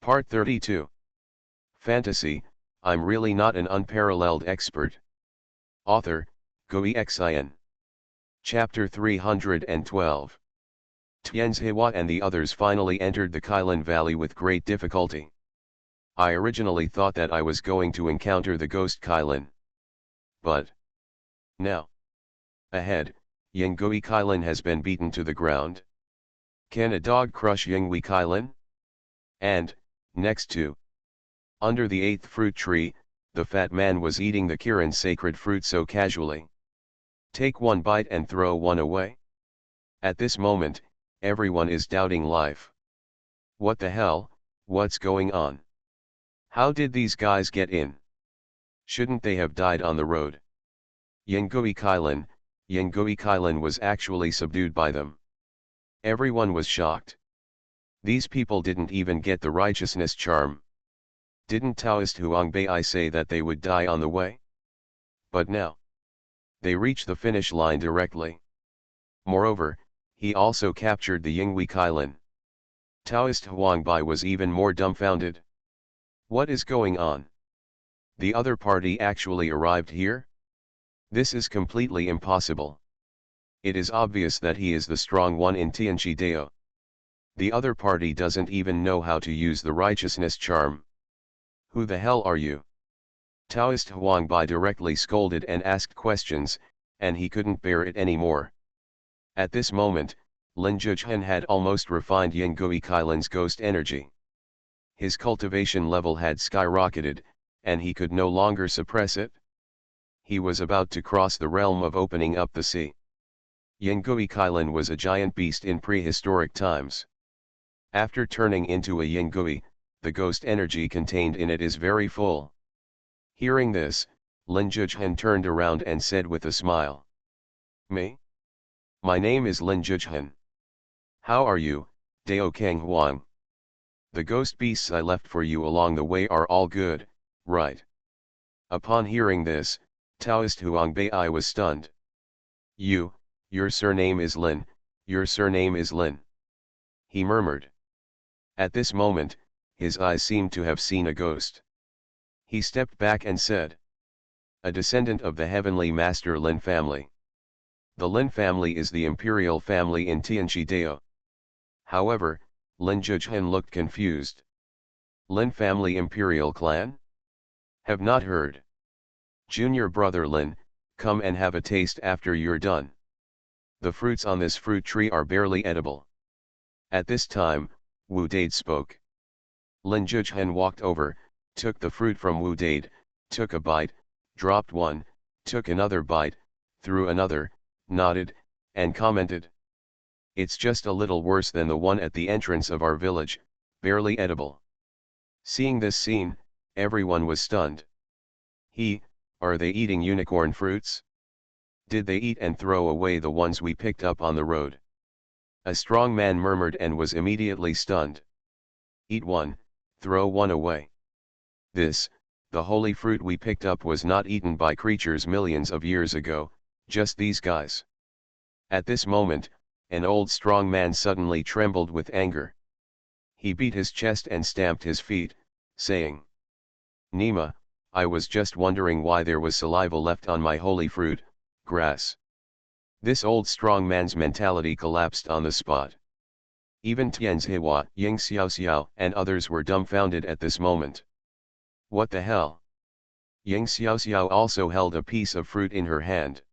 Part 32. Fantasy, I'm really not an unparalleled expert. Author, Xuanhuan. Chapter 312. Xuanhuan and the others finally entered the Kailan Valley with great difficulty. I originally thought that I was going to encounter the ghost Kailan. But now, ahead, Yingui Kailan has been beaten to the ground. Can a dog crush Yingui Kailan? And, next to, under the 8th fruit tree, the fat man was eating the Kiran's sacred fruit so casually. Take one bite and throw one away. At this moment, everyone is doubting life. What the hell, what's going on? How did these guys get in? Shouldn't they have died on the road? Yingui Kailan was actually subdued by them. Everyone was shocked. These people didn't even get the righteousness charm. Didn't Taoist Huangbei say that they would die on the way? But now, they reach the finish line directly. Moreover, he also captured the Yingui Kailan. Taoist Huangbei was even more dumbfounded. What is going on? The other party actually arrived here? This is completely impossible. It is obvious that he is the strong one in Tianchi Dao. The other party doesn't even know how to use the righteousness charm. Who the hell are you? Taoist Huangbei directly scolded and asked questions, and he couldn't bear it anymore. At this moment, Lin Zhuzhen had almost refined Yingui Kailan's ghost energy. His cultivation level had skyrocketed, and he could no longer suppress it. He was about to cross the realm of opening up the sea. Yingui Kailan was a giant beast in prehistoric times. After turning into a Yingui, the ghost energy contained in it is very full. Hearing this, Lin Zhuzhen turned around and said with a smile. Me? My name is Lin Zhuzhen. How are you, Dao Kang Huang? The ghost beasts I left for you along the way are all good, right? Upon hearing this, Taoist Huangbei was stunned. Your surname is Lin, your surname is Lin. He murmured. At this moment, his eyes seemed to have seen a ghost. He stepped back and said. A descendant of the heavenly master Lin family. The Lin family is the imperial family in Tianchi Dao. However, Lin Zhuzhen looked confused. Lin family imperial clan? Have not heard. Junior brother Lin, come and have a taste after you're done. The fruits on this fruit tree are barely edible. At this time, Wu Dade spoke. Lin Zhuzhen walked over, took the fruit from Wu Dade, took a bite, dropped one, took another bite, threw another, nodded, and commented. It's just a little worse than the one at the entrance of our village, barely edible. Seeing this scene, everyone was stunned. Are they eating unicorn fruits? Did they eat and throw away the ones we picked up on the road? A strong man murmured and was immediately stunned. Eat one, throw one away. The holy fruit we picked up was not eaten by creatures millions of years ago, just these guys. At this moment, an old strong man suddenly trembled with anger. He beat his chest and stamped his feet, saying, Nima, I was just wondering why there was saliva left on my holy fruit, grass. This old strong man's mentality collapsed on the spot. Even Tianzihua, Ying Xiaoxiao and others were dumbfounded at this moment. What the hell? Ying Xiaoxiao also held a piece of fruit in her hand.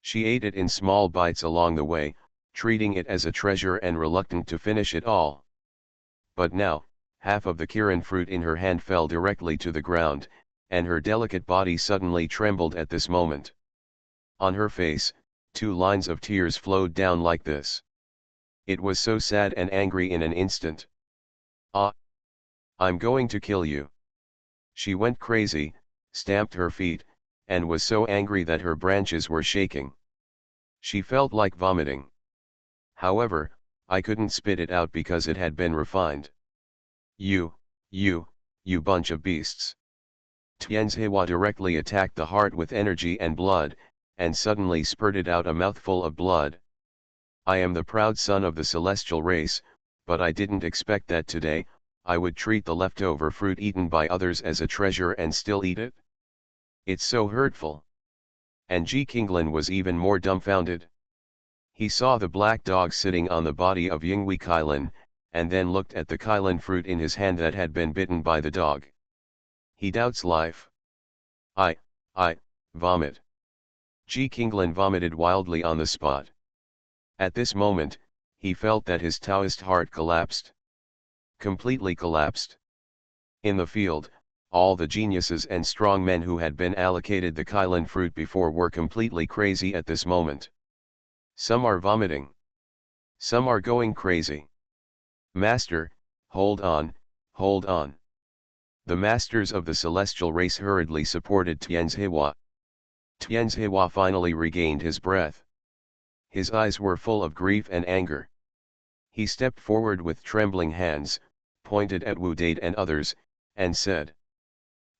She ate it in small bites along the way, treating it as a treasure and reluctant to finish it all. But now, half of the Kiran fruit in her hand fell directly to the ground, and her delicate body suddenly trembled at this moment. On her face, 2 lines of tears flowed down like this. It was so sad and angry in an instant. Ah! I'm going to kill you. She went crazy, stamped her feet, and was so angry that her branches were shaking. She felt like vomiting. However, I couldn't spit it out because it had been refined. You bunch of beasts. Tianzihua directly attacked the heart with energy and blood, and suddenly spurted out a mouthful of blood. I am the proud son of the celestial race, but I didn't expect that today, I would treat the leftover fruit eaten by others as a treasure and still eat it? It's so hurtful. And Ji Qinglan was even more dumbfounded. He saw the black dog sitting on the body of Yinghui Kailan, and then looked at the Kailan fruit in his hand that had been bitten by the dog. He doubts life. I vomit. Ji Qinglan vomited wildly on the spot. At this moment, he felt that his Taoist heart collapsed. Completely collapsed. In the field, all the geniuses and strong men who had been allocated the Kailan fruit before were completely crazy at this moment. Some are vomiting. Some are going crazy. Master, hold on, hold on. The masters of the celestial race hurriedly supported Tianzihua. Tianzihua finally regained his breath. His eyes were full of grief and anger. He stepped forward with trembling hands, pointed at Wu Dade and others, and said,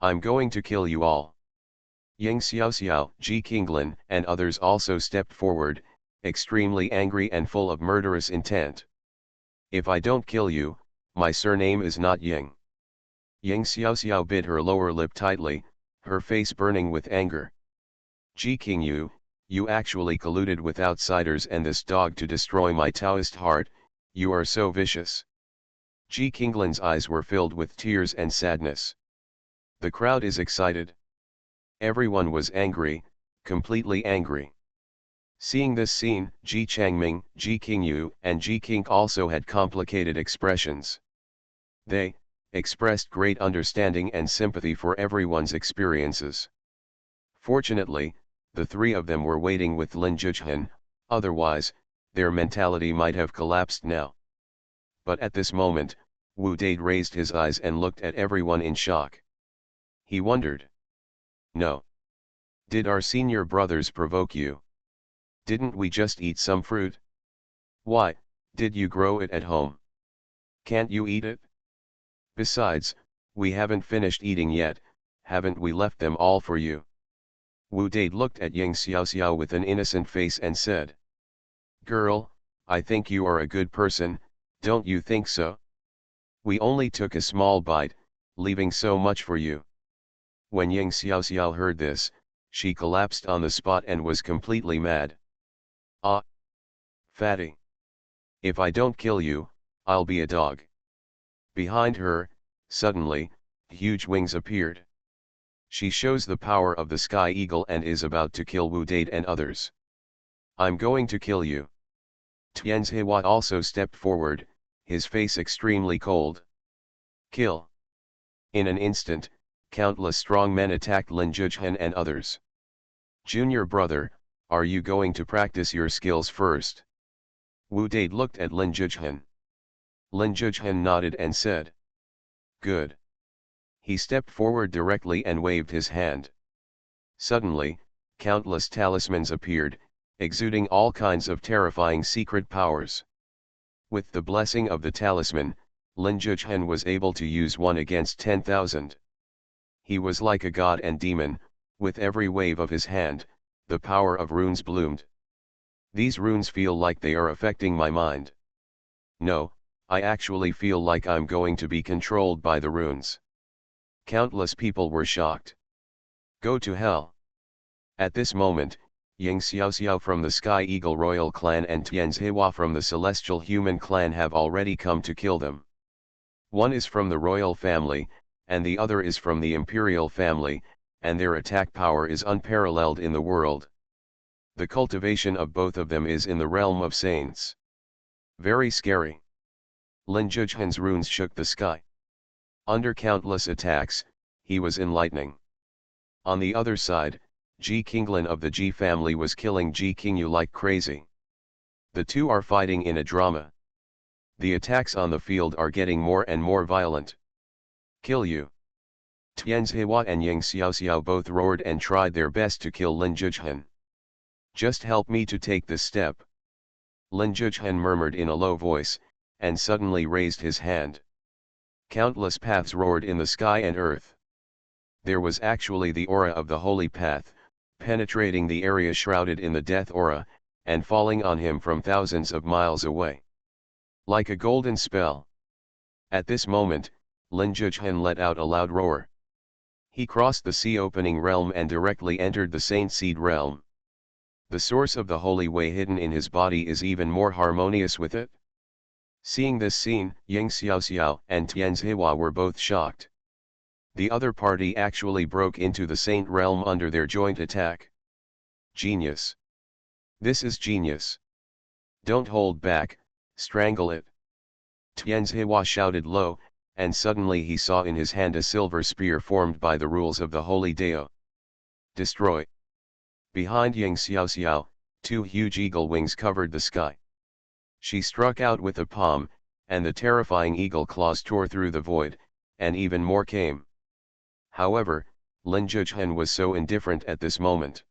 "I'm going to kill you all." Yang Xiaoxiao, Ji Qinglan, and others also stepped forward, extremely angry and full of murderous intent. "If I don't kill you, my surname is not Yang." Yang Xiaoxiao bit her lower lip tightly, her face burning with anger. "Ji Qingyu, you actually colluded with outsiders and this dog to destroy my Taoist heart, you are so vicious." Ji Qinglan's eyes were filled with tears and sadness. The crowd is excited. Everyone was angry, completely angry. Seeing this scene, Ji Changming, Ji Qingyu, and Ji Qing also had complicated expressions. They expressed great understanding and sympathy for everyone's experiences. Fortunately, the three of them were waiting with Lin Zhichen, otherwise, their mentality might have collapsed now. But at this moment, Wu Dade raised his eyes and looked at everyone in shock. He wondered. "No. Did our senior brothers provoke you? Didn't we just eat some fruit? Why, did you grow it at home? Can't you eat it? Besides, we haven't finished eating yet, haven't we left them all for you?" Wu Dade looked at Yang Xiaoxiao with an innocent face and said, "Girl, I think you are a good person, don't you think so? We only took a small bite, leaving so much for you." When Yang Xiaoxiao heard this, she collapsed on the spot and was completely mad. "Ah! Fatty! If I don't kill you, I'll be a dog." Behind her, suddenly, huge wings appeared. She shows the power of the sky eagle and is about to kill Wu Dade and others. "I'm going to kill you." Tianzihua also stepped forward, his face extremely cold. "Kill." In an instant, countless strong men attacked Lin Zhichen and others. "Junior brother, are you going to practice your skills first?" Wu Dade looked at Lin Zhichen. Lin Zhichen nodded and said, "Good." He stepped forward directly and waved his hand. Suddenly, countless talismans appeared, exuding all kinds of terrifying secret powers. With the blessing of the talisman, Lin Zhichen was able to use one against 10,000. He was like a god and demon, with every wave of his hand, the power of runes bloomed. "These runes feel like they are affecting my mind. No, I actually feel like I'm going to be controlled by the runes." Countless people were shocked. "Go to hell." At this moment, Yang Xiaoxiao from the Sky Eagle Royal Clan and Tianzihua from the Celestial Human Clan have already come to kill them. One is from the royal family, and the other is from the imperial family, and their attack power is unparalleled in the world. The cultivation of both of them is in the realm of saints. Very scary. Lin Zhichen's runes shook the sky. Under countless attacks, he was enlightening. On the other side, Ji Qinglan of the Ji family was killing Ji Qingyu like crazy. The two are fighting in a drama. The attacks on the field are getting more and more violent. "Kill you!" Tianzihua and Yang Xiaoxiao both roared and tried their best to kill Lin Zhichen. "Just help me to take this step." Lin Zhichen murmured in a low voice, and suddenly raised his hand. Countless paths roared in the sky and earth. There was actually the aura of the holy path, penetrating the area shrouded in the death aura, and falling on him from thousands of miles away. Like a golden spell. At this moment, Lin Zhichen let out a loud roar. He crossed the sea-opening realm and directly entered the Saint Seed realm. The source of the holy way hidden in his body is even more harmonious with it. Seeing this scene, Ying Xiaoxiao and Tian Zihua were both shocked. The other party actually broke into the Saint realm under their joint attack. Genius. This is genius. Don't hold back, strangle it. Tian Zihua shouted low, and suddenly he saw in his hand a silver spear formed by the rules of the holy Dao. Destroy. Behind Ying Xiaoxiao, two huge eagle wings covered the sky. She struck out with a palm, and the terrifying eagle claws tore through the void, and even more came. However, Lin Zhichen was so indifferent at this moment.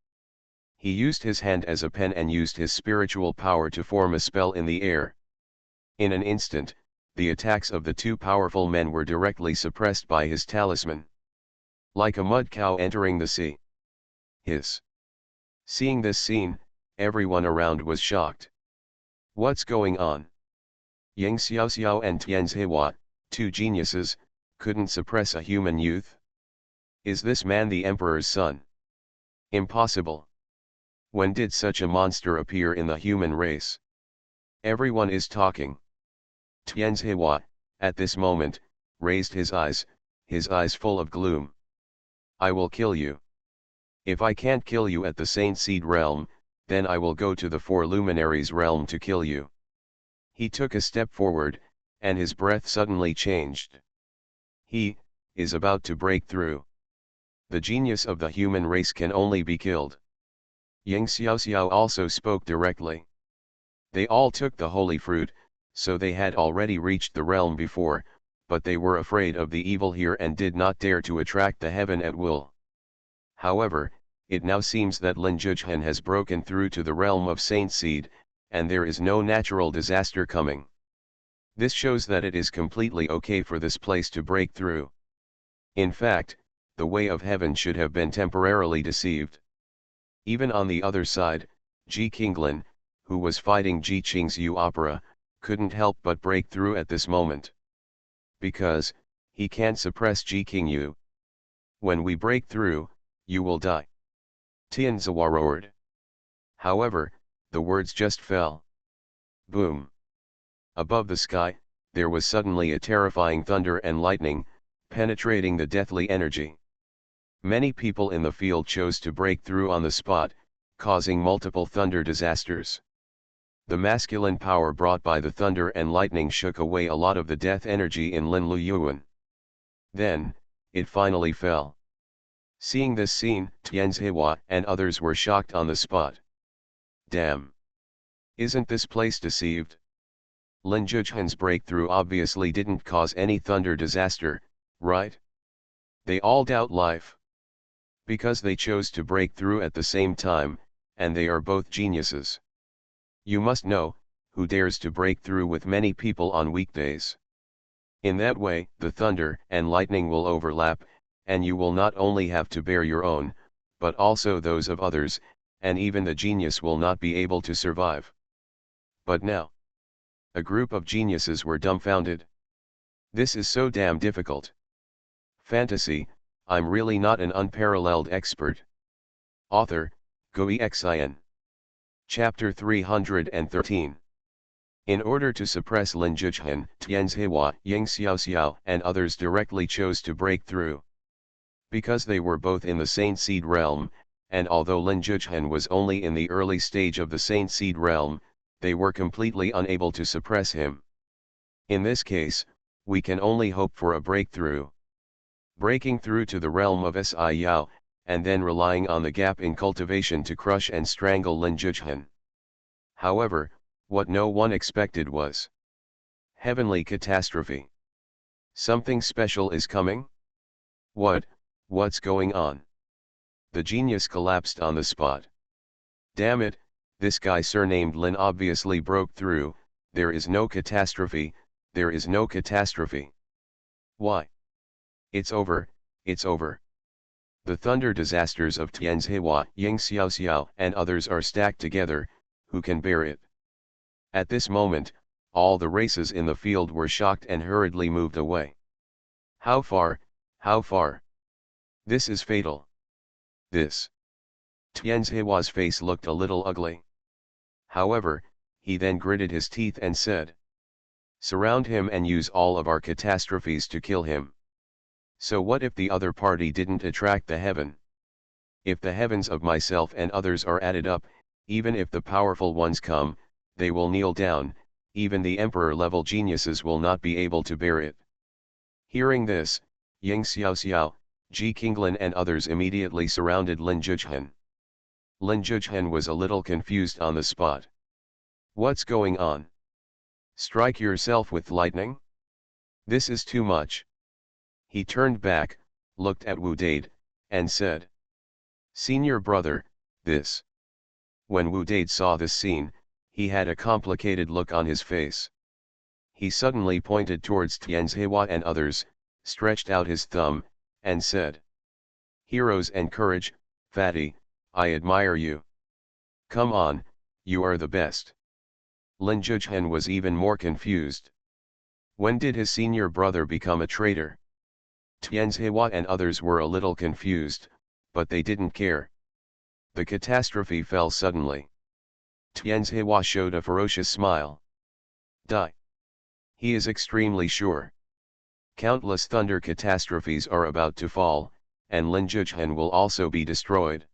He used his hand as a pen and used his spiritual power to form a spell in the air. In an instant, the attacks of the two powerful men were directly suppressed by his talisman. Like a mud cow entering the sea. Hiss. Seeing this scene, everyone around was shocked. What's going on? Ying Xiaoxiao and Tian Zihua, two geniuses, couldn't suppress a human youth? Is this man the emperor's son? Impossible. When did such a monster appear in the human race? Everyone is talking. Tian Zihua, at this moment, raised his eyes full of gloom. I will kill you. If I can't kill you at the Saint Seed realm, then I will go to the Four Luminaries realm to kill you. He took a step forward, and his breath suddenly changed. He is about to break through. The genius of the human race can only be killed. Ying Xiaoxiao also spoke directly. They all took the holy fruit, so they had already reached the realm before, but they were afraid of the evil here and did not dare to attract the heaven at will. However, it now seems that Lin Zhichen has broken through to the realm of Saint Seed, and there is no natural disaster coming. This shows that it is completely okay for this place to break through. In fact, the way of heaven should have been temporarily deceived. Even on the other side, Ji Qinglin, who was fighting Ji Qingzhu opera, couldn't help but break through at this moment. Because, he can't suppress Ji Qingyu. When we break through, you will die. Tian Zihua roared. However, the words just fell. Boom. Above the sky, there was suddenly a terrifying thunder and lightning, penetrating the deathly energy. Many people in the field chose to break through on the spot, causing multiple thunder disasters. The masculine power brought by the thunder and lightning shook away a lot of the death energy in Lin Luyuan. Then, it finally fell. Seeing this scene, Tian Zihua and others were shocked on the spot. Damn! Isn't this place deceived? Lin Zhichen's breakthrough obviously didn't cause any thunder disaster, right? They all doubt life. Because they chose to break through at the same time, and they are both geniuses. You must know, who dares to break through with many people on weekdays. In that way, the thunder and lightning will overlap, and you will not only have to bear your own, but also those of others, and even the genius will not be able to survive. But now, a group of geniuses were dumbfounded. This is so damn difficult. Fantasy, I'm really not an unparalleled expert. Author, Xuanhuan. Chapter 313. In order to suppress Lin Zhichen, Tian Zihua, Ying Xiaoxiao and others directly chose to break through. Because they were both in the Saint Seed realm, and although Lin Zhichen was only in the early stage of the Saint Seed realm, they were completely unable to suppress him. In this case, we can only hope for a breakthrough. Breaking through to the realm of Si Yao, and then relying on the gap in cultivation to crush and strangle Lin Zhichen. However, what no one expected was heavenly catastrophe. Something special is coming? What's going on? The genius collapsed on the spot. Damn it, this guy surnamed Lin obviously broke through, there is no catastrophe, there is no catastrophe. Why? It's over, it's over. The thunder disasters of Tian Zihua, Ying Xiaoxiao and others are stacked together, who can bear it? At this moment, All the races in the field were shocked and hurriedly moved away. How far, how far? This is fatal. This. Tianzihua's face looked a little ugly. However, he then gritted his teeth and said, surround him and use all of our catastrophes to kill him. So what if the other party didn't attract the heaven? If the heavens of myself and others are added up, even if the powerful ones come, they will kneel down, even the emperor-level geniuses will not be able to bear it. Hearing this, Ying Xiaoxiao, Ji Qinglan and others immediately surrounded Lin Zhuchen. Lin Zhuchen was a little confused on the spot. What's going on? Strike yourself with lightning? This is too much. He turned back, looked at Wu Dade, and said, Senior brother, this. When Wu Dade saw this scene, he had a complicated look on his face. He suddenly pointed towards Tianzihua and others, stretched out his thumb, and said, heroes and courage, Fatty, I admire you. Come on, you are the best. Lin Zhuchen was even more confused. When did his senior brother become a traitor? Tianzihua and others were a little confused, but they didn't care. The catastrophe fell suddenly. Tianzihua showed a ferocious smile. Die. He is extremely sure. Countless thunder catastrophes are about to fall, and Lin Zhuchen will also be destroyed.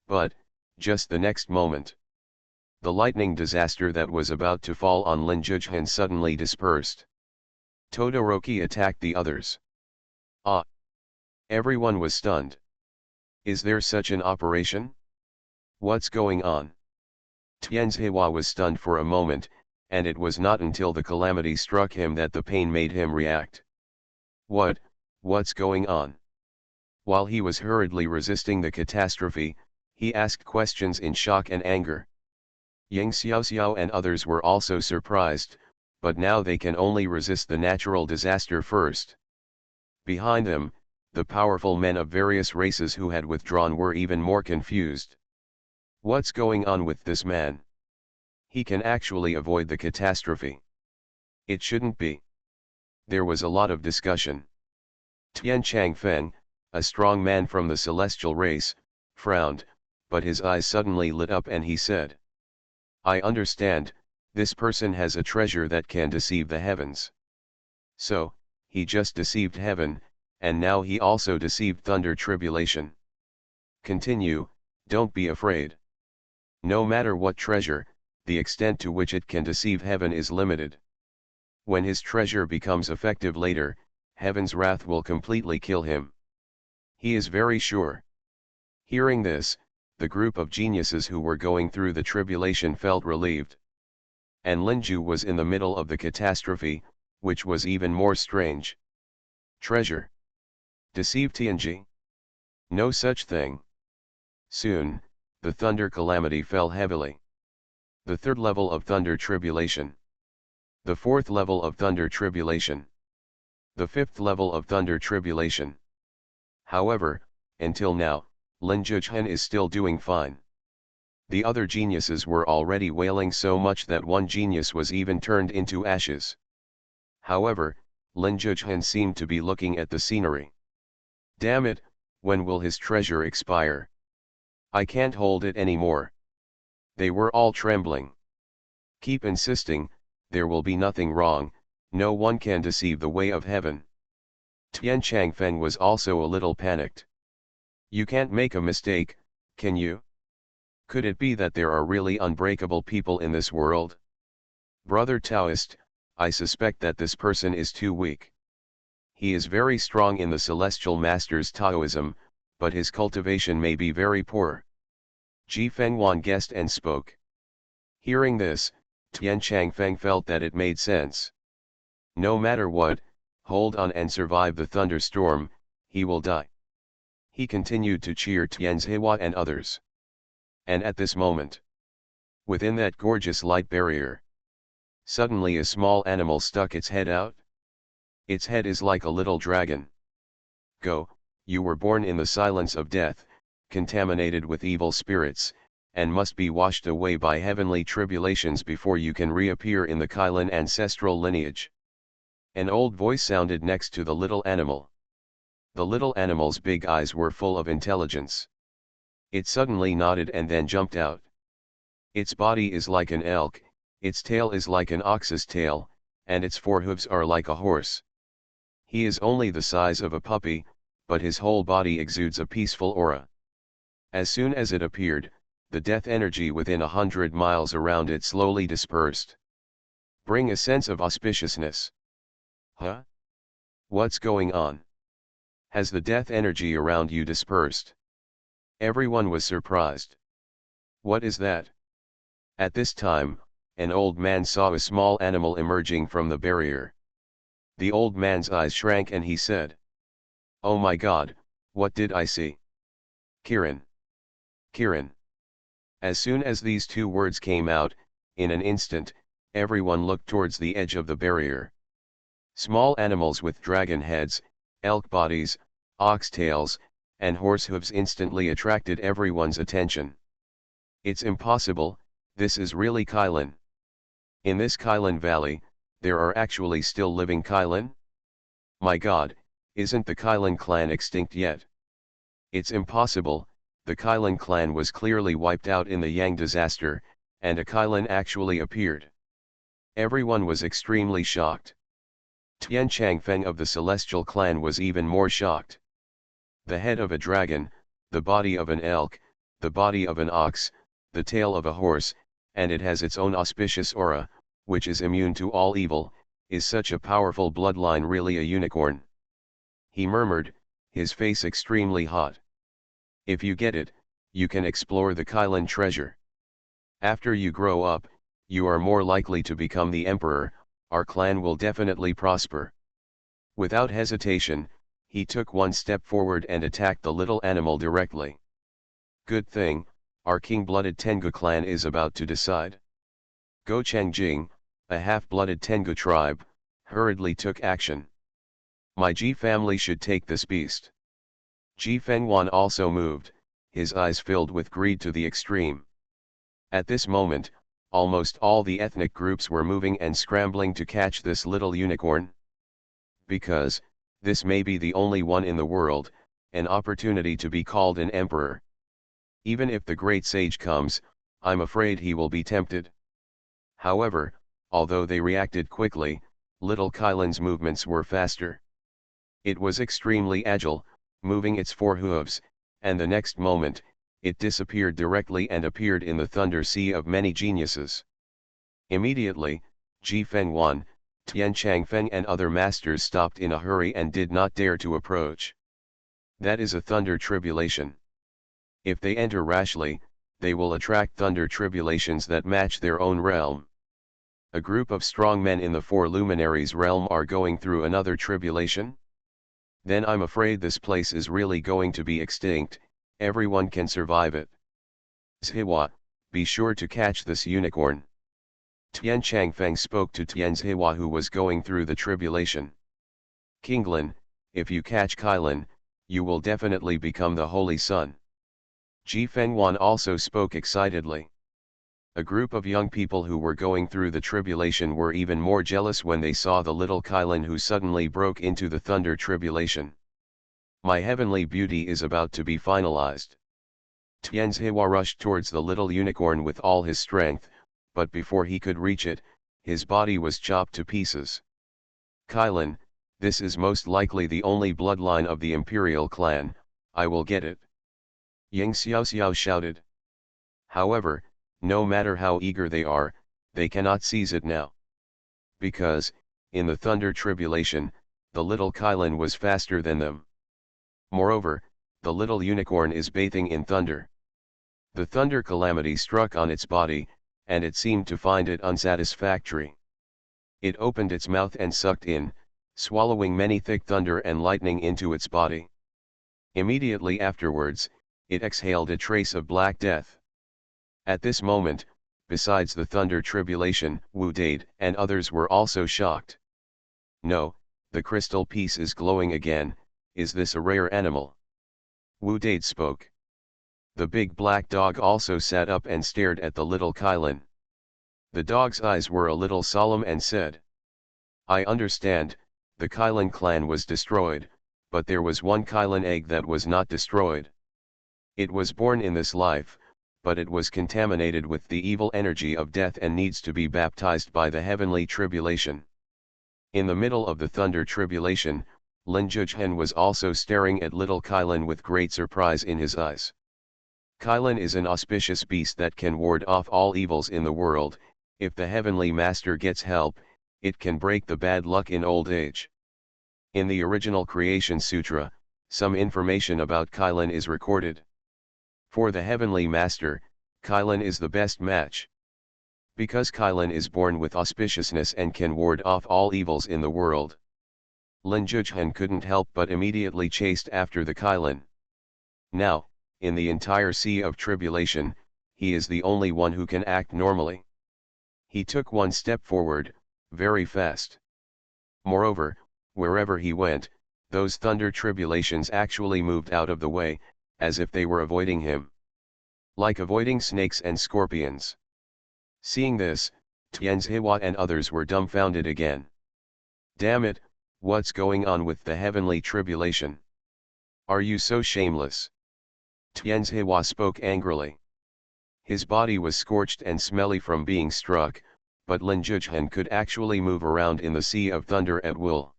But, just the next moment, the lightning disaster that was about to fall on Lin Zhuchen suddenly dispersed. Todoroki attacked the others. Ah! Everyone was stunned. Is there such an operation? What's going on? Tianzihua was stunned for a moment, and it was not until the calamity struck him that the pain made him react. What's going on? While he was hurriedly resisting the catastrophe, he asked questions in shock and anger. Ying Xiaoxiao and others were also surprised, but now they can only resist the natural disaster first. Behind them, the powerful men of various races who had withdrawn were even more confused. What's going on with this man? He can actually avoid the catastrophe. It shouldn't be. There was a lot of discussion. Tian Changfeng, a strong man from the celestial race, frowned, but his eyes suddenly lit up and he said, I understand, this person has a treasure that can deceive the heavens. So, he just deceived heaven, and now he also deceived thunder tribulation. Continue, don't be afraid. No matter what treasure, the extent to which it can deceive heaven is limited. When his treasure becomes effective later, heaven's wrath will completely kill him. He is very sure. Hearing this, the group of geniuses who were going through the tribulation felt relieved. And Linju was in the middle of the catastrophe, which was even more strange. Treasure. Deceive Tianji? No such thing. Soon, the thunder calamity fell heavily. The third level of thunder tribulation. The fourth level of thunder tribulation. The fifth level of thunder tribulation. However, until now, Lin Zhuchen is still doing fine. The other geniuses were already wailing so much that one genius was even turned into ashes. However, Lin Zhuchen seemed to be looking at the scenery. Damn it, when will his treasure expire? I can't hold it anymore. They were all trembling. Keep insisting, there will be nothing wrong, no one can deceive the way of heaven. Tian Changfeng was also a little panicked. You can't make a mistake, can you? Could it be that there are really unbreakable people in this world? Brother Taoist, I suspect that this person is too weak. He is very strong in the Celestial Master's Taoism, but his cultivation may be very poor. Ji Fenghuan guessed and spoke. Hearing this, Tian Changfeng felt that it made sense. No matter what, hold on and survive the thunderstorm, he will die. He continued to cheer Tianzihua and others. And at this moment, within that gorgeous light barrier, suddenly a small animal stuck its head out. Its head is like a little dragon. Go, you were born in the silence of death, contaminated with evil spirits, and must be washed away by heavenly tribulations before you can reappear in the Kylan ancestral lineage. An old voice sounded next to the little animal. The little animal's big eyes were full of intelligence. It suddenly nodded and then jumped out. Its body is like an elk, its tail is like an ox's tail, and its forehooves are like a horse. He is only the size of a puppy, but his whole body exudes a peaceful aura. As soon as it appeared, the death energy within 100 miles around it slowly dispersed. Bring a sense of auspiciousness. Huh? What's going on? Has the death energy around you dispersed? Everyone was surprised. What is that? At this time, an old man saw a small animal emerging from the barrier. The old man's eyes shrank and he said, "Oh my God, what did I see? Kiran. Kiran." As soon as these two words came out, in an instant, everyone looked towards the edge of the barrier. Small animals with dragon heads, elk bodies, ox tails, and horse hooves instantly attracted everyone's attention. It's impossible, this is really Kylan. In this Kylan valley, there are actually still living Kylan? My God, isn't the Kylan clan extinct yet? It's impossible, the Kylan clan was clearly wiped out in the Yang disaster, and a Kylan actually appeared. Everyone was extremely shocked. Tian Changfeng of the Celestial clan was even more shocked. The head of a dragon, the body of an elk, the body of an ox, the tail of a horse, and it has its own auspicious aura, which is immune to all evil. Is such a powerful bloodline really a unicorn? He murmured, his face extremely hot. If you get it, you can explore the Kylan treasure. After you grow up, you are more likely to become the emperor, our clan will definitely prosper. Without hesitation, he took one step forward and attacked the little animal directly. Good thing, our king-blooded Tengu clan is about to decide. Go Changjing, a half-blooded Tengu tribe, hurriedly took action. My Ji family should take this beast. Ji Fenghuan also moved, his eyes filled with greed to the extreme. At this moment, almost all the ethnic groups were moving and scrambling to catch this little unicorn. Because, this may be the only one in the world, an opportunity to be called an emperor. Even if the great sage comes, I'm afraid he will be tempted. However, although they reacted quickly, little Kylan's movements were faster. It was extremely agile, moving its four hooves, and the next moment, it disappeared directly and appeared in the thunder sea of many geniuses. Immediately, Ji Fenghuan, Tian Changfeng and other masters stopped in a hurry and did not dare to approach. That is a thunder tribulation. If they enter rashly, they will attract thunder tribulations that match their own realm. A group of strong men in the four luminaries realm are going through another tribulation? Then I'm afraid this place is really going to be extinct, everyone can survive it. Zhiwa, be sure to catch this unicorn. Tian Changfeng spoke to Tian Zhiwa who was going through the tribulation. Kinglin, if you catch Kylan, you will definitely become the Holy Sun. Ji Fenghuan also spoke excitedly. A group of young people who were going through the tribulation were even more jealous when they saw the little Kylan who suddenly broke into the thunder tribulation. My heavenly beauty is about to be finalized. Tian Zhiwa rushed towards the little unicorn with all his strength, but before he could reach it, his body was chopped to pieces. Kylan, this is most likely the only bloodline of the imperial clan, I will get it. Yang Xiaoxiao shouted. However, no matter how eager they cannot seize it now. Because, in the thunder tribulation, the little Kylan was faster than them. Moreover, the little unicorn is bathing in thunder. The thunder calamity struck on its body, and it seemed to find it unsatisfactory. It opened its mouth and sucked in, swallowing many thick thunder and lightning into its body. Immediately afterwards, it exhaled a trace of black death. At this moment, besides the thunder tribulation, Wu Dade and others were also shocked. No, the crystal piece is glowing again, is this a rare animal? Wu Dade spoke. The big black dog also sat up and stared at the little Kylan. The dog's eyes were a little solemn and said, "I understand, the Kylan clan was destroyed, but there was one Kylan egg that was not destroyed. It was born in this life, but it was contaminated with the evil energy of death and needs to be baptized by the heavenly tribulation." In the middle of the thunder tribulation, Lin Zhuchen was also staring at little Kylan with great surprise in his eyes. Kylan is an auspicious beast that can ward off all evils in the world. If the heavenly master gets help, it can break the bad luck in old age. In the original Creation Sutra, some information about Kylan is recorded. For the heavenly master, Kylan is the best match. Because Kylan is born with auspiciousness and can ward off all evils in the world, Lin Zhuchen couldn't help but immediately chased after the Kylan. Now, in the entire sea of tribulation, he is the only one who can act normally. He took one step forward, very fast. Moreover, wherever he went, those thunder tribulations actually moved out of the way, as if they were avoiding him. Like avoiding snakes and scorpions. Seeing this, Tianzihua and others were dumbfounded again. Damn it, what's going on with the heavenly tribulation? Are you so shameless? Tianzihua spoke angrily. His body was scorched and smelly from being struck, but Lin Zhuchen could actually move around in the sea of thunder at will.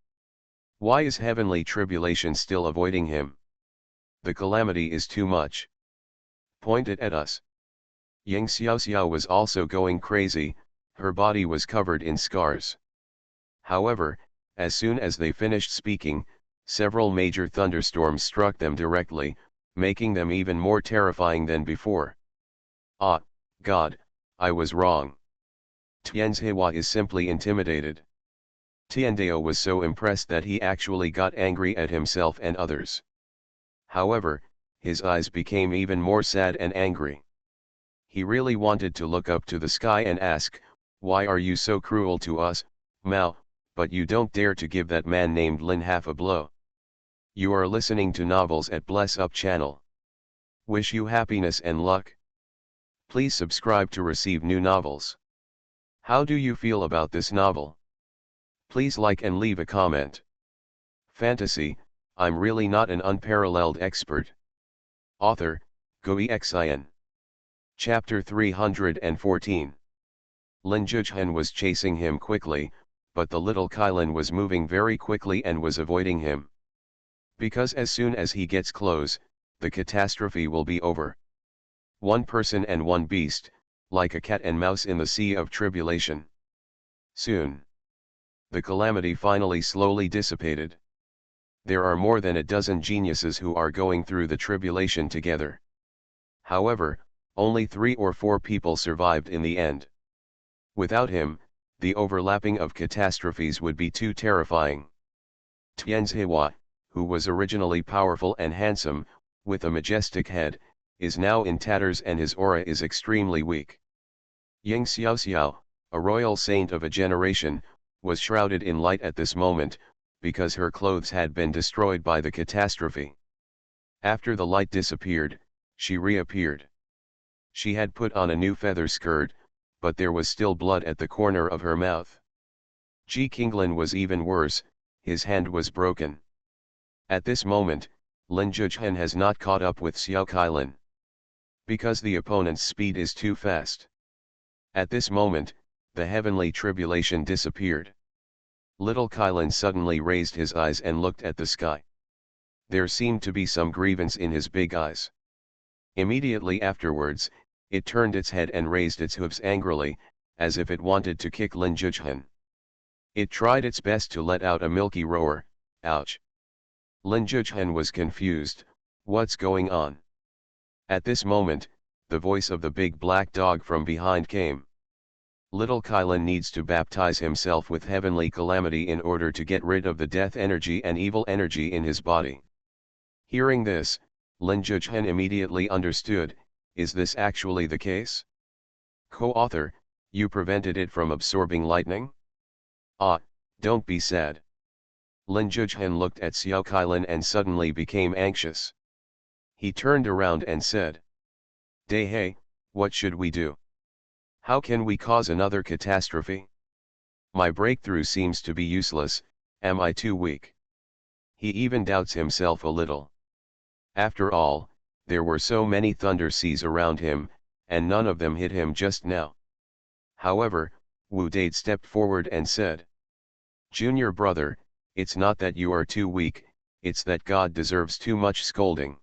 Why is heavenly tribulation still avoiding him? The calamity is too much. Point it at us. Yang Xiaoxiao was also going crazy, her body was covered in scars. However, as soon as they finished speaking, several major thunderstorms struck them directly, making them even more terrifying than before. Ah, God, I was wrong. Tianzihua is simply intimidated. Tiandao was so impressed that he actually got angry at himself and others. However, his eyes became even more sad and angry. He really wanted to look up to the sky and ask, "Why are you so cruel to us, Mao, but you don't dare to give that man named Lin half a blow." You are listening to Novels at Bless Up channel. Wish you happiness and luck. Please subscribe to receive new novels. How do you feel about this novel? Please like and leave a comment. Fantasy, I'm really not an unparalleled expert. Author, Xuanhuan. Chapter 314. Lin Zhuchen was chasing him quickly, but the little Kylan was moving very quickly and was avoiding him. Because as soon as he gets close, the catastrophe will be over. One person and one beast, like a cat and mouse in the sea of tribulation. Soon, the calamity finally slowly dissipated. There are more than a dozen geniuses who are going through the tribulation together. However, only 3 or 4 people survived in the end. Without him, the overlapping of catastrophes would be too terrifying. Tianzihua, who was originally powerful and handsome, with a majestic head, is now in tatters and his aura is extremely weak. Yang Xiaoxiao, a royal saint of a generation, was shrouded in light at this moment, because her clothes had been destroyed by the catastrophe. After the light disappeared, she reappeared. She had put on a new feather skirt, but there was still blood at the corner of her mouth. Ji Qinglan was even worse, his hand was broken. At this moment, Lin Zhuchen has not caught up with Xiao Kylan. Because the opponent's speed is too fast. At this moment, the heavenly tribulation disappeared. Little Kylan suddenly raised his eyes and looked at the sky. There seemed to be some grievance in his big eyes. Immediately afterwards, it turned its head and raised its hooves angrily, as if it wanted to kick Lin Zhuchen. It tried its best to let out a milky roar, ouch. Lin Zhuchen was confused, what's going on? At this moment, the voice of the big black dog from behind came. Little Kylan needs to baptize himself with heavenly calamity in order to get rid of the death energy and evil energy in his body. Hearing this, Lin Zhuchen immediately understood, is this actually the case? Co-author, you prevented it from absorbing lightning? Ah, don't be sad. Lin Zhuchen looked at Xiao Kylan and suddenly became anxious. He turned around and said, Hey, what should we do? How can we cause another catastrophe? My breakthrough seems to be useless, am I too weak? He even doubts himself a little. After all, there were so many thunder seas around him, and none of them hit him just now. However, Wu Dade stepped forward and said, "Junior brother, it's not that you are too weak, it's that God deserves too much scolding.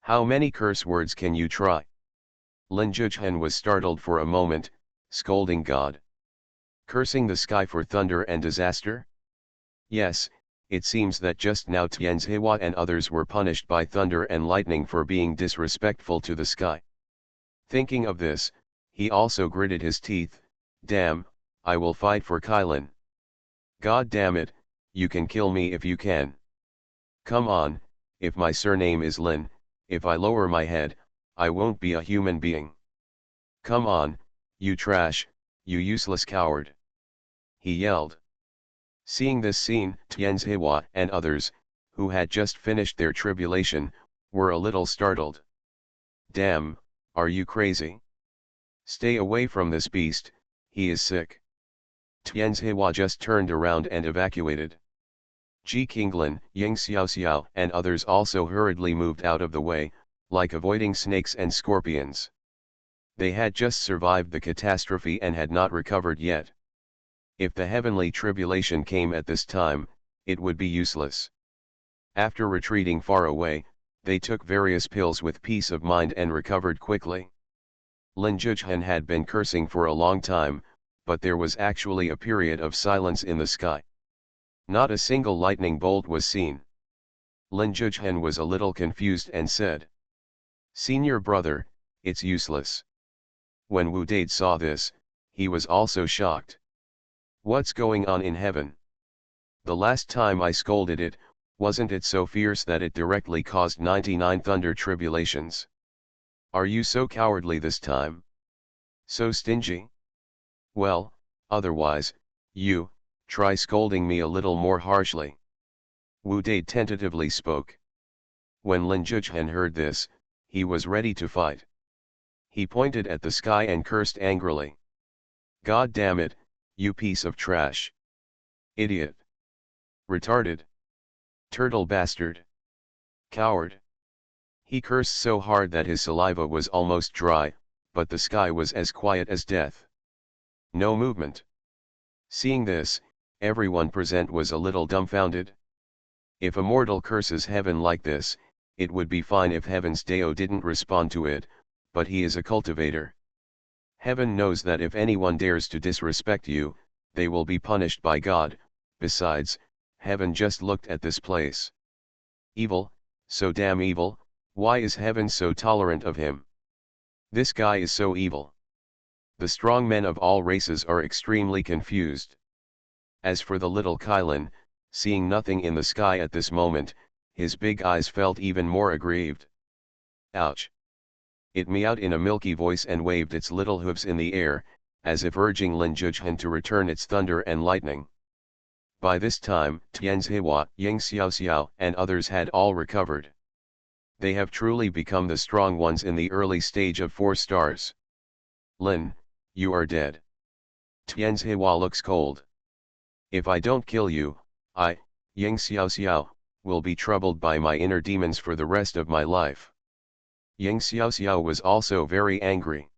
How many curse words can you try?" Lin Zhuchen was startled for a moment, scolding God. Cursing the sky for thunder and disaster? Yes, it seems that just now Tianzhewa and others were punished by thunder and lightning for being disrespectful to the sky. Thinking of this, he also gritted his teeth, "Damn, I will fight for Kylin. God damn it, you can kill me if you can. Come on, if my surname is Lin, if I lower my head, I won't be a human being. Come on, you trash, you useless coward," he yelled. Seeing this scene, Tianzhewa and others, who had just finished their tribulation, were a little startled. "Damn, are you crazy? Stay away from this beast, he is sick." Tianzhewa just turned around and evacuated. Ji Qinglin, Ying Xiaoxiao and others also hurriedly moved out of the way, like avoiding snakes and scorpions. They had just survived the catastrophe and had not recovered yet. If the heavenly tribulation came at this time, it would be useless. After retreating far away, they took various pills with peace of mind and recovered quickly. Lin Zhuchen had been cursing for a long time, but there was actually a period of silence in the sky. Not a single lightning bolt was seen. Lin Zhuchen was a little confused and said, "Senior brother, it's useless." When Wu Dade saw this, he was also shocked. "What's going on in heaven? The last time I scolded it, wasn't it so fierce that it directly caused 99 thunder tribulations? Are you so cowardly this time? So stingy? Well, otherwise, you, try scolding me a little more harshly." Wu Dade tentatively spoke. When Lin Zhuchen heard this, he was ready to fight. He pointed at the sky and cursed angrily. "God damn it, you piece of trash! Idiot! Retarded! Turtle bastard! Coward!" He cursed so hard that his saliva was almost dry, but the sky was as quiet as death. No movement. Seeing this, everyone present was a little dumbfounded. If a mortal curses heaven like this, it would be fine if heaven's Deo didn't respond to it, but he is a cultivator. Heaven knows that if anyone dares to disrespect you, they will be punished by God. Besides, heaven just looked at this place. Evil, so damn evil, why is heaven so tolerant of him? This guy is so evil. The strong men of all races are extremely confused. As for the little Kylin, seeing nothing in the sky at this moment, his big eyes felt even more aggrieved. Ouch! It meowed in a milky voice and waved its little hooves in the air, as if urging Lin Zhuchen to return its thunder and lightning. By this time, Tianzhewa, Ying Xiaoxiao and others had all recovered. They have truly become the strong ones in the early stage of 4 stars. "Lin, you are dead." Tianzhewa looks cold. "If I don't kill you, I, Ying Xiaoxiao, will be troubled by my inner demons for the rest of my life." Ying Xiaoxiao was also very angry.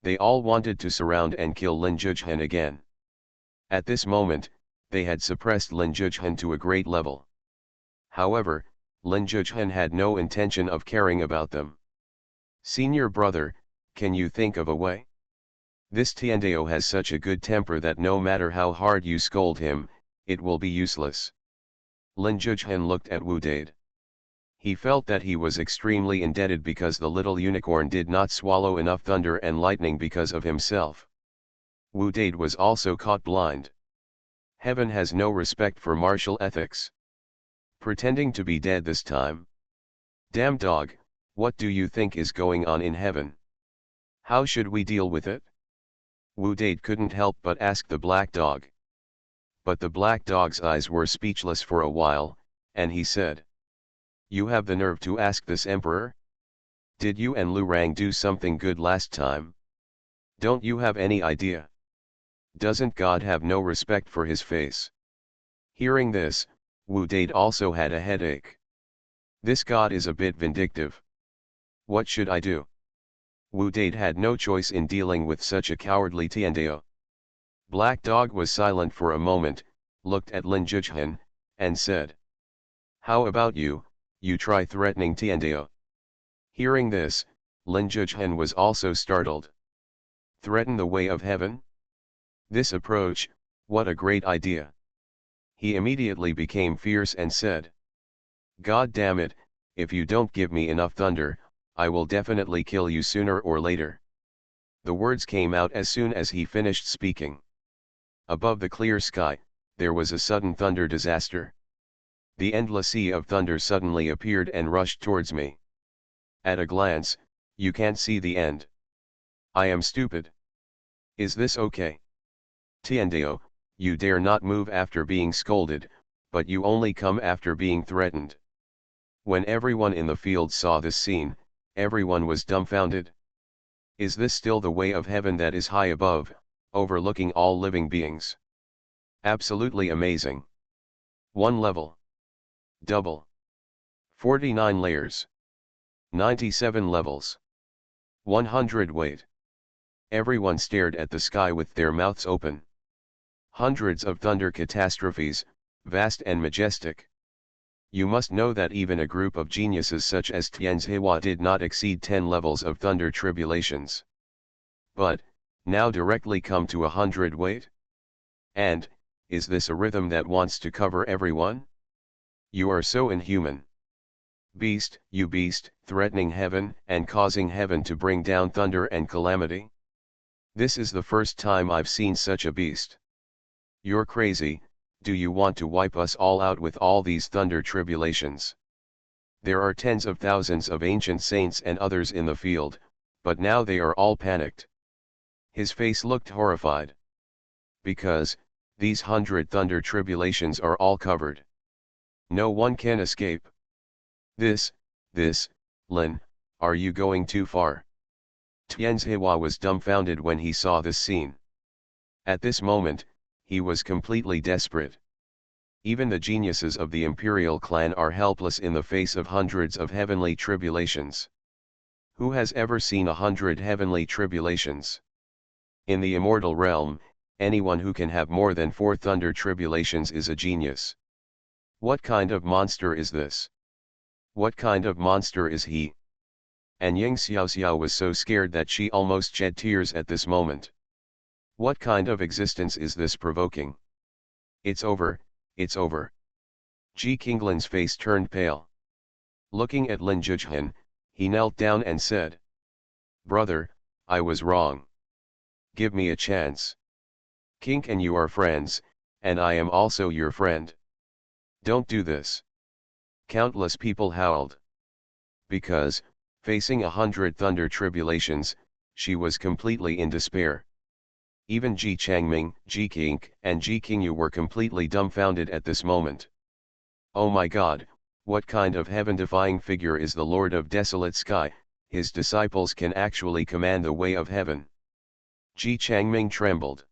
They all wanted to surround and kill Lin Zhuchen again. At this moment, they had suppressed Lin Zhuchen to a great level. However, Lin Zhuchen had no intention of caring about them. "Senior brother, can you think of a way? This Tiandeo has such a good temper that no matter how hard you scold him, it will be useless." Lin Zhuchen looked at Wu Dade. He felt that he was extremely indebted because the little unicorn did not swallow enough thunder and lightning because of himself. Wu Dade was also caught blind. Heaven has no respect for martial ethics. Pretending to be dead this time. Damn dog, what do you think is going on in heaven? How should we deal with it? Wu Dade couldn't help but ask the black dog. But the black dog's eyes were speechless for a while, and he said, "You have the nerve to ask this emperor? Did you and Lu Rang do something good last time? Don't you have any idea? Doesn't God have no respect for his face? Hearing this, Wu Date also had a headache. This God is a bit vindictive. What should I do? Wu Date had no choice in dealing with such a cowardly Tiandao. Black Dog was silent for a moment, looked at Lin Zhichen, and said, "How about you, you try threatening Tiandao." Hearing this, Lin Zhichen was also startled. Threaten the way of heaven? This approach, what a great idea. He immediately became fierce and said, "God damn it, if you don't give me enough thunder, I will definitely kill you sooner or later." The words came out as soon as he finished speaking. Above the clear sky, there was a sudden thunder disaster. The endless sea of thunder suddenly appeared and rushed towards me. At a glance, you can't see the end. I am stupid. Is this okay? Tiandao, you dare not move after being scolded, but you only come after being threatened. When everyone in the field saw this scene, everyone was dumbfounded. Is this still the way of heaven that is high above, overlooking all living beings? Absolutely amazing. 1 level. Double. 49 layers. 97 levels. 100 weight. Everyone stared at the sky with their mouths open. Hundreds of thunder catastrophes, vast and majestic. You must know that even a group of geniuses such as Tianzihua did not exceed 10 levels of thunder tribulations. But, now directly come to 100 weight? And, is this a rhythm that wants to cover everyone? You are so inhuman. Beast, you beast, threatening heaven and causing heaven to bring down thunder and calamity? This is the first time I've seen such a beast. You're crazy, do you want to wipe us all out with all these thunder tribulations? There are tens of thousands of ancient saints and others in the field, but now they are all panicked. His face looked horrified. Because, these 100 thunder tribulations are all covered. No one can escape. This, Lin, are you going too far? Tianzihua was dumbfounded when he saw this scene. At this moment, he was completely desperate. Even the geniuses of the imperial clan are helpless in the face of hundreds of heavenly tribulations. Who has ever seen 100 heavenly tribulations? In the immortal realm, anyone who can have more than 4 thunder tribulations is a genius. What kind of monster is this? What kind of monster is he? And Ying Xiaoxiao was so scared that she almost shed tears at this moment. What kind of existence is this provoking? It's over, it's over. Ji Qinglin's face turned pale. Looking at Lin Zhichen, he knelt down and said, "Brother, I was wrong. Give me a chance. King and you are friends, and I am also your friend. Don't do this." Countless people howled. Because, facing 100 thunder tribulations, she was completely in despair. Even Ji Changming, Ji King, and Ji Qingyu were completely dumbfounded at this moment. Oh my God, what kind of heaven-defying figure is the Lord of Desolate Sky? His disciples can actually command the way of heaven. Ji Changming trembled.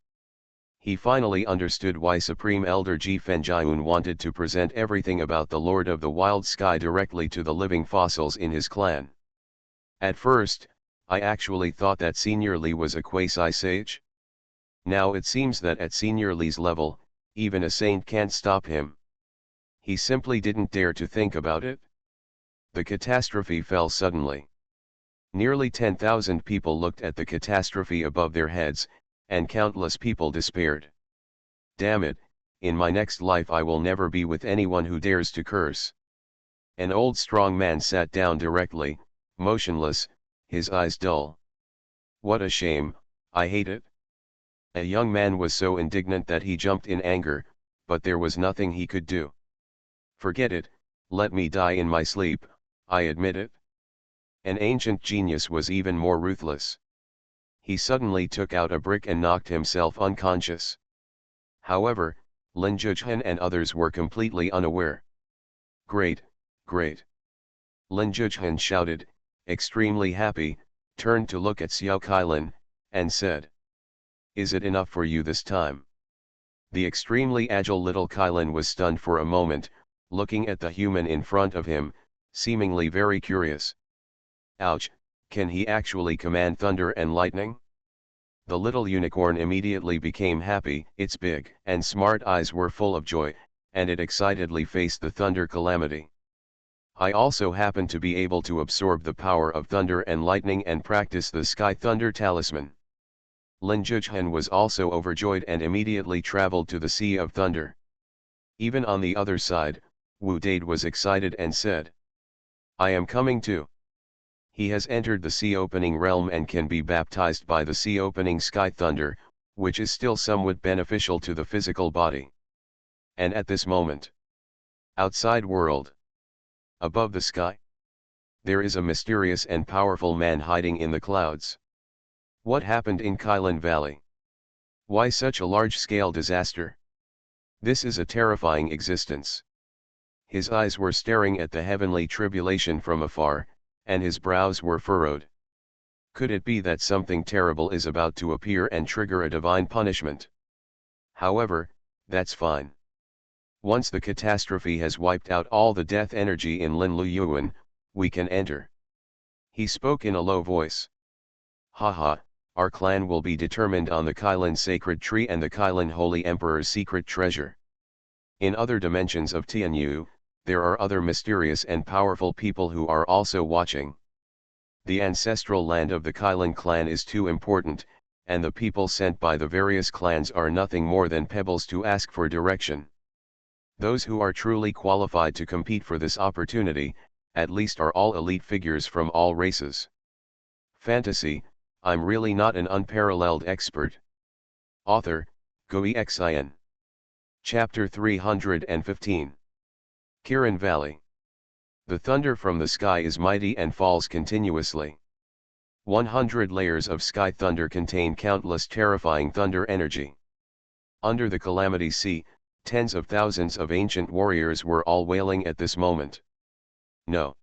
He finally understood why Supreme Elder Ji Fenjiun wanted to present everything about the Lord of the Wild Sky directly to the living fossils in his clan. At first, I actually thought that Senior Li was a quasi-sage. Now it seems that at Senior Li's level, even a saint can't stop him. He simply didn't dare to think about it. The catastrophe fell suddenly. Nearly 10,000 people looked at the catastrophe above their heads, and countless people despaired. Damn it, in my next life I will never be with anyone who dares to curse. An old strong man sat down directly, motionless, his eyes dull. What a shame, I hate it. A young man was so indignant that he jumped in anger, but there was nothing he could do. Forget it, let me die in my sleep, I admit it. An ancient genius was even more ruthless. He suddenly took out a brick and knocked himself unconscious. However, Lin Zhichen and others were completely unaware. Great, great. Lin Zhichen shouted, extremely happy, turned to look at Xiao Kailin, and said, "Is it enough for you this time?" The extremely agile little Kailin was stunned for a moment, looking at the human in front of him, seemingly very curious. Ouch, can he actually command thunder and lightning? The little unicorn immediately became happy, its big and smart eyes were full of joy, and it excitedly faced the thunder calamity. I also happen to be able to absorb the power of thunder and lightning and practice the Sky Thunder Talisman. Lin Zhuchen was also overjoyed and immediately traveled to the Sea of Thunder. Even on the other side, Wu Dade was excited and said, "I am coming too." He has entered the sea opening realm and can be baptized by the sea opening sky thunder, which is still somewhat beneficial to the physical body. And at this moment, outside world, above the sky, there is a mysterious and powerful man hiding in the clouds. What happened in Kailin Valley? Why such a large-scale disaster? This is a terrifying existence. His eyes were staring at the heavenly tribulation from afar, and his brows were furrowed. Could it be that something terrible is about to appear and trigger a divine punishment? However, that's fine. Once the catastrophe has wiped out all the death energy in Lin Luyuan, we can enter. He spoke in a low voice. Haha, our clan will be determined on the Kailin sacred tree and the Kailin Holy Emperor's secret treasure. In other dimensions of Tianyu, there are other mysterious and powerful people who are also watching. The ancestral land of the Kailin clan is too important, and the people sent by the various clans are nothing more than pebbles to ask for direction. Those who are truly qualified to compete for this opportunity, at least are all elite figures from all races. Fantasy, I'm really not an unparalleled expert. Author, Xuanhuan. Chapter 315. Kirin Valley. The thunder from the sky is mighty and falls continuously. 100 layers of sky thunder contain countless terrifying thunder energy. Under the Calamity Sea, tens of thousands of ancient warriors were all wailing at this moment. No.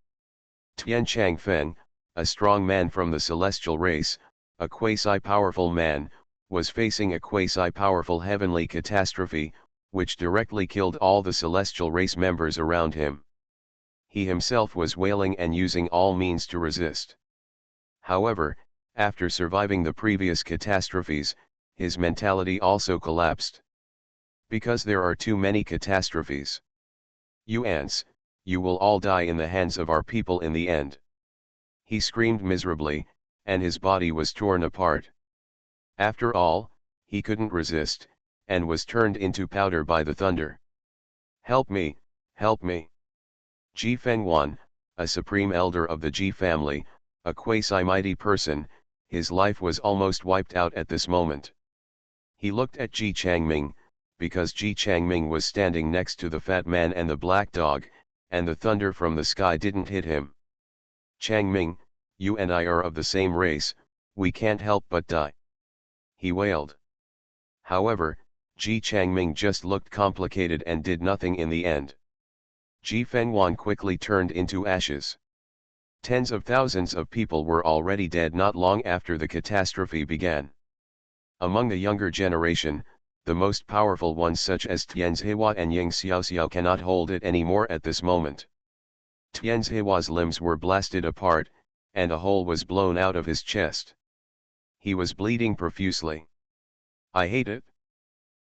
Tian Changfeng, a strong man from the celestial race, a quasi-powerful man, was facing a quasi-powerful heavenly catastrophe, which directly killed all the celestial race members around him. He himself was wailing and using all means to resist. However, after surviving the previous catastrophes, his mentality also collapsed. Because there are too many catastrophes. You ants, you will all die in the hands of our people in the end. He screamed miserably, and his body was torn apart. After all, he couldn't resist, and was turned into powder by the thunder. Help me, help me. Xuanhuan, a supreme elder of the Ji family, a quasi-mighty person, his life was almost wiped out at this moment. He looked at Ji Changming, because Ji Changming was standing next to the fat man and the black dog, and the thunder from the sky didn't hit him. Changming, you and I are of the same race, we can't help but die. He wailed. However, Ji Changming just looked complicated and did nothing in the end. Ji Fenghuan quickly turned into ashes. Tens of thousands of people were already dead not long after the catastrophe began. Among the younger generation, the most powerful ones such as Tianzihua and Ying Xiaoxiao cannot hold it anymore at this moment. Tianzihua's limbs were blasted apart, and a hole was blown out of his chest. He was bleeding profusely. I hate it.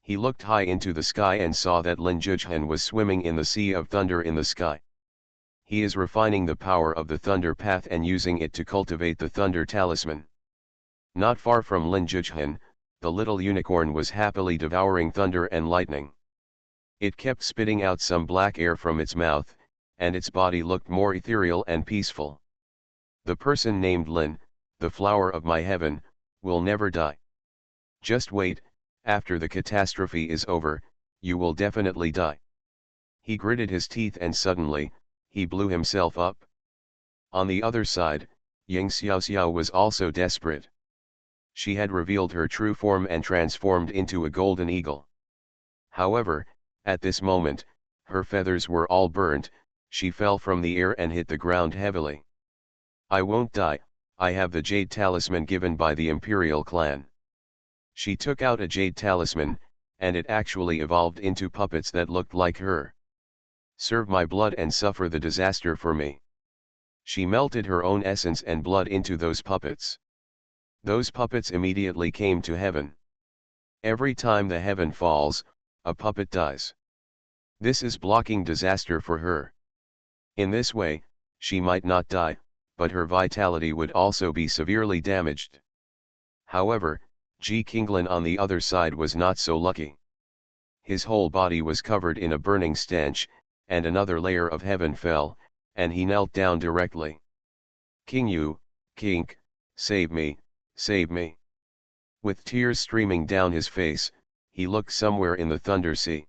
He looked high into the sky and saw that Lin Zhuchen was swimming in the sea of thunder in the sky. He is refining the power of the thunder path and using it to cultivate the thunder talisman. Not far from Lin Zhuchen, the little unicorn was happily devouring thunder and lightning. It kept spitting out some black air from its mouth, and its body looked more ethereal and peaceful. The person named Lin, the flower of my heaven, will never die. Just wait, after the catastrophe is over, you will definitely die. He gritted his teeth and suddenly, he blew himself up. On the other side, Ying Xiaoxiao was also desperate. She had revealed her true form and transformed into a golden eagle. However, at this moment, her feathers were all burnt, she fell from the air and hit the ground heavily. I won't die, I have the jade talisman given by the imperial clan. She took out a jade talisman, and it actually evolved into puppets that looked like her. Serve my blood and suffer the disaster for me. She melted her own essence and blood into those puppets. Those puppets immediately came to heaven. Every time the heaven falls, a puppet dies. This is blocking disaster for her. In this way, she might not die, but her vitality would also be severely damaged. However, Ji Qinglan on the other side was not so lucky. His whole body was covered in a burning stench, and another layer of heaven fell, and he knelt down directly. King Yu, Kink, save me, save me. With tears streaming down his face, he looked somewhere in the Thunder Sea.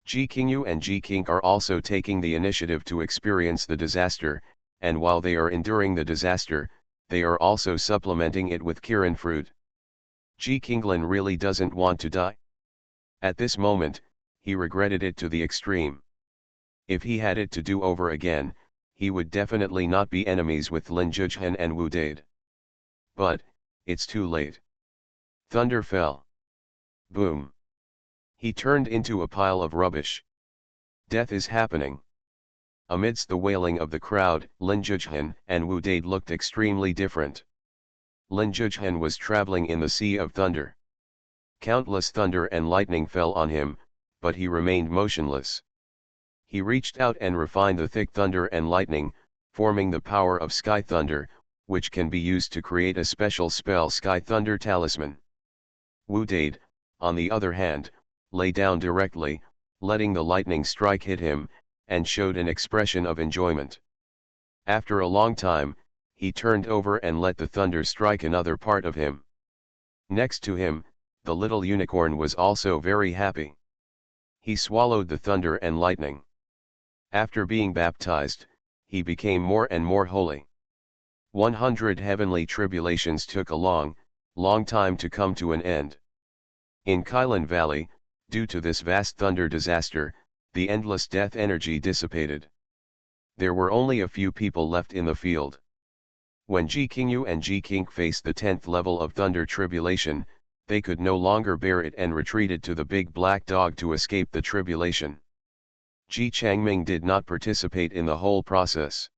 Ji Qingyu and Ji Kink are also taking the initiative to experience the disaster, and while they are enduring the disaster, they are also supplementing it with Kirin fruit. Ji Qinglan really doesn't want to die. At this moment, he regretted it to the extreme. If he had it to do over again, he would definitely not be enemies with Lin Zhuzhen and Wu Dade. But, it's too late. Thunder fell. Boom. He turned into a pile of rubbish. Death is happening. Amidst the wailing of the crowd, Lin Zhuzhen and Wu Dade looked extremely different. Lin Zhuzhen was traveling in the Sea of Thunder. Countless thunder and lightning fell on him, but he remained motionless. He reached out and refined the thick thunder and lightning, forming the power of Sky Thunder, which can be used to create a special spell Sky Thunder Talisman. Wu Dade, on the other hand, lay down directly, letting the lightning strike hit him, and showed an expression of enjoyment. After a long time, he turned over and let the thunder strike another part of him. Next to him, the little unicorn was also very happy. He swallowed the thunder and lightning. After being baptized, he became more and more holy. 100 heavenly tribulations took a long time to come to an end. In Kailan Valley, due to this vast thunder disaster, the endless death energy dissipated. There were only a few people left in the field. When Ji Qingyu and Ji Kink faced the 10th level of thunder tribulation, they could no longer bear it and retreated to the big black dog to escape the tribulation. Ji Changming did not participate in the whole process.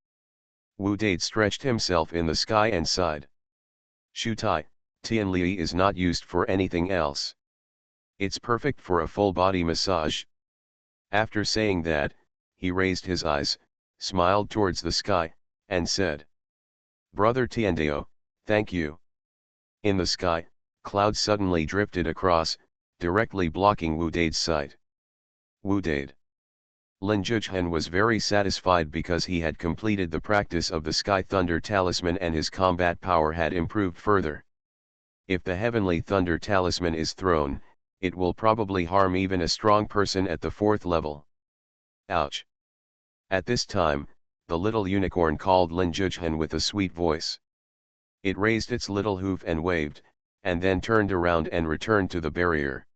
Wu Dade stretched himself in the sky and sighed. Shutai, Tianli is not used for anything else. It's perfect for a full body massage. After saying that, he raised his eyes, smiled towards the sky, and said, Brother Tiandeo, thank you. In the sky, clouds suddenly drifted across, directly blocking Wu Dade's sight. Wu Dade. Lin Zhuzhen was very satisfied because he had completed the practice of the Sky Thunder Talisman and his combat power had improved further. If the Heavenly Thunder Talisman is thrown, it will probably harm even a strong person at the 4th level. Ouch! At this time, the little unicorn called Lin Zhuzhen with a sweet voice. It raised its little hoof and waved, and then turned around and returned to the barrier.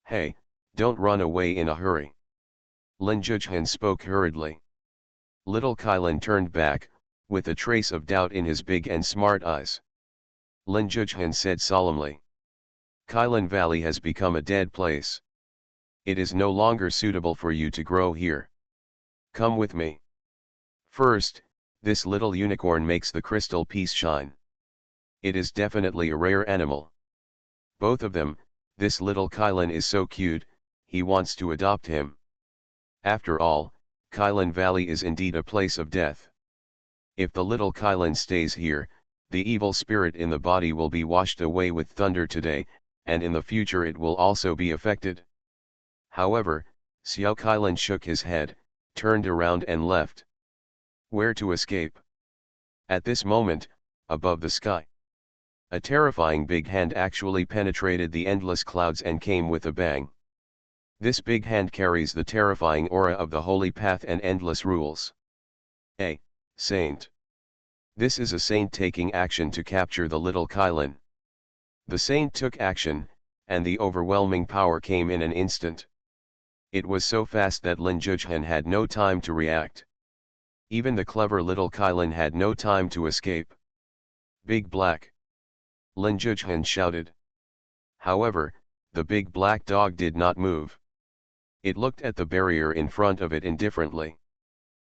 Hey, don't run away in a hurry. Lin Zhuzhen spoke hurriedly. Little Kailan turned back, with a trace of doubt in his big and smart eyes. Lin Zhuzhen said solemnly. Kailan Valley has become a dead place. It is no longer suitable for you to grow here. Come with me. First, this little unicorn makes the crystal piece shine. It is definitely a rare animal. Both of them, this little Kailan is so cute, he wants to adopt him. After all, Kailan Valley is indeed a place of death. If the little Kailan stays here, the evil spirit in the body will be washed away with thunder today, and in the future it will also be affected. However, Xiao Kailan shook his head, turned around and left. Where to escape? At this moment, above the sky, a terrifying big hand actually penetrated the endless clouds and came with a bang. This big hand carries the terrifying aura of the holy path and endless rules. A saint. This is a saint taking action to capture the little Kailan. The saint took action, and the overwhelming power came in an instant. It was so fast that Lin Zhuzhen had no time to react. Even the clever little Kylan had no time to escape. Big Black! Lin Juchhan shouted. However, the big black dog did not move. It looked at the barrier in front of it indifferently.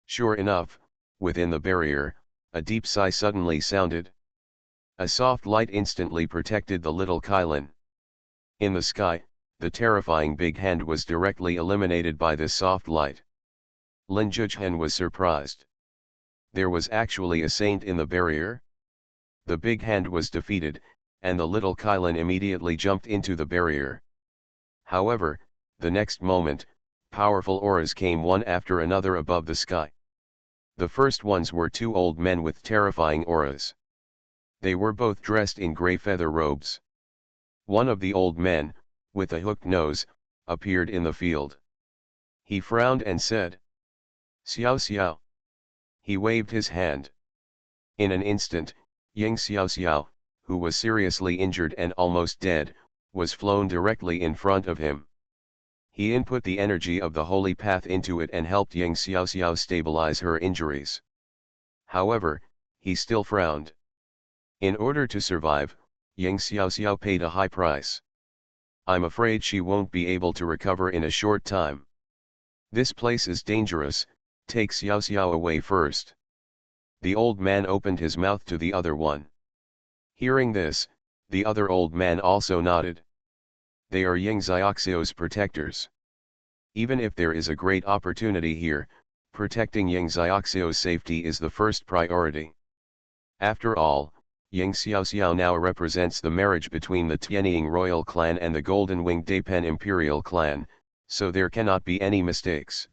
Sure enough, within the barrier, a deep sigh suddenly sounded. A soft light instantly protected the little Kylan. In the sky, the terrifying big hand was directly eliminated by this soft light. Lin Juchhan was surprised. There was actually a saint in the barrier. The big hand was defeated, and the little Kylan immediately jumped into the barrier. However, the next moment, powerful auras came one after another above the sky. The first ones were two old men with terrifying auras. They were both dressed in grey feather robes. One of the old men, with a hooked nose, appeared in the field. He frowned and said, "Xiao Xiao." He waved his hand. In an instant, Yang Xiao Xiao, who was seriously injured and almost dead, was flown directly in front of him. He input the energy of the holy path into it and helped Yang Xiao Xiao stabilize her injuries. However, he still frowned. In order to survive, Yang Xiao Xiao paid a high price. I'm afraid she won't be able to recover in a short time. This place is dangerous, take Xiao Xiao away first. The old man opened his mouth to the other one. Hearing this, the other old man also nodded. They are Yang Xiaoxiao's protectors. Even if there is a great opportunity here, protecting Yang Xiaoxiao's safety is the first priority. After all, Yang Xiaoxiao now represents the marriage between the Tianying royal clan and the Golden Winged Dapen imperial clan, so there cannot be any mistakes.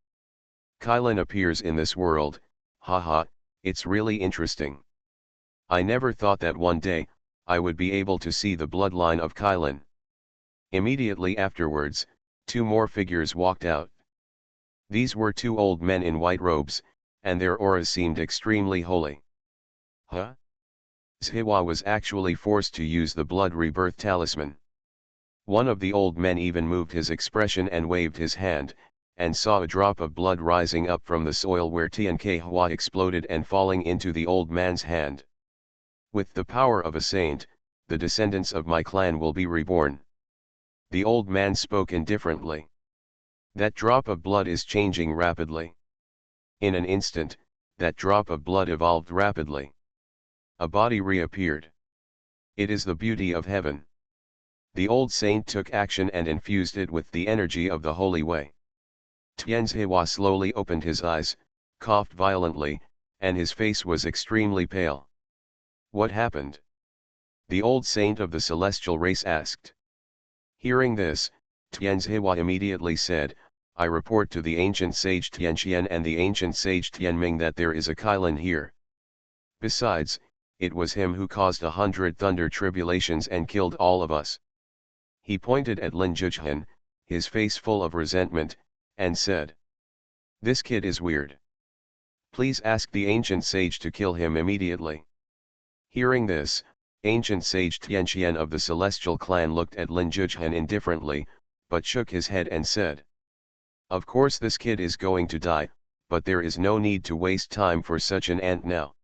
Kylan appears in this world, haha, it's really interesting. I never thought that one day, I would be able to see the bloodline of Kylan. Immediately afterwards, two more figures walked out. These were two old men in white robes, and their auras seemed extremely holy. Huh? Xuanhuan was actually forced to use the blood rebirth talisman. One of the old men even moved his expression and waved his hand, and saw a drop of blood rising up from the soil where Tianke exploded and falling into the old man's hand. With the power of a saint, the descendants of my clan will be reborn. The old man spoke indifferently. That drop of blood is changing rapidly. In an instant, that drop of blood evolved rapidly. A body reappeared. It is the beauty of heaven. The old saint took action and infused it with the energy of the holy way. Tianzhewa slowly opened his eyes, coughed violently, and his face was extremely pale. What happened? The old saint of the celestial race asked. Hearing this, Tianzhewa immediately said, I report to the ancient sage Tianqian and the ancient sage Tianming that there is a Kylan here. Besides, it was him who caused 100 thunder tribulations and killed all of us. He pointed at Lin Juchhan, his face full of resentment, and said, This kid is weird. Please ask the ancient sage to kill him immediately. Hearing this, ancient sage Tianqian of the celestial clan looked at Lin Juchhan indifferently, but shook his head and said, Of course this kid is going to die, but there is no need to waste time for such an ant now.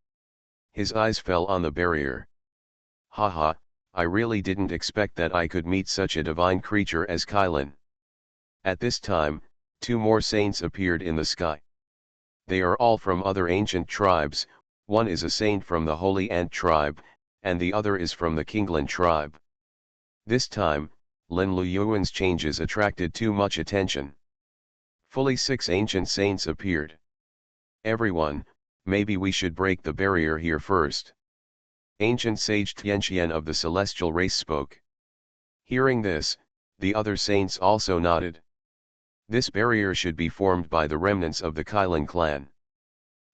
His eyes fell on the barrier. Haha, I really didn't expect that I could meet such a divine creature as Kylan. At this time, two more saints appeared in the sky. They are all from other ancient tribes, one is a saint from the Holy Ant tribe, and the other is from the Kinglan tribe. This time, Lin Luyuan's changes attracted too much attention. Fully 6 ancient saints appeared. Everyone, maybe we should break the barrier here first. Ancient sage Tianqian of the celestial race spoke. Hearing this, the other saints also nodded. This barrier should be formed by the remnants of the Kylan clan.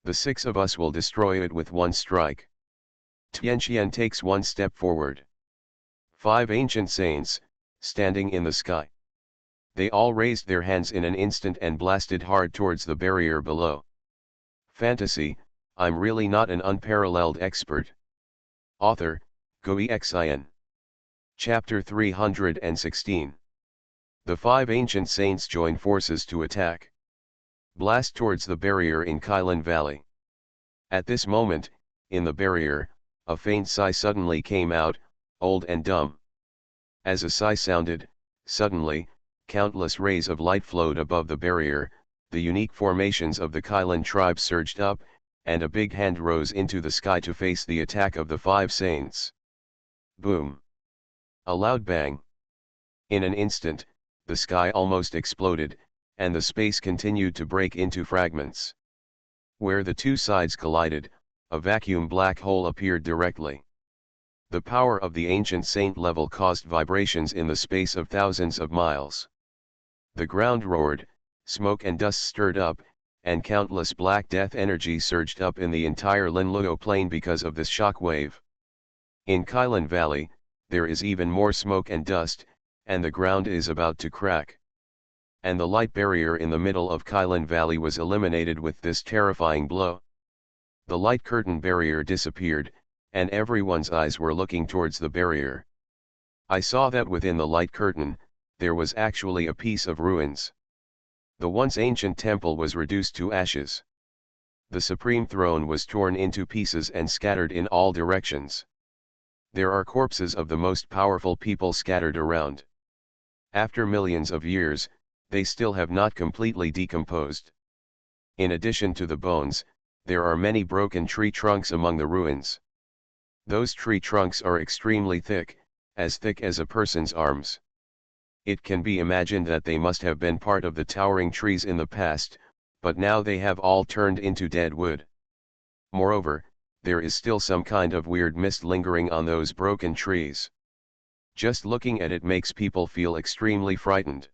The 6 of us will destroy it with one strike. Tianqian takes one step forward. 5 ancient saints, standing in the sky. They all raised their hands in an instant and blasted hard towards the barrier below. Fantasy, I'm really not an unparalleled expert. Author, Xuanhuan. Chapter 316. The 5 ancient saints join forces to attack. Blast towards the barrier in Kylan Valley. At this moment, in the barrier, a faint sigh suddenly came out, old and dumb. As a sigh sounded, suddenly, countless rays of light flowed above the barrier, the unique formations of the Kylan tribe surged up, and a big hand rose into the sky to face the attack of the five saints. Boom! A loud bang. In an instant, the sky almost exploded, and the space continued to break into fragments. Where the two sides collided, a vacuum black hole appeared directly. The power of the ancient saint level caused vibrations in the space of thousands of miles. The ground roared, smoke and dust stirred up, and countless black death energy surged up in the entire Linluo plain because of this shock wave. In Kylan Valley, there is even more smoke and dust, and the ground is about to crack. And the light barrier in the middle of Kylan Valley was eliminated with this terrifying blow. The light curtain barrier disappeared, and everyone's eyes were looking towards the barrier. I saw that within the light curtain, there was actually a piece of ruins. The once ancient temple was reduced to ashes. The supreme throne was torn into pieces and scattered in all directions. There are corpses of the most powerful people scattered around. After millions of years, they still have not completely decomposed. In addition to the bones, there are many broken tree trunks among the ruins. Those tree trunks are extremely thick, as thick as a person's arms. It can be imagined that they must have been part of the towering trees in the past, but now they have all turned into dead wood. Moreover, there is still some kind of weird mist lingering on those broken trees. Just looking at it makes people feel extremely frightened.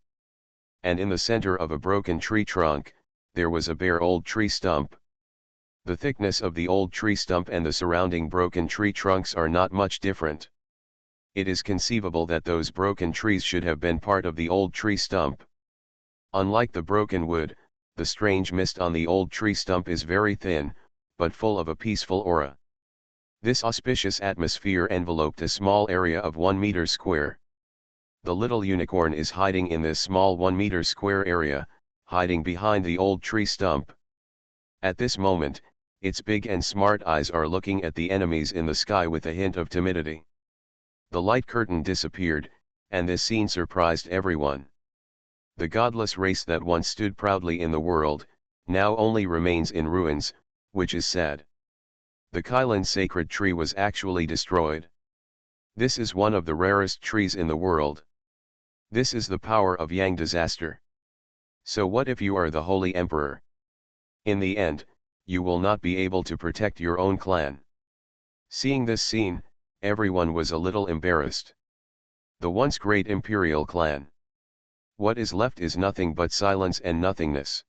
And in the center of a broken tree trunk, there was a bare old tree stump. The thickness of the old tree stump and the surrounding broken tree trunks are not much different. It is conceivable that those broken trees should have been part of the old tree stump. Unlike the broken wood, the strange mist on the old tree stump is very thin, but full of a peaceful aura. This auspicious atmosphere enveloped a small area of 1 meter square. The little unicorn is hiding in this small 1 meter square area, hiding behind the old tree stump. At this moment, its big and smart eyes are looking at the enemies in the sky with a hint of timidity. The light curtain disappeared, and this scene surprised everyone. The godless race that once stood proudly in the world, now only remains in ruins, which is sad. The Kylan sacred tree was actually destroyed. This is one of the rarest trees in the world. This is the power of Yang disaster. So what if you are the Holy Emperor? In the end, you will not be able to protect your own clan. Seeing this scene, everyone was a little embarrassed. The once great imperial clan. What is left is nothing but silence and nothingness.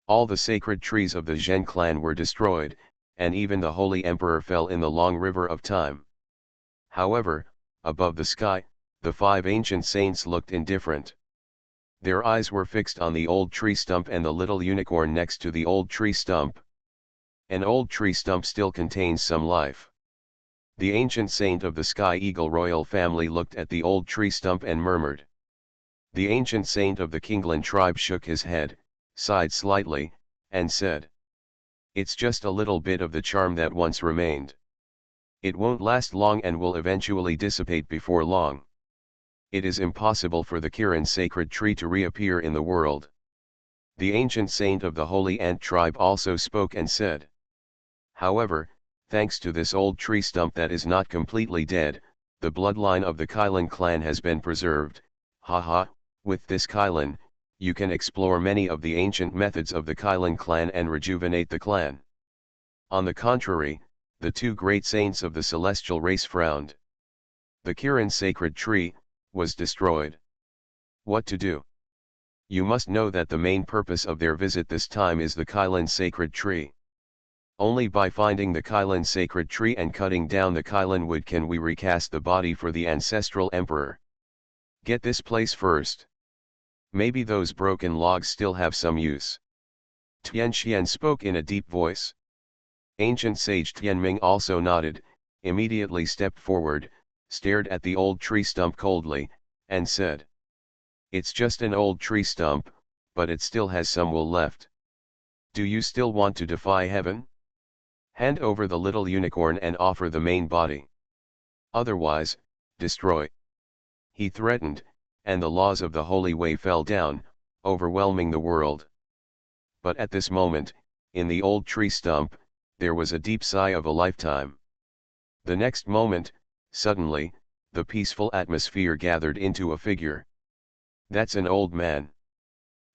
All the sacred trees of the Zhen clan were destroyed, and even the Holy Emperor fell in the long river of time. However, above the sky, the five ancient saints looked indifferent. Their eyes were fixed on the old tree stump and the little unicorn next to the old tree stump. An old tree stump still contains some life. The ancient saint of the Sky Eagle royal family looked at the old tree stump and murmured. The ancient saint of the Kinglan tribe shook his head, sighed slightly, and said, "It's just a little bit of the charm that once remained. It won't last long and will eventually dissipate before long. It is impossible for the Kirin sacred tree to reappear in the world." The ancient saint of the Holy Ant tribe also spoke and said, "However, thanks to this old tree stump that is not completely dead, the bloodline of the Kylan clan has been preserved. Haha, with this Kylan, you can explore many of the ancient methods of the Kylan clan and rejuvenate the clan." On the contrary, the two great saints of the celestial race frowned. The Kirin sacred tree was destroyed. What to do? You must know that the main purpose of their visit this time is the Kylan sacred tree. Only by finding the Kylan sacred tree and cutting down the Kylan wood can we recast the body for the ancestral emperor. Get this place first. Maybe those broken logs still have some use. Tian Xian spoke in a deep voice. Ancient sage Tianming also nodded, immediately stepped forward, stared at the old tree stump coldly, and said, "It's just an old tree stump, but it still has some wool left. Do you still want to defy heaven? Hand over the little unicorn and offer the main body. Otherwise, destroy. He threatened, and the laws of the holy way fell down, overwhelming the world. But at this moment, in the old tree stump, there was a deep sigh of a lifetime. The next moment, suddenly, the peaceful atmosphere gathered into a figure. That's an old man.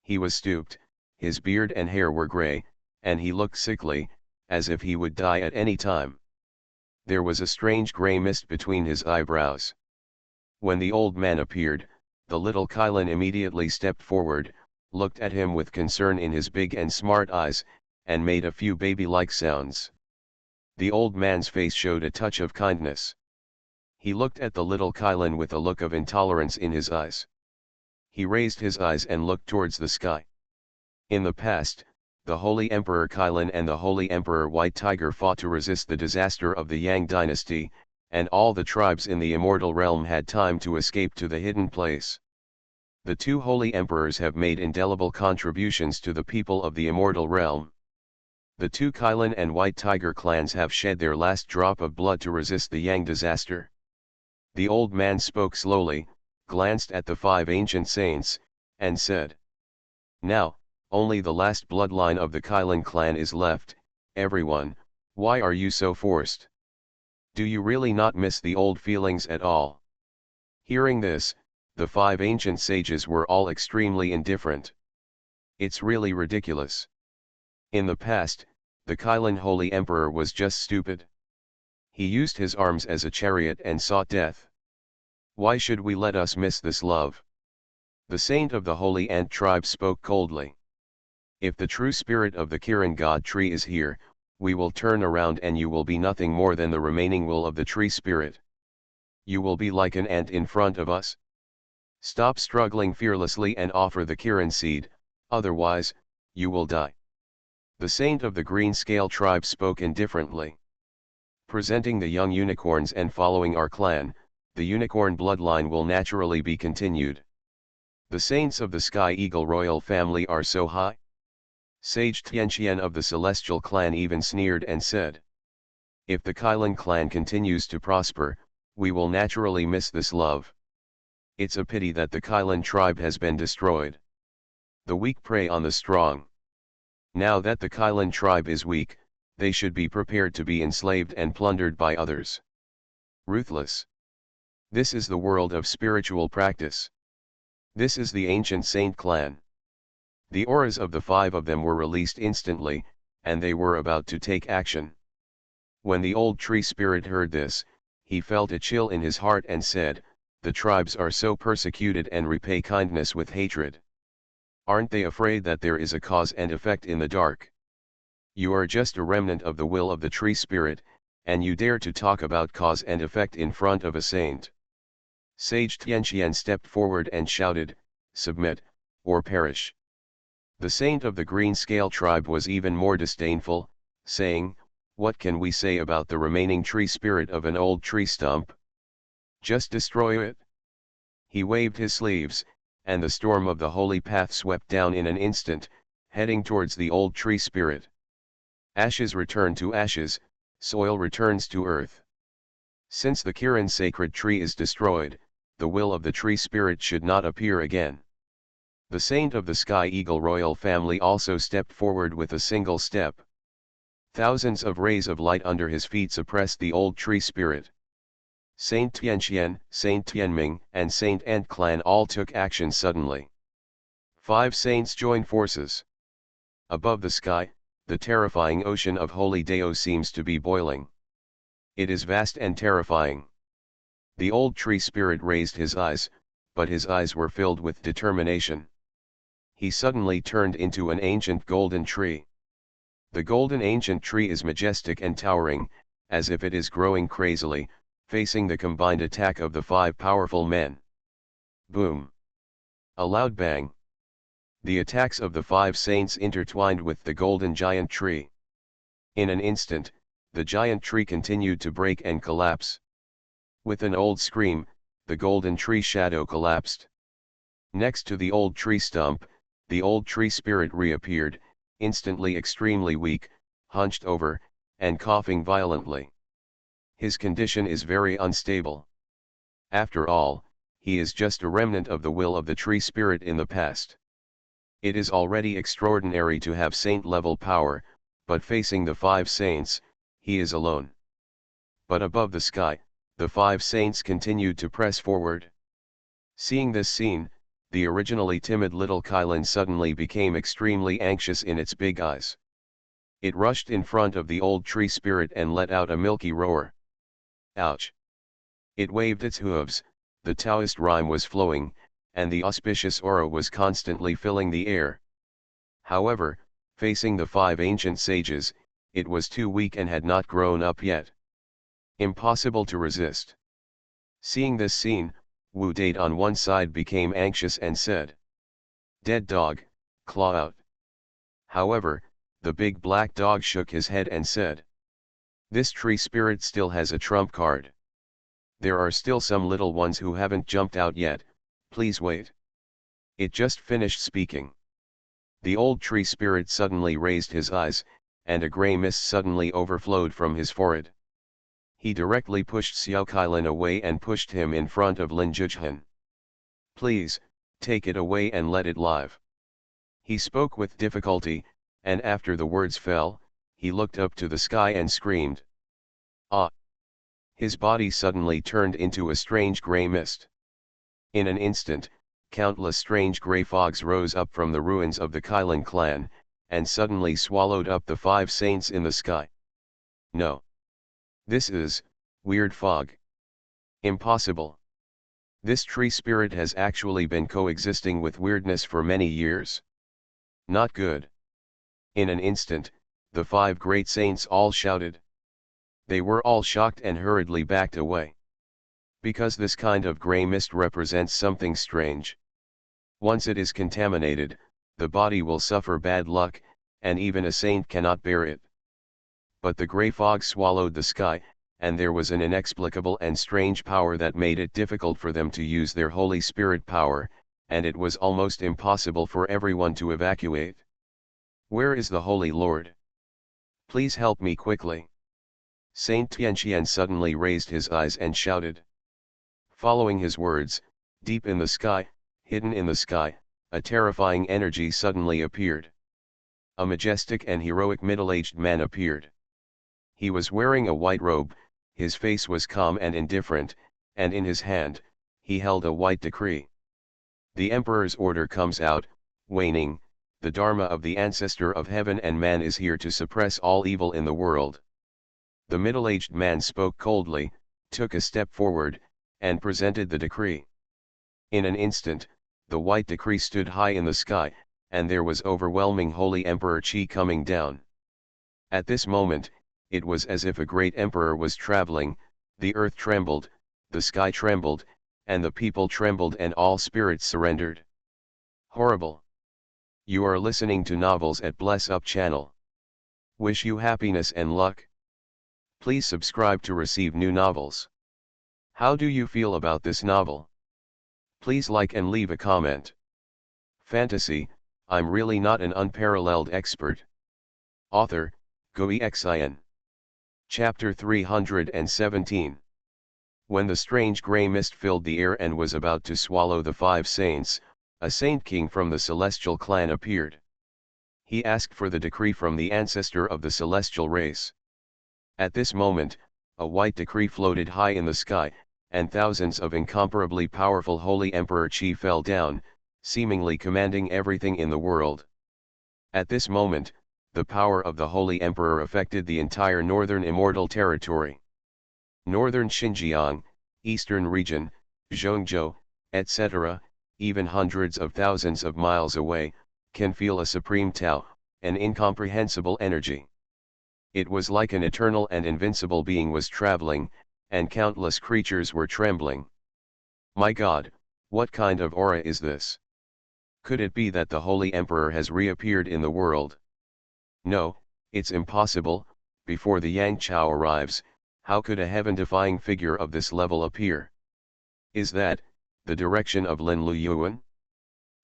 He was stooped, his beard and hair were gray, and he looked sickly, as if he would die at any time. There was a strange gray mist between his eyebrows. When the old man appeared, the little Kylan immediately stepped forward, looked at him with concern in his big and smart eyes, and made a few baby-like sounds. The old man's face showed a touch of kindness. He looked at the little Kylan with a look of intolerance in his eyes. He raised his eyes and looked towards the sky. In the past, the Holy Emperor Kylan and the Holy Emperor White Tiger fought to resist the disaster of the Yang dynasty, and all the tribes in the immortal realm had time to escape to the hidden place. The two Holy Emperors have made indelible contributions to the people of the immortal realm. The two Kylan and White Tiger clans have shed their last drop of blood to resist the Yang disaster. The old man spoke slowly, glanced at the 5 ancient saints, and said, "Now, only the last bloodline of the Kylan clan is left. Everyone, why are you so forced? Do you really not miss the old feelings at all?" Hearing this, the 5 ancient sages were all extremely indifferent. It's really ridiculous. In the past, the Kylan Holy Emperor was just stupid. He used his arms as a chariot and sought death. Why should we let us miss this love? The saint of the Holy Ant tribe spoke coldly. If the true spirit of the Kiran God tree is here, we will turn around and you will be nothing more than the remaining will of the tree spirit. You will be like an ant in front of us. Stop struggling fearlessly and offer the Kiran seed, otherwise, you will die. The saint of the green scale tribe spoke indifferently. Presenting the young unicorns and following our clan, the unicorn bloodline will naturally be continued. The saints of the Sky Eagle royal family are so high. Sage Tianqian of the celestial clan even sneered and said, "If the Kylan clan continues to prosper, we will naturally miss this love. It's a pity that the Kylan tribe has been destroyed. The weak prey on the strong. Now that the Kylan tribe is weak, they should be prepared to be enslaved and plundered by others. Ruthless. This is the world of spiritual practice. This is the ancient saint clan." The auras of the 5 of them were released instantly, and they were about to take action. When the old tree spirit heard this, he felt a chill in his heart and said, "The tribes are so persecuted and repay kindness with hatred. Aren't they afraid that there is a cause and effect in the dark? You are just a remnant of the will of the tree spirit, and you dare to talk about cause and effect in front of a saint." Sage Tianqian stepped forward and shouted, "Submit, or perish." The saint of the green scale tribe was even more disdainful, saying, "What can we say about the remaining tree spirit of an old tree stump? Just destroy it?" He waved his sleeves, and the storm of the holy path swept down in an instant, heading towards the old tree spirit. Ashes return to ashes, soil returns to earth. Since the Kiran sacred tree is destroyed, the will of the tree spirit should not appear again. The saint of the Sky Eagle royal family also stepped forward with a single step. Thousands of rays of light under his feet suppressed the old tree spirit. Saint Tianqian, Saint Tianming, and Saint Ant clan all took action suddenly. 5 saints joined forces. Above the sky, the terrifying ocean of holy Dao seems to be boiling. It is vast and terrifying. The old tree spirit raised his eyes, but his eyes were filled with determination. He suddenly turned into an ancient golden tree. The golden ancient tree is majestic and towering, as if it is growing crazily, facing the combined attack of the 5 powerful men. Boom! A loud bang. The attacks of the 5 saints intertwined with the golden giant tree. In an instant, the giant tree continued to break and collapse. With an old scream, the golden tree shadow collapsed. Next to the old tree stump, the old tree spirit reappeared, instantly extremely weak, hunched over, and coughing violently. His condition is very unstable. After all, he is just a remnant of the will of the tree spirit in the past. It is already extraordinary to have saint-level power, but facing the 5 saints, he is alone. But above the sky, the 5 saints continued to press forward. Seeing this scene, the originally timid little Kylan suddenly became extremely anxious in its big eyes. It rushed in front of the old tree spirit and let out a milky roar. Ouch! It waved its hooves, the Taoist rhyme was flowing, and the auspicious aura was constantly filling the air. However, facing the 5 ancient sages, it was too weak and had not grown up yet. Impossible to resist. Seeing this scene, Wu Date on one side became anxious and said, "Dead dog, claw out." However, the big black dog shook his head and said, "This tree spirit still has a trump card. There are still some little ones who haven't jumped out yet, please wait." It just finished speaking. The old tree spirit suddenly raised his eyes, and a grey mist suddenly overflowed from his forehead. He directly pushed Xiao Kailan away and pushed him in front of Lin Zhichuan. "Please, take it away and let it live." He spoke with difficulty, and after the words fell, he looked up to the sky and screamed, "Ah!" His body suddenly turned into a strange grey mist. In an instant, countless strange grey fogs rose up from the ruins of the Kailan clan, and suddenly swallowed up the 5 saints in the sky. No. This is weird fog. Impossible. This tree spirit has actually been coexisting with weirdness for many years. Not good. In an instant, the 5 great saints all shouted. They were all shocked and hurriedly backed away. Because this kind of grey mist represents something strange. Once it is contaminated, the body will suffer bad luck, and even a saint cannot bear it. But the grey fog swallowed the sky, and there was an inexplicable and strange power that made it difficult for them to use their Holy Spirit power, and it was almost impossible for everyone to evacuate. "Where is the Holy Lord? Please help me quickly." Saint Tianqian suddenly raised his eyes and shouted. Following his words, deep in the sky, hidden in the sky, a terrifying energy suddenly appeared. A majestic and heroic middle-aged man appeared. He was wearing a white robe, his face was calm and indifferent, and in his hand, he held a white decree. The Emperor's order comes out, waning, the Dharma of the ancestor of heaven and man is here to suppress all evil in the world. The middle-aged man spoke coldly, took a step forward, and presented the decree. In an instant, the white decree stood high in the sky, and there was overwhelming Holy Emperor Qi coming down. At this moment, it was as if a great emperor was traveling, the earth trembled, the sky trembled, and the people trembled and all spirits surrendered. Horrible. You are listening to novels at Bless Up channel. Wish you happiness and luck. Please subscribe to receive new novels. How do you feel about this novel? Please like and leave a comment. Fantasy, I'm really not an unparalleled expert. Author, Xuanhuan. Chapter 317. When the strange grey mist filled the air and was about to swallow the 5 saints, a saint king from the celestial clan appeared. He asked for the decree from the ancestor of the celestial race. At this moment, a white decree floated high in the sky, and thousands of incomparably powerful Holy Emperor Qi fell down, seemingly commanding everything in the world. At this moment, the power of the Holy Emperor affected the entire northern immortal territory. Northern Xinjiang, eastern region, Zhongzhou, etc., even hundreds of thousands of miles away, can feel a supreme Tao, an incomprehensible energy. It was like an eternal and invincible being was traveling, and countless creatures were trembling. My God, what kind of aura is this? Could it be that the Holy Emperor has reappeared in the world? No, it's impossible. Before the Yang Chao arrives, how could a heaven-defying figure of this level appear? Is that the direction of Lin Luyuan?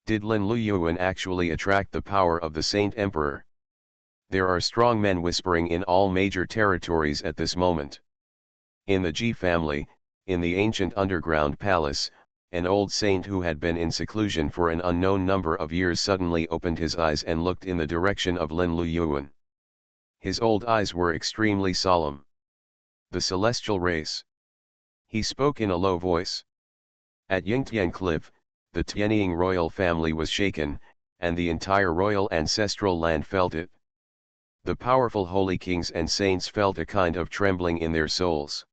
Did Lin Luyuan actually attract the power of the Saint Emperor? There are strong men whispering in all major territories at this moment. In the Ji family, in the ancient underground palace, an old saint who had been in seclusion for an unknown number of years suddenly opened his eyes and looked in the direction of Lin Luyuan. His old eyes were extremely solemn. The celestial race. He spoke in a low voice. At Yingtian Cliff, the Tianying royal family was shaken, and the entire royal ancestral land felt it. The powerful holy kings and saints felt a kind of trembling in their souls.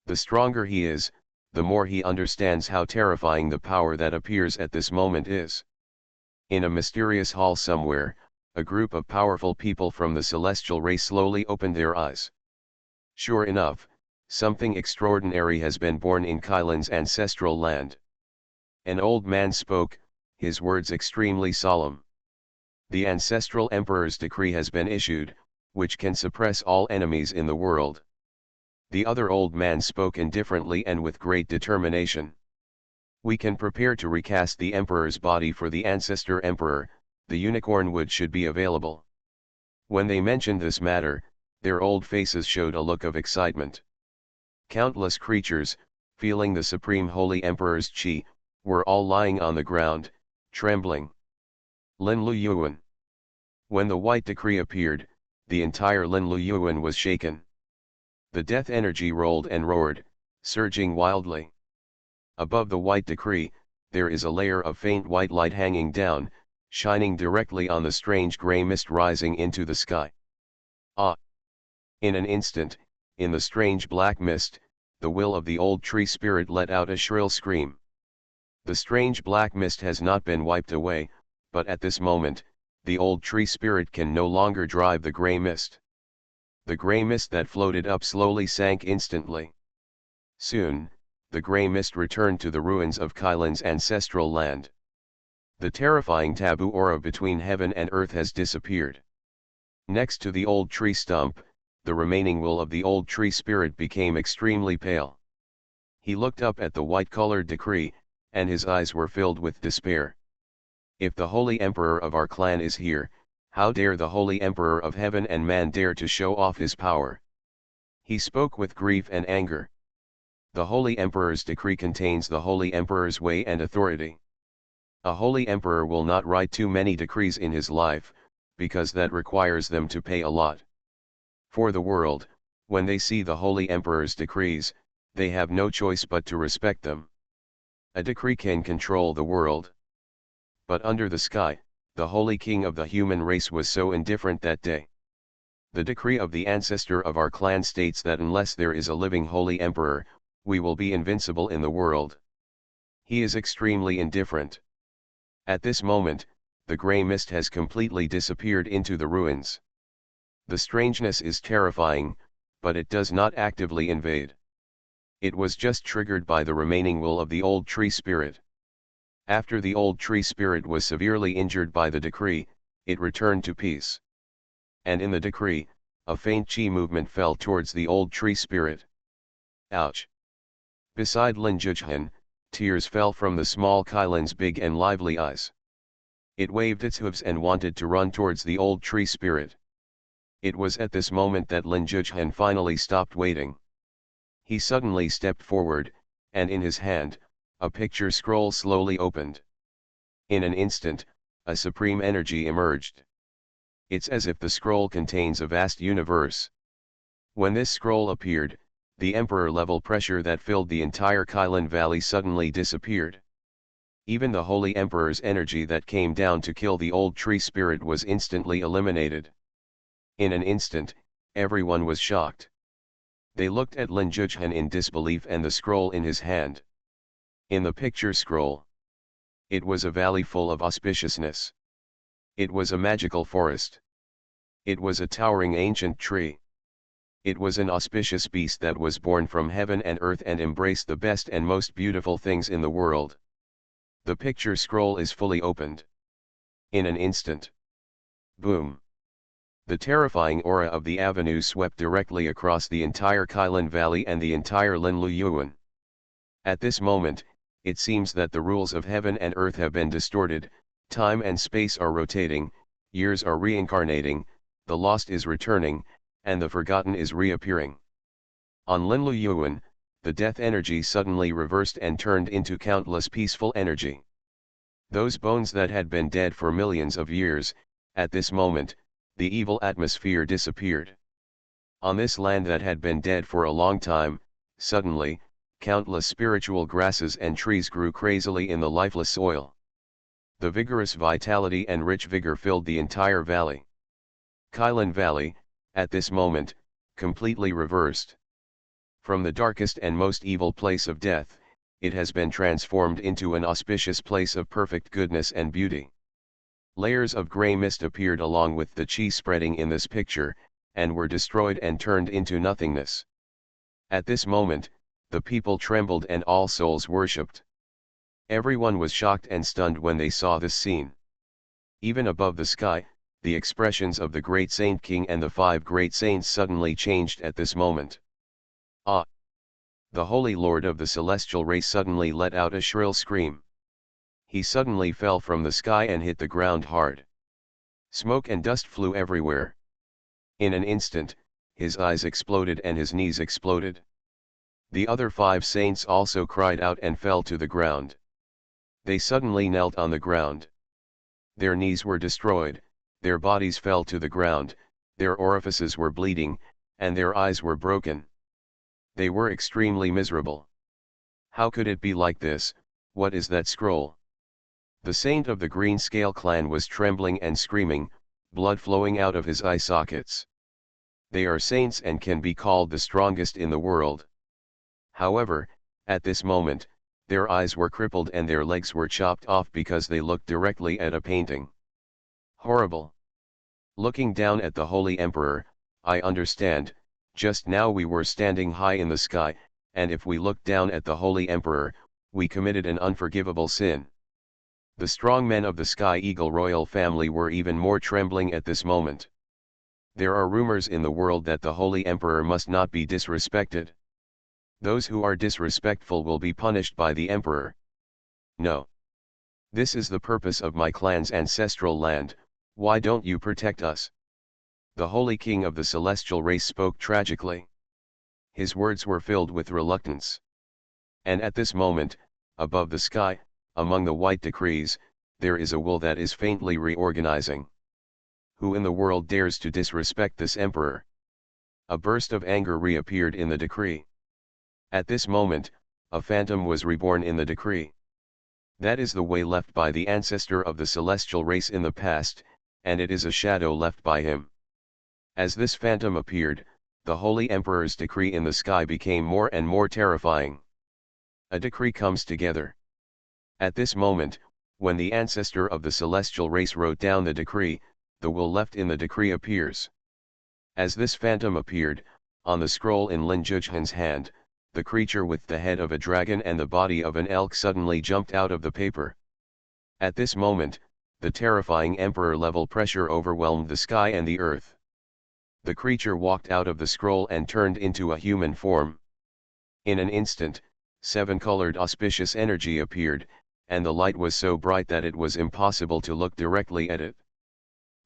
The stronger he is, the more he understands how terrifying the power that appears at this moment is. In a mysterious hall somewhere, a group of powerful people from the celestial race slowly opened their eyes. Sure enough, something extraordinary has been born in Kylan's ancestral land. An old man spoke, his words extremely solemn. The ancestral emperor's decree has been issued, which can suppress all enemies in the world. The other old man spoke indifferently and with great determination. We can prepare to recast the emperor's body for the ancestor emperor, the unicorn wood should be available. When they mentioned this matter, their old faces showed a look of excitement. Countless creatures, feeling the supreme holy emperor's chi, were all lying on the ground, trembling. Lin Luyuan. When the white decree appeared, the entire Lin Luyuan was shaken. The death energy rolled and roared, surging wildly. Above the white decree, there is a layer of faint white light hanging down, shining directly on the strange grey mist rising into the sky. Ah! In an instant, in the strange black mist, the will of the old tree spirit let out a shrill scream. The strange black mist has not been wiped away, but at this moment, the old tree spirit can no longer drive the grey mist. The grey mist that floated up slowly sank instantly. Soon, the grey mist returned to the ruins of Kylan's ancestral land. The terrifying taboo aura between heaven and earth has disappeared. Next to the old tree stump, the remaining will of the old tree spirit became extremely pale. He looked up at the white-colored decree, and his eyes were filled with despair. If the holy emperor of our clan is here, how dare the holy emperor of heaven and man dare to show off his power? He spoke with grief and anger. The holy emperor's decree contains the holy emperor's way and authority. A holy emperor will not write too many decrees in his life, because that requires them to pay a lot. For the world, when they see the holy emperor's decrees, they have no choice but to respect them. A decree can control the world. But under the sky, the holy king of the human race was so indifferent that day. The decree of the ancestor of our clan states that unless there is a living holy emperor, we will be invincible in the world. He is extremely indifferent. At this moment, the grey mist has completely disappeared into the ruins. The strangeness is terrifying, but it does not actively invade. It was just triggered by the remaining will of the old tree spirit. After the old tree spirit was severely injured by the decree, it returned to peace. And in the decree, a faint chi movement fell towards the old tree spirit. Ouch! Beside Lin Jujian, tears fell from the small Kylan's big and lively eyes. It waved its hooves and wanted to run towards the old tree spirit. It was at this moment that Lin Jujian finally stopped waiting. He suddenly stepped forward, and in his hand, a picture scroll slowly opened. In an instant, a supreme energy emerged. It's as if the scroll contains a vast universe. When this scroll appeared, the emperor-level pressure that filled the entire Kylan Valley suddenly disappeared. Even the holy emperor's energy that came down to kill the old tree spirit was instantly eliminated. In an instant, everyone was shocked. They looked at Lin Jujian in disbelief and the scroll in his hand. In the picture scroll, it was a valley full of auspiciousness. It was a magical forest. It was a towering ancient tree. It was an auspicious beast that was born from heaven and earth and embraced the best and most beautiful things in the world. The picture scroll is fully opened. In an instant. Boom! The terrifying aura of the avenue swept directly across the entire Kylan Valley and the entire Lin Luyuan. At this moment, it seems that the rules of heaven and earth have been distorted, time and space are rotating, years are reincarnating, the lost is returning, and the forgotten is reappearing. On Linlu Yuan, the death energy suddenly reversed and turned into countless peaceful energy. Those bones that had been dead for millions of years, at this moment, the evil atmosphere disappeared. On this land that had been dead for a long time, suddenly, countless spiritual grasses and trees grew crazily in the lifeless soil. The vigorous vitality and rich vigor filled the entire valley. Kailan Valley, at this moment, completely reversed. From the darkest and most evil place of death, it has been transformed into an auspicious place of perfect goodness and beauty. Layers of grey mist appeared along with the chi spreading in this picture, and were destroyed and turned into nothingness. At this moment, the people trembled and all souls worshipped. Everyone was shocked and stunned when they saw this scene. Even above the sky, the expressions of the great Saint King and the 5 great saints suddenly changed at this moment. Ah! The Holy Lord of the celestial race suddenly let out a shrill scream. He suddenly fell from the sky and hit the ground hard. Smoke and dust flew everywhere. In an instant, his eyes exploded and his knees exploded. The other 5 saints also cried out and fell to the ground. They suddenly knelt on the ground. Their knees were destroyed, their bodies fell to the ground, their orifices were bleeding, and their eyes were broken. They were extremely miserable. How could it be like this? What is that scroll? The saint of the green scale clan was trembling and screaming, blood flowing out of his eye sockets. They are saints and can be called the strongest in the world. However, at this moment, their eyes were crippled and their legs were chopped off because they looked directly at a painting. Horrible. Looking down at the Holy Emperor, I understand, just now we were standing high in the sky, and if we looked down at the Holy Emperor, we committed an unforgivable sin. The strong men of the Sky Eagle royal family were even more trembling at this moment. There are rumors in the world that the Holy Emperor must not be disrespected. Those who are disrespectful will be punished by the Emperor. No. This is the purpose of my clan's ancestral land, why don't you protect us? The Holy King of the celestial race spoke tragically. His words were filled with reluctance. And at this moment, above the sky, among the white decrees, there is a will that is faintly reorganizing. Who in the world dares to disrespect this emperor? A burst of anger reappeared in the decree. At this moment, a phantom was reborn in the decree. That is the way left by the ancestor of the celestial race in the past, and it is a shadow left by him. As this phantom appeared, the Holy Emperor's decree in the sky became more and more terrifying. A decree comes together. At this moment, when the ancestor of the celestial race wrote down the decree, the will left in the decree appears. As this phantom appeared, on the scroll in Lin Zhujian's hand, the creature with the head of a dragon and the body of an elk suddenly jumped out of the paper. At this moment, the terrifying emperor-level pressure overwhelmed the sky and the earth. The creature walked out of the scroll and turned into a human form. In an instant, 7-colored auspicious energy appeared, and the light was so bright that it was impossible to look directly at it.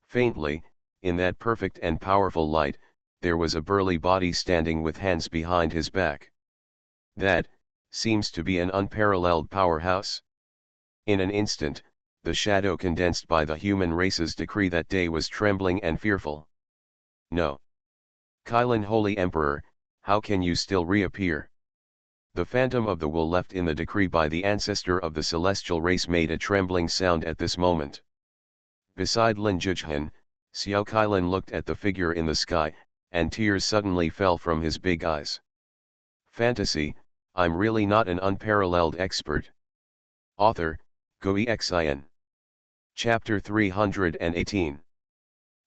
Faintly, in that perfect and powerful light, there was a burly body standing with hands behind his back. That seems to be an unparalleled powerhouse. In an instant, the shadow condensed by the human race's decree that day was trembling and fearful. No. Kailan Holy Emperor, how can you still reappear? The phantom of the will left in the decree by the ancestor of the celestial race made a trembling sound at this moment. Beside Lin Zhujian, Xiao Kailan looked at the figure in the sky, and tears suddenly fell from his big eyes. Fantasy, I'm really not an unparalleled expert. Author, Xuanhuan. Chapter 318.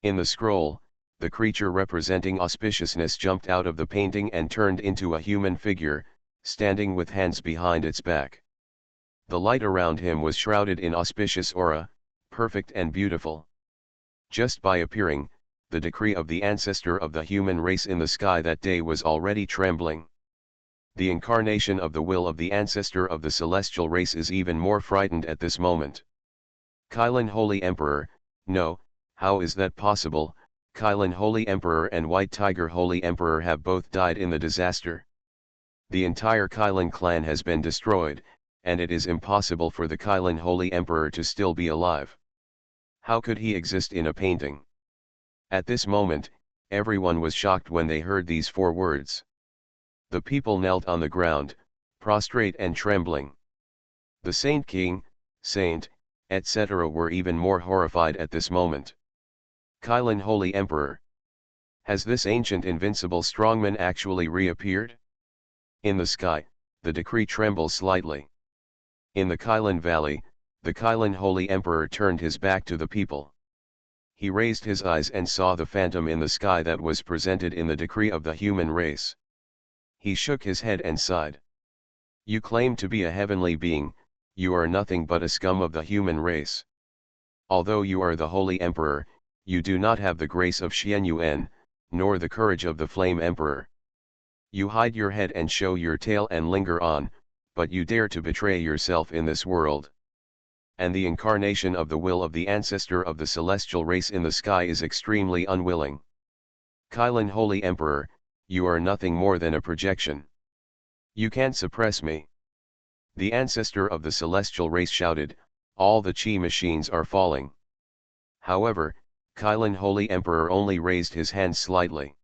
In the scroll, the creature representing auspiciousness jumped out of the painting and turned into a human figure, standing with hands behind its back. The light around him was shrouded in auspicious aura, perfect and beautiful. Just by appearing, the decree of the ancestor of the human race in the sky that day was already trembling. The incarnation of the will of the ancestor of the celestial race is even more frightened at this moment. Kailan Holy Emperor, no, how is that possible? Kylin Holy Emperor and White Tiger Holy Emperor have both died in the disaster. The entire Kylin clan has been destroyed, and it is impossible for the Kylin Holy Emperor to still be alive. How could he exist in a painting? At this moment, everyone was shocked when they heard these 4 words. The people knelt on the ground, prostrate and trembling. The Saint King, Saint, etc. were even more horrified at this moment. Kylin Holy Emperor. Has this ancient invincible strongman actually reappeared? In the sky, the decree trembles slightly. In the Kylin Valley, the Kylin Holy Emperor turned his back to the people. He raised his eyes and saw the phantom in the sky that was presented in the decree of the human race. He shook his head and sighed. You claim to be a heavenly being, you are nothing but a scum of the human race. Although you are the Holy Emperor, you do not have the grace of Xuanhuan, nor the courage of the Flame Emperor. You hide your head and show your tail and linger on, but you dare to betray yourself in this world. And the incarnation of the will of the ancestor of the celestial race in the sky is extremely unwilling. Kylin Holy Emperor, you are nothing more than a projection. You can't suppress me. The ancestor of the celestial race shouted, all the chi machines are falling. However, Kylin Holy Emperor only raised his hand slightly.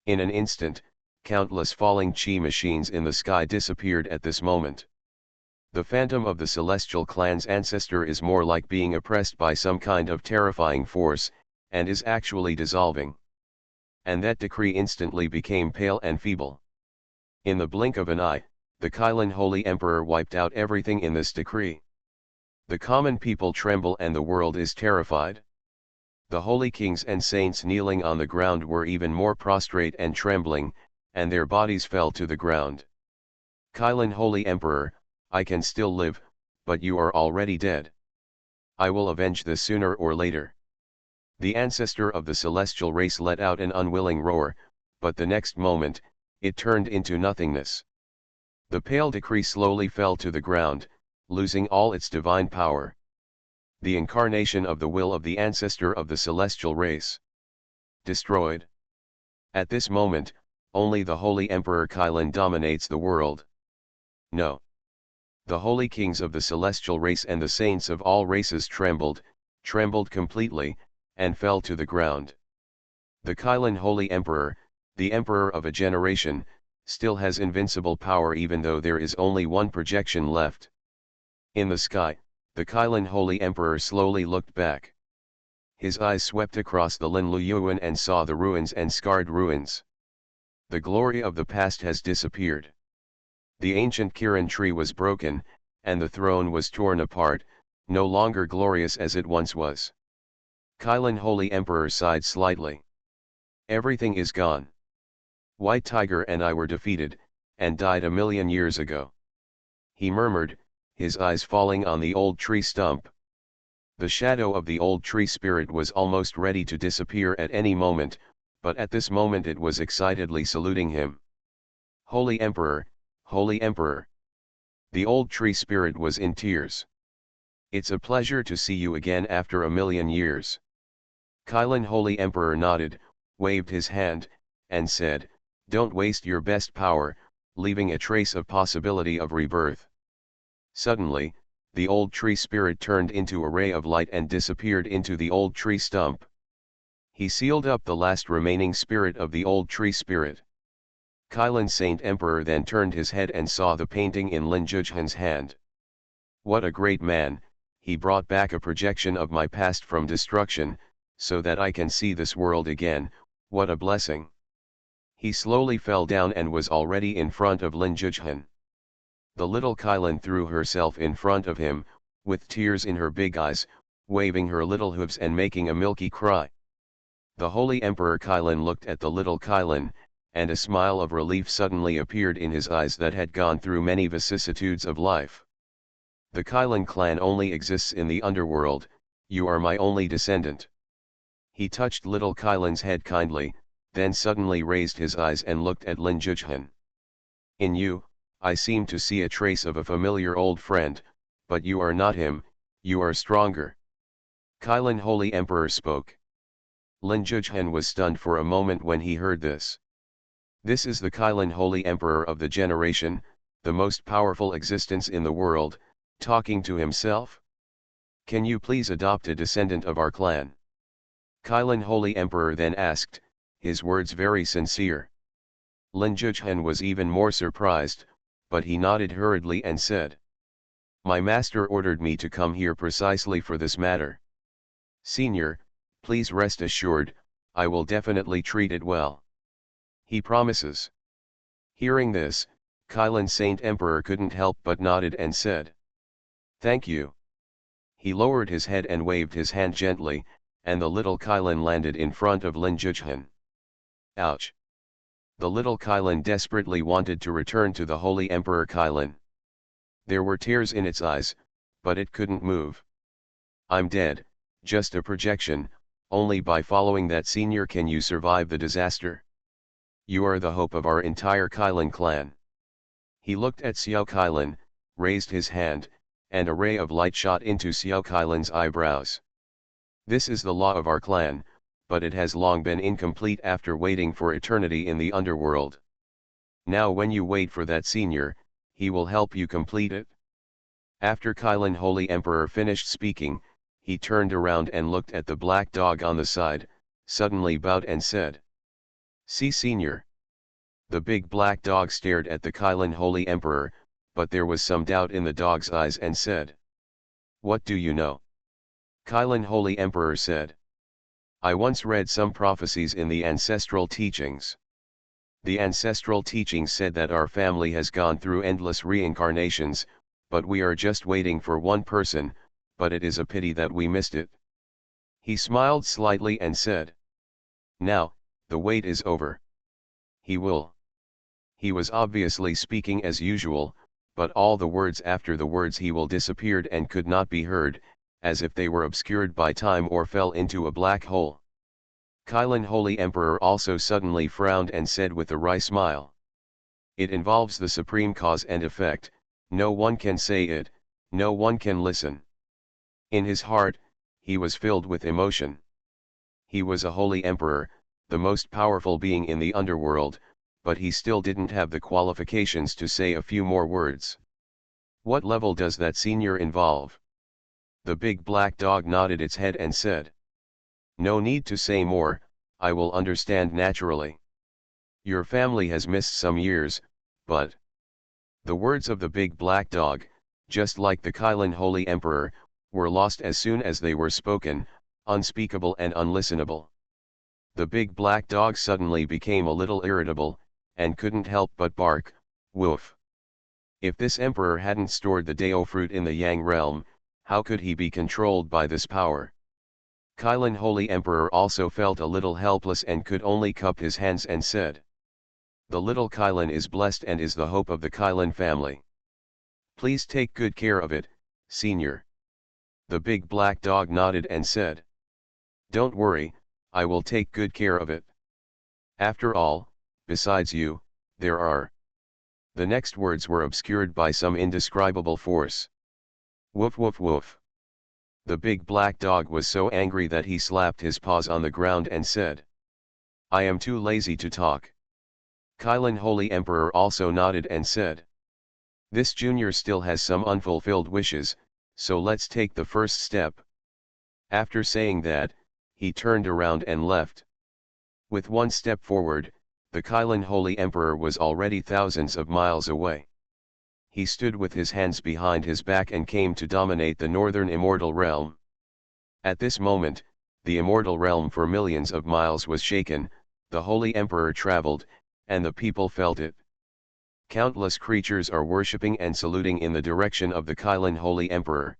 In an instant, countless falling chi machines in the sky disappeared at this moment. The phantom of the celestial clan's ancestor is more like being oppressed by some kind of terrifying force, and is actually dissolving. And that decree instantly became pale and feeble. In the blink of an eye, the Kylin Holy Emperor wiped out everything in this decree. The common people tremble and the world is terrified. The holy kings and saints kneeling on the ground were even more prostrate and trembling, and their bodies fell to the ground. Kylin Holy Emperor, I can still live, but you are already dead. I will avenge this sooner or later. The ancestor of the celestial race let out an unwilling roar, but the next moment, it turned into nothingness. The pale decree slowly fell to the ground, losing all its divine power. The incarnation of the will of the ancestor of the celestial race. Destroyed. At this moment, only the Holy Emperor Kylin dominates the world. No. The holy kings of the celestial race and the saints of all races trembled completely, and fell to the ground. The Kylin Holy Emperor, the emperor of a generation, still has invincible power even though there is only one projection left. In the sky, the Kylin Holy Emperor slowly looked back. His eyes swept across the Lin Luyuan and saw the ruins and scarred ruins. The glory of the past has disappeared. The ancient Kirin tree was broken, and the throne was torn apart, no longer glorious as it once was. Kylin Holy Emperor sighed slightly. Everything is gone. White Tiger and I were defeated, and died 1,000,000 years ago. He murmured, his eyes falling on the old tree stump. The shadow of the old tree spirit was almost ready to disappear at any moment, but at this moment it was excitedly saluting him. Holy Emperor, Holy Emperor. The old tree spirit was in tears. It's a pleasure to see you again after 1,000,000 years. Kylin Holy Emperor nodded, waved his hand, and said, don't waste your best power, leaving a trace of possibility of rebirth. Suddenly, the old tree spirit turned into a ray of light and disappeared into the old tree stump. He sealed up the last remaining spirit of the old tree spirit. Kylin Saint Emperor then turned his head and saw the painting in Lin Juzhan's hand. What a great man, he brought back a projection of my past from destruction, so that I can see this world again, what a blessing. He slowly fell down and was already in front of Lin Juzhan. The little Kylin threw herself in front of him, with tears in her big eyes, waving her little hooves and making a milky cry. The Holy Emperor Kylin looked at the little Kylin, and a smile of relief suddenly appeared in his eyes that had gone through many vicissitudes of life. The Kylin clan only exists in the underworld, you are my only descendant. He touched little Kylin's head kindly, then suddenly raised his eyes and looked at Lin Juzhan. In you, I seem to see a trace of a familiar old friend, but you are not him, you are stronger. Kylin Holy Emperor spoke. Lin Zhuzhen was stunned for a moment when he heard this. This is the Kylin Holy Emperor of the generation, the most powerful existence in the world, talking to himself? Can you please adopt a descendant of our clan? Kylin Holy Emperor then asked, his words very sincere. Lin Zhuzhen was even more surprised, but he nodded hurriedly and said, "My master ordered me to come here precisely for this matter. Senior, please rest assured, I will definitely treat it well." He promises. Hearing this, Kylin Saint Emperor couldn't help but nodded and said, "Thank you." He lowered his head and waved his hand gently, and the little Kylin landed in front of Lin Zhuzhen. Ouch! The little Kylin desperately wanted to return to the Holy Emperor Kylin. There were tears in its eyes, but it couldn't move. "I'm dead, just a projection, only by following that senior can you survive the disaster. You are the hope of our entire Kylin clan." He looked at Xiao Kylin, raised his hand, and a ray of light shot into Xiao Kylin's eyebrows. "This is the law of our clan, but it has long been incomplete after waiting for eternity in the underworld. Now when you wait for that senior, he will help you complete it." After Kylin Holy Emperor finished speaking, he turned around and looked at the black dog on the side, suddenly bowed and said, "See senior." The big black dog stared at the Kylin Holy Emperor, but there was some doubt in the dog's eyes and said, "What do you know?" Kylin Holy Emperor said, "I once read some prophecies in the ancestral teachings. The ancestral teachings said that our family has gone through endless reincarnations, but we are just waiting for one person, but it is a pity that we missed it." He smiled slightly and said, "Now, the wait is over. He will." He was obviously speaking as usual, but all the words after the words "he will" disappeared and could not be heard, as if they were obscured by time or fell into a black hole. Kylin Holy Emperor also suddenly frowned and said with a wry smile, "It involves the supreme cause and effect, no one can say it, no one can listen." In his heart, he was filled with emotion. He was a holy emperor, the most powerful being in the underworld, but he still didn't have the qualifications to say a few more words. "What level does that senior involve?" The big black dog nodded its head and said, "No need to say more, I will understand naturally. Your family has missed some years, but..." The words of the big black dog, just like the Kylin Holy Emperor, were lost as soon as they were spoken, unspeakable and unlistenable. The big black dog suddenly became a little irritable, and couldn't help but bark, "Woof!" If this emperor hadn't stored the Dao fruit in the Yang realm, how could he be controlled by this power? Kylin Holy Emperor also felt a little helpless and could only cup his hands and said, "The little Kylin is blessed and is the hope of the Kylin family. Please take good care of it, senior." The big black dog nodded and said, "Don't worry, I will take good care of it. After all, besides you, there are..." The next words were obscured by some indescribable force. "Woof woof woof." The big black dog was so angry that he slapped his paws on the ground and said, "I am too lazy to talk." Kylin Holy Emperor also nodded and said, "This junior still has some unfulfilled wishes, so let's take the first step." After saying that, he turned around and left. With one step forward, the Kylin Holy Emperor was already thousands of miles away. He stood with his hands behind his back and came to dominate the northern immortal realm. At this moment, the immortal realm for millions of miles was shaken, the Holy Emperor traveled, and the people felt it. Countless creatures are worshipping and saluting in the direction of the Kylin Holy Emperor.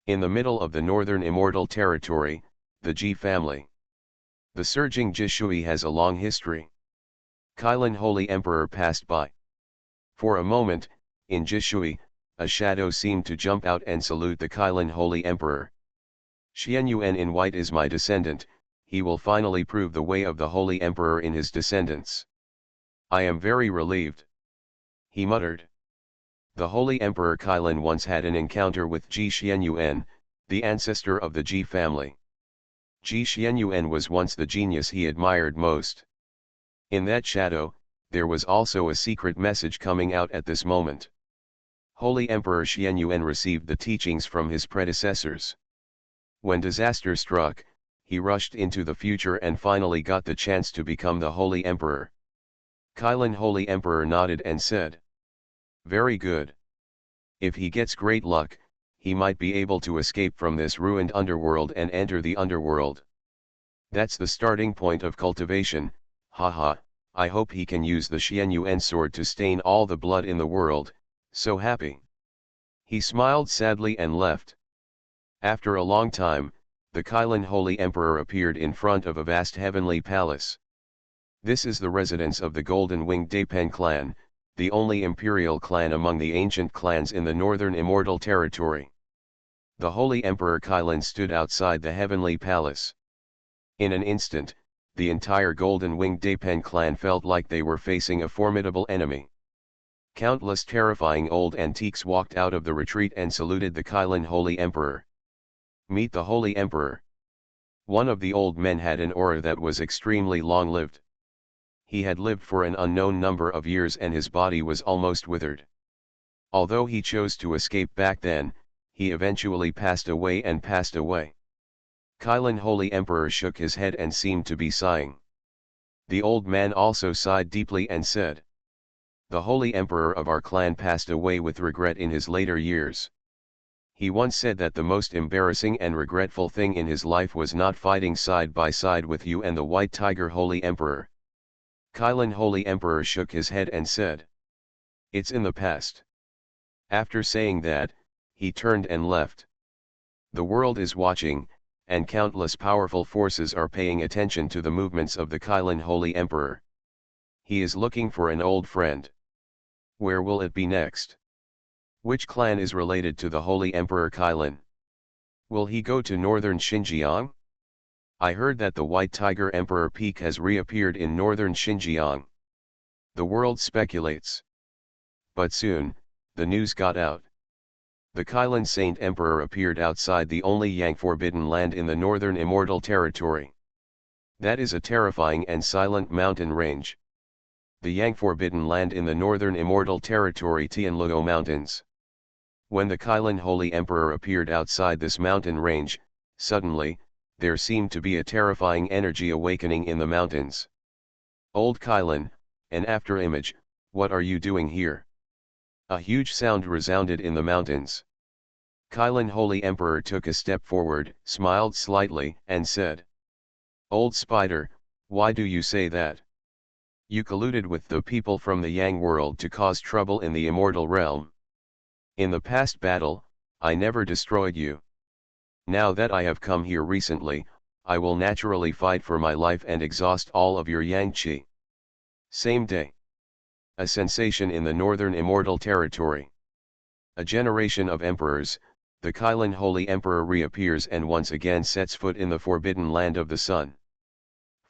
In the middle of the northern immortal territory, the Ji family. The surging Jishui has a long history. Kylin Holy Emperor passed by. For a moment, in Jishui, a shadow seemed to jump out and salute the Kylin Holy Emperor. "Xuanhuan in white is my descendant, he will finally prove the way of the Holy Emperor in his descendants. I am very relieved," he muttered. The Holy Emperor Kylin once had an encounter with Ji Xuanhuan, the ancestor of the Ji family. Xuanhuan was once the genius he admired most. In that shadow, there was also a secret message coming out at this moment. Holy Emperor Xuanhuan received the teachings from his predecessors. When disaster struck, he rushed into the future and finally got the chance to become the Holy Emperor. Kylin Holy Emperor nodded and said, "Very good. If he gets great luck, he might be able to escape from this ruined underworld and enter the underworld. That's the starting point of cultivation, haha, I hope he can use the Xuanhuan sword to stain all the blood in the world, so happy." He smiled sadly and left. After a long time, the Kylin Holy Emperor appeared in front of a vast heavenly palace. This is the residence of the Golden Winged Dapen clan, the only imperial clan among the ancient clans in the northern immortal territory. The Holy Emperor Kylin stood outside the heavenly palace. In an instant, the entire Golden Winged Dapen clan felt like they were facing a formidable enemy. Countless terrifying old antiques walked out of the retreat and saluted the Kylin Holy Emperor. Meet the Holy Emperor. One of the old men had an aura that was extremely long-lived. He had lived for an unknown number of years and his body was almost withered. Although he chose to escape back then, he eventually passed away. Kylin Holy Emperor shook his head and seemed to be sighing. The old man also sighed deeply and said, "The Holy Emperor of our clan passed away with regret in his later years. He once said that the most embarrassing and regretful thing in his life was not fighting side by side with you and the White Tiger Holy Emperor." Kylin Holy Emperor shook his head and said, "It's in the past." After saying that, he turned and left. The world is watching, and countless powerful forces are paying attention to the movements of the Kylin Holy Emperor. He is looking for an old friend. Where will it be next? Which clan is related to the Holy Emperor Kylin? Will he go to northern Xinjiang? I heard that the White Tiger Emperor Peak has reappeared in northern Xinjiang. The world speculates. But soon, the news got out. The Kylin Saint Emperor appeared outside the only Yang forbidden land in the northern immortal territory. That is a terrifying and silent mountain range. The Yang forbidden land in the northern immortal territory Tianluo Mountains. When the Kylin Holy Emperor appeared outside this mountain range, suddenly, there seemed to be a terrifying energy awakening in the mountains. "Old Kylin, an afterimage, what are you doing here?" A huge sound resounded in the mountains. Kylin Holy Emperor took a step forward, smiled slightly, and said, "Old spider, why do you say that? You colluded with the people from the Yang world to cause trouble in the immortal realm. In the past battle, I never destroyed you. Now that I have come here recently, I will naturally fight for my life and exhaust all of your Yang Qi." Same day. A sensation in the northern immortal territory. A generation of emperors, the Kylin Holy Emperor reappears and once again sets foot in the forbidden land of the sun.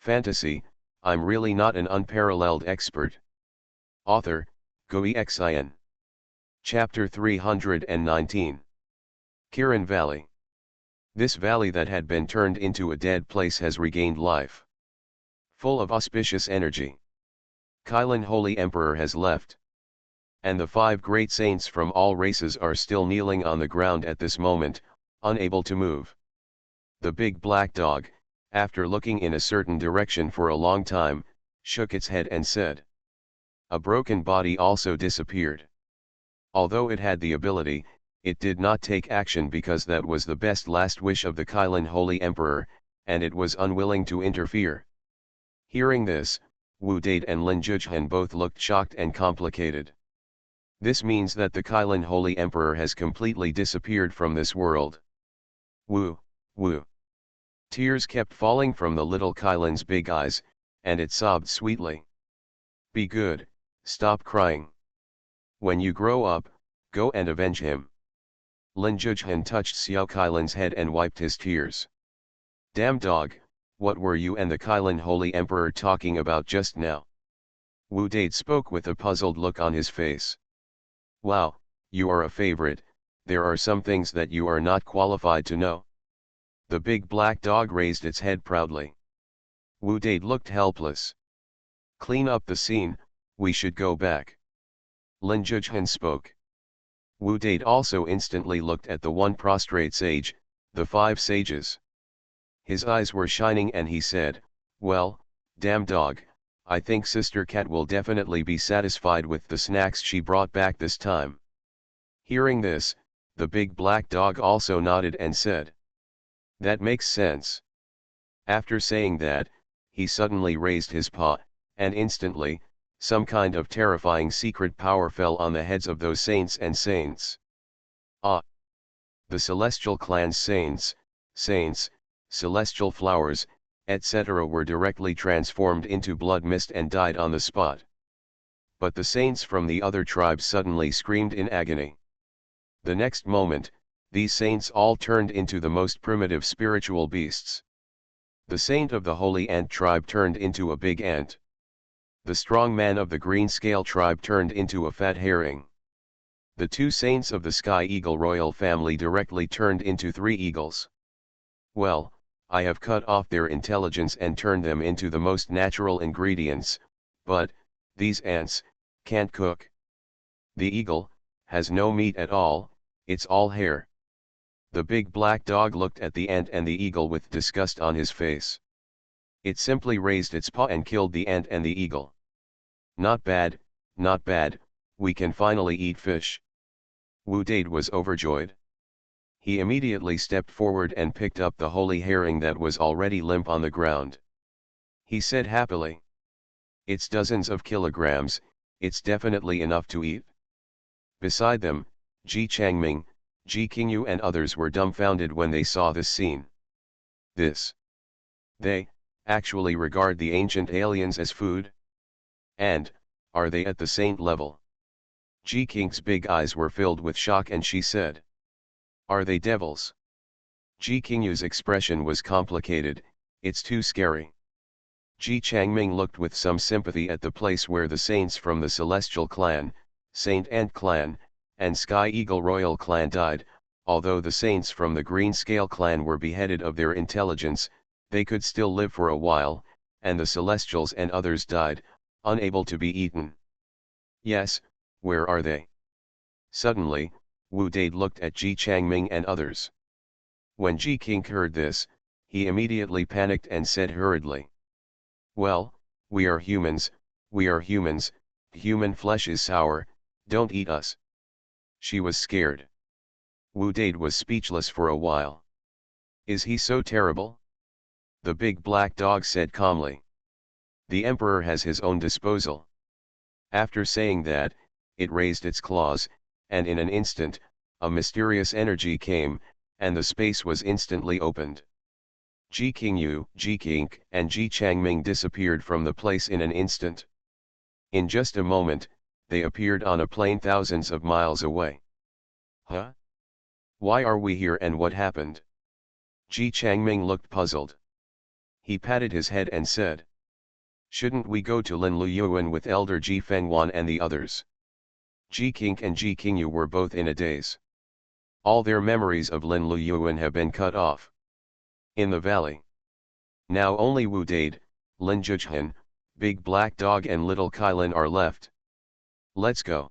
Fantasy, I'm really not an unparalleled expert. Author, Xuanhuan. Chapter 319. Kirin Valley. This valley that had been turned into a dead place has regained life. Full of auspicious energy. Kylin Holy Emperor has left. And the 5 great saints from all races are still kneeling on the ground at this moment, unable to move. The big black dog, after looking in a certain direction for a long time, shook its head and said, "A broken body also disappeared." Although it had the ability, it did not take action because that was the best last wish of the Kylin Holy Emperor, and it was unwilling to interfere. Hearing this, Wu Date and Lin Jujhan both looked shocked and complicated. This means that the Kylin Holy Emperor has completely disappeared from this world. Wu. Tears kept falling from the little Kylin's big eyes, and it sobbed sweetly. "Be good, stop crying. When you grow up, go and avenge him." Lin Jujhan touched Xiao Kylin's head and wiped his tears. "Damn dog, what were you and the Kylin Holy Emperor talking about just now?" Wu Date spoke with a puzzled look on his face. "Wow, you are a favorite, there are some things that you are not qualified to know." The big black dog raised its head proudly. Wu Dade looked helpless. Clean up the scene, we should go back. Lin Zhujian spoke. Wu Dade also instantly looked at the one prostrate sage, the 5 sages. His eyes were shining and he said, well, damn dog, I think Sister Cat will definitely be satisfied with the snacks she brought back this time. Hearing this, the big black dog also nodded and said, that makes sense. After saying that, he suddenly raised his paw, and instantly, some kind of terrifying secret power fell on the heads of those saints and saints. Ah! The celestial clan's saints, celestial flowers, etc. were directly transformed into blood mist and died on the spot. But the saints from the other tribes suddenly screamed in agony. The next moment, these saints all turned into the most primitive spiritual beasts. The saint of the holy ant tribe turned into a big ant. The strong man of the green scale tribe turned into a fat herring. The 2 saints of the sky eagle royal family directly turned into 3 eagles. Well, I have cut off their intelligence and turned them into the most natural ingredients, but, these ants, can't cook. The eagle, has no meat at all, it's all hair. The big black dog looked at the ant and the eagle with disgust on his face. It simply raised its paw and killed the ant and the eagle. Not bad, we can finally eat fish. Wu Dade was overjoyed. He immediately stepped forward and picked up the holy herring that was already limp on the ground. He said happily, it's dozens of kilograms, it's definitely enough to eat. Beside them, Ji Changming, Ji Qingyu and others were dumbfounded when they saw this scene. They, actually regard the ancient aliens as food? And, are they at the saint level? Ji Qing's big eyes were filled with shock and she said, are they devils? Ji Qingyu's expression was complicated, it's too scary. Ji Changming looked with some sympathy at the place where the saints from the Celestial Clan, Saint Ant Clan, and Sky Eagle Royal Clan died. Although the saints from the Green Scale Clan were beheaded of their intelligence, they could still live for a while, and the Celestials and others died, unable to be eaten. Yes, where are they? Suddenly, Wu Dade looked at Ji Changming and others. When Ji Qing heard this, he immediately panicked and said hurriedly, well, we are humans, human flesh is sour, don't eat us. She was scared. Wu Dade was speechless for a while. Is he so terrible? The big black dog said calmly. The emperor has his own disposal. After saying that, it raised its claws, and in an instant, a mysterious energy came, and the space was instantly opened. Ji Qingyu, Ji Qing, and Ji Changming disappeared from the place in an instant. In just a moment, they appeared on a plain thousands of miles away. Huh? Why are we here and what happened? Ji Changming looked puzzled. He patted his head and said, shouldn't we go to Lin Luyuan with Elder Ji Fengwan and the others? Ji Qing and Ji Qingyu were both in a daze. All their memories of Lin Luyuan have been cut off. In the valley. Now only Wu Dade, Lin Zhujian, Big Black Dog and Little Kailan are left. Let's go.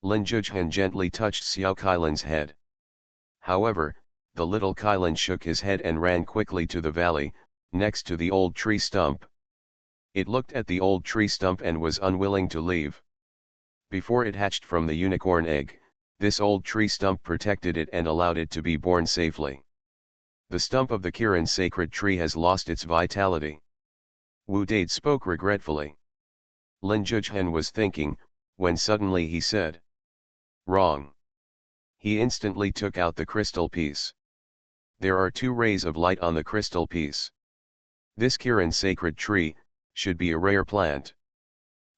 Lin Zhujian gently touched Xiao Kailan's head. However, the little Kailan shook his head and ran quickly to the valley, next to the old tree stump. It looked at the old tree stump and was unwilling to leave. Before it hatched from the unicorn egg, this old tree stump protected it and allowed it to be born safely. The stump of the Kirin sacred tree has lost its vitality. Wu Dade spoke regretfully. Lin Zhujian was thinking, when suddenly he said, wrong. He instantly took out the crystal piece. There are 2 rays of light on the crystal piece. This Kirin sacred tree, should be a rare plant.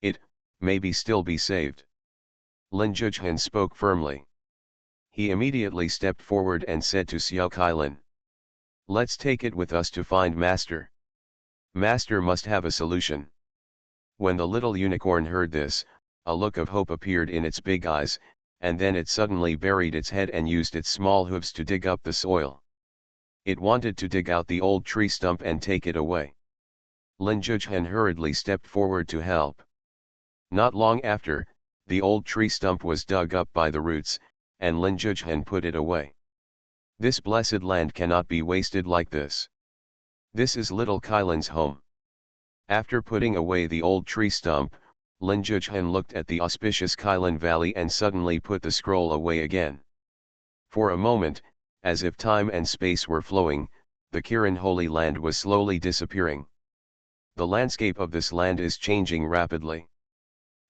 It, maybe still be saved. Lin Zhujian spoke firmly. He immediately stepped forward and said to Xiao Kailan, let's take it with us to find Master. Master must have a solution. When the little unicorn heard this, a look of hope appeared in its big eyes, and then it suddenly buried its head and used its small hooves to dig up the soil. It wanted to dig out the old tree stump and take it away. Lin Zhuzhen hurriedly stepped forward to help. Not long after, the old tree stump was dug up by the roots, and Lin Zhuzhen put it away. This blessed land cannot be wasted like this. This is little Kylan's home. After putting away the old tree stump, Lin Zhuzhen looked at the auspicious Kylan Valley and suddenly put the scroll away again. For a moment, as if time and space were flowing, the Kiran Holy Land was slowly disappearing. The landscape of this land is changing rapidly.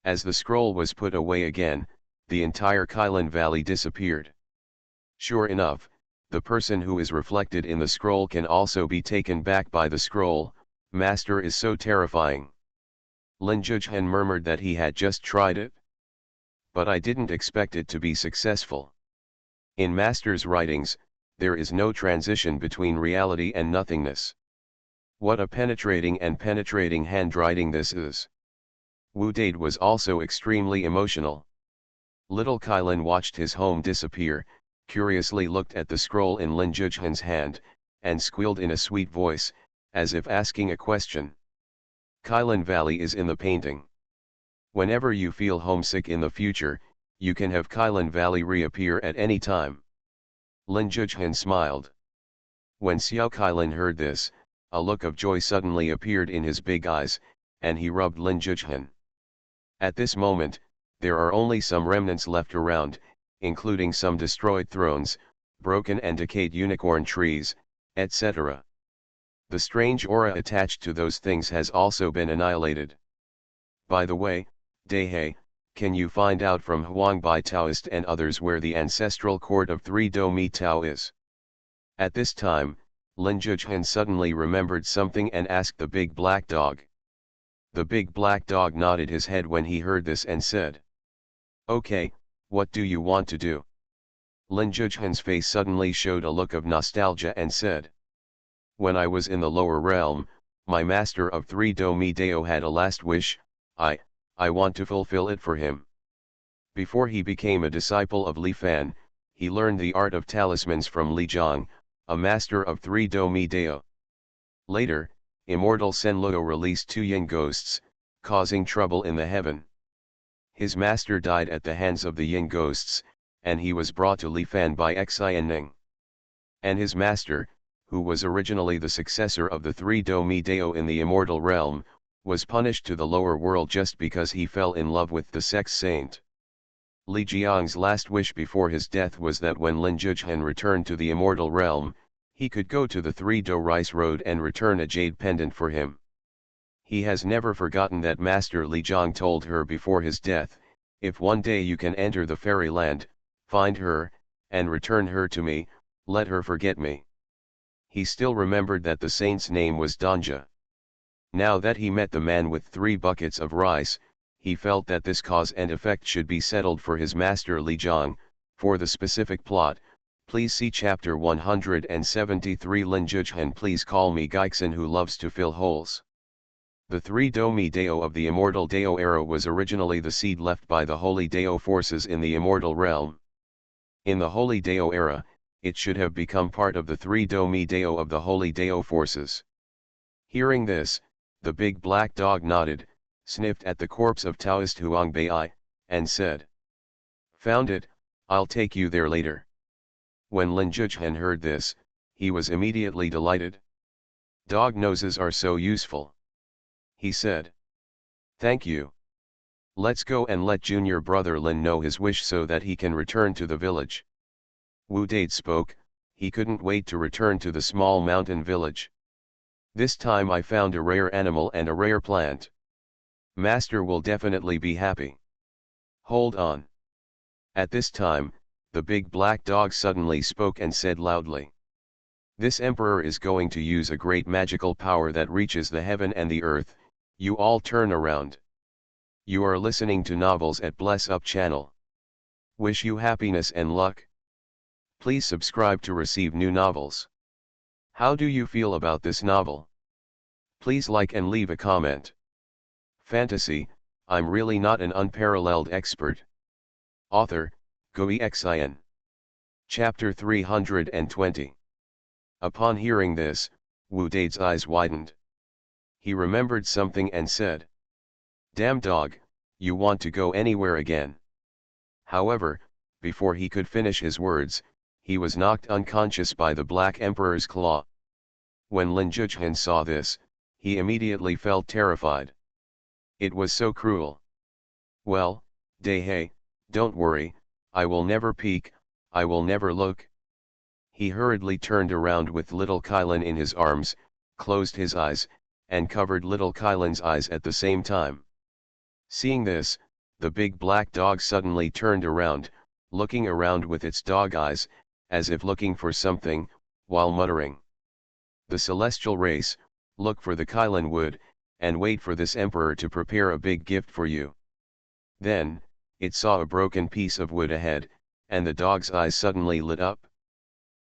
As the scroll was put away again, the entire Kylan Valley disappeared. Sure enough, the person who is reflected in the scroll can also be taken back by the scroll. Master is so terrifying. Lin Zhuzhen murmured that he had just tried it. But I didn't expect it to be successful. In Master's writings, there is no transition between reality and nothingness. What a penetrating handwriting this is. Wu Dade was also extremely emotional. Little Kylan watched his home disappear, curiously looked at the scroll in Lin Zhuzhen's hand, and squealed in a sweet voice, as if asking a question. Kylan Valley is in the painting. Whenever you feel homesick in the future, you can have Kylan Valley reappear at any time. Lin Zhuzhen smiled. When Xiao Kylan heard this, a look of joy suddenly appeared in his big eyes, and he rubbed Lin Zhuzhen. At this moment, there are only some remnants left around, including some destroyed thrones, broken and decayed unicorn trees, etc. The strange aura attached to those things has also been annihilated. By the way, Dehe, can you find out from Huangbai Taoist and others where the ancestral court of 3 Do Mi Tao is? At this time, Lin Zhuzhen suddenly remembered something and asked the big black dog. The big black dog nodded his head when he heard this and said, "Okay, what do you want to do?" Lin Zhuzhen's face suddenly showed a look of nostalgia and said, "When I was in the lower realm, my master of 3 Do Mi Dao had a last wish. I want to fulfill it for him." Before he became a disciple of Li Fan, he learned the art of talismans from Li Zhang, a master of 3 Do Mi Dao. Later, immortal Senluo released 2 yin ghosts, causing trouble in the heaven. His master died at the hands of the yin ghosts, and he was brought to Li Fan by Xuanhuan. And his master, who was originally the successor of the 3 Do Mi Dao in the immortal realm, was punished to the lower world just because he fell in love with the sex saint. Li Jiang's last wish before his death was that when Lin Zhuzhen returned to the immortal realm, he could go to the 3 Do Rice Road and return a jade pendant for him. He has never forgotten that Master Li Jiang told her before his death, "If one day you can enter the fairyland, find her, and return her to me, let her forget me." He still remembered that the saint's name was Danja. Now that he met the man with 3 buckets of rice, he felt that this cause and effect should be settled for his master Li Jiang. For the specific plot, please see chapter 173. Lin Zhuzhen, please call me Geixin who loves to fill holes. The 3 Do Mi Dao of the immortal Dao era was originally the seed left by the holy Dao forces in the immortal realm. In the holy Dao era, it should have become part of the 3 Do Mi Dao of the holy Dao forces. Hearing this, the big black dog nodded, sniffed at the corpse of Taoist Huangbai, and said, "Found it, I'll take you there later." When Lin Zhuzhen heard this, he was immediately delighted. "Dog noses are so useful," he said. "Thank you. Let's go and let junior brother Lin know his wish so that he can return to the village." Wu Dade spoke. He couldn't wait to return to the small mountain village. "This time I found a rare animal and a rare plant. Master will definitely be happy. Hold on." At this time, the big black dog suddenly spoke and said loudly, "This emperor is going to use a great magical power that reaches the heaven and the earth. You all turn around. You are listening to novels at Bless Up channel. Wish you happiness and luck. Please subscribe to receive new novels. How do you feel about this novel? Please like and leave a comment. Fantasy, I'm really not an unparalleled expert. Author, Xuanhuan. Chapter 320. Upon hearing this, Wu Dade's eyes widened. He remembered something and said, "Damn dog, you want to go anywhere again?" However, before he could finish his words, he was knocked unconscious by the Black Emperor's claw. When Lin Zhuchen saw this, he immediately felt terrified. It was so cruel. "Well, Dehei, don't worry, I will never peek, I will never look." He hurriedly turned around with little Kylan in his arms, closed his eyes, and covered little Kylan's eyes at the same time. Seeing this, the big black dog suddenly turned around, looking around with its dog eyes, as if looking for something, while muttering, "The celestial race, look for the Kylan wood, and wait for this emperor to prepare a big gift for you." Then, it saw a broken piece of wood ahead, and the dog's eyes suddenly lit up.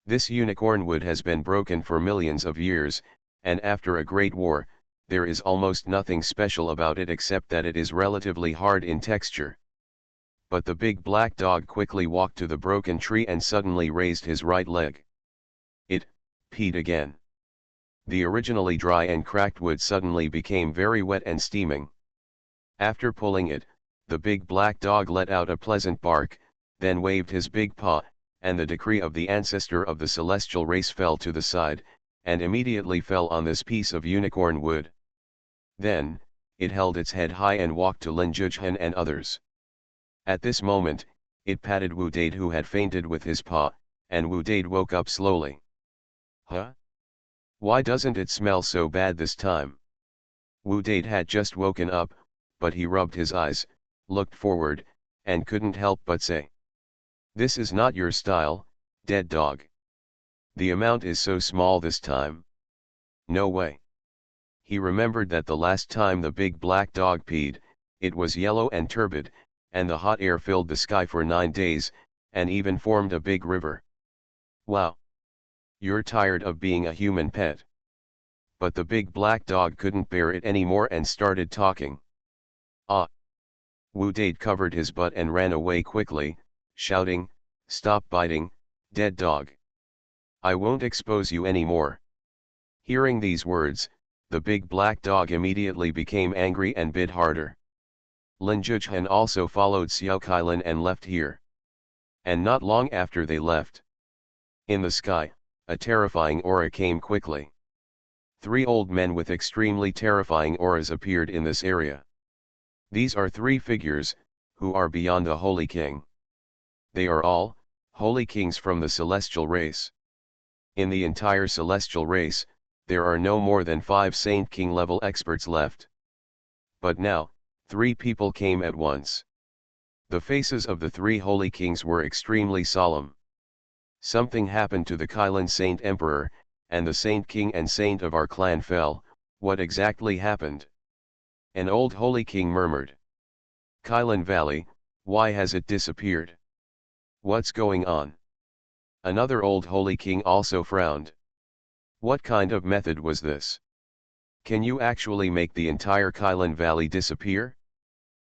This unicorn wood has been broken for millions of years, and after a great war, there is almost nothing special about it except that it is relatively hard in texture. But the big black dog quickly walked to the broken tree and suddenly raised his right leg. It peed again. The originally dry and cracked wood suddenly became very wet and steaming. After pulling it, the big black dog let out a pleasant bark, then waved his big paw, and the decree of the ancestor of the celestial race fell to the side, and immediately fell on this piece of unicorn wood. Then, it held its head high and walked to Lin Zhuchen and others. At this moment, it patted Wu Dade who had fainted with his paw, and Wu Dade woke up slowly. "Huh? Why doesn't it smell so bad this time?" Wu Dade had just woken up, but he rubbed his eyes, looked forward, and couldn't help but say, "This is not your style, dead dog. The amount is so small this time. No way." He remembered that the last time the big black dog peed, it was yellow and turbid, and the hot air filled the sky for 9 days, and even formed a big river. "Wow. You're tired of being a human pet." But the big black dog couldn't bear it anymore and started talking. "Ah!" Wu Dade covered his butt and ran away quickly, shouting, "Stop biting, dead dog. I won't expose you anymore." Hearing these words, the big black dog immediately became angry and bit harder. Lin Zhuchen also followed Xiao Kailan and left here. And not long after they left, in the sky, a terrifying aura came quickly. 3 old men with extremely terrifying auras appeared in this area. These are 3 figures, who are beyond a holy king. They are all holy kings from the celestial race. In the entire celestial race, there are no more than 5 Saint King level experts left. But now, 3 people came at once. The faces of the 3 holy kings were extremely solemn. Something happened to the Kylan Saint Emperor, and the Saint King and Saint of our clan fell. What exactly happened? An old holy king murmured. "Kylan Valley, why has it disappeared? What's going on?" Another old holy king also frowned. "What kind of method was this? Can you actually make the entire Kylan Valley disappear?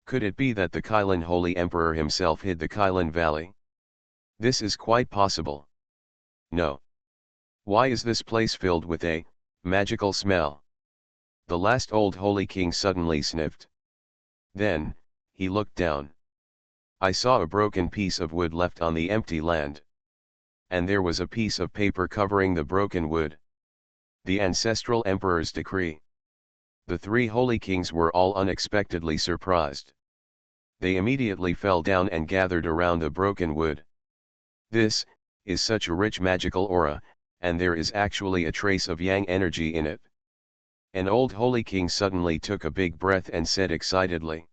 Could it be that the Kylan Holy Emperor himself hid the Kylan Valley? This is quite possible. No. Why is this place filled with a magical smell?" The last old holy king suddenly sniffed. Then, he looked down. "I saw a broken piece of wood left on the empty land. And there was a piece of paper covering the broken wood. The ancestral emperor's decree." The 3 holy kings were all unexpectedly surprised. They immediately fell down and gathered around the broken wood. This is such a rich magical aura, and there is actually a trace of yang energy in it. An old holy king suddenly took a big breath and said excitedly,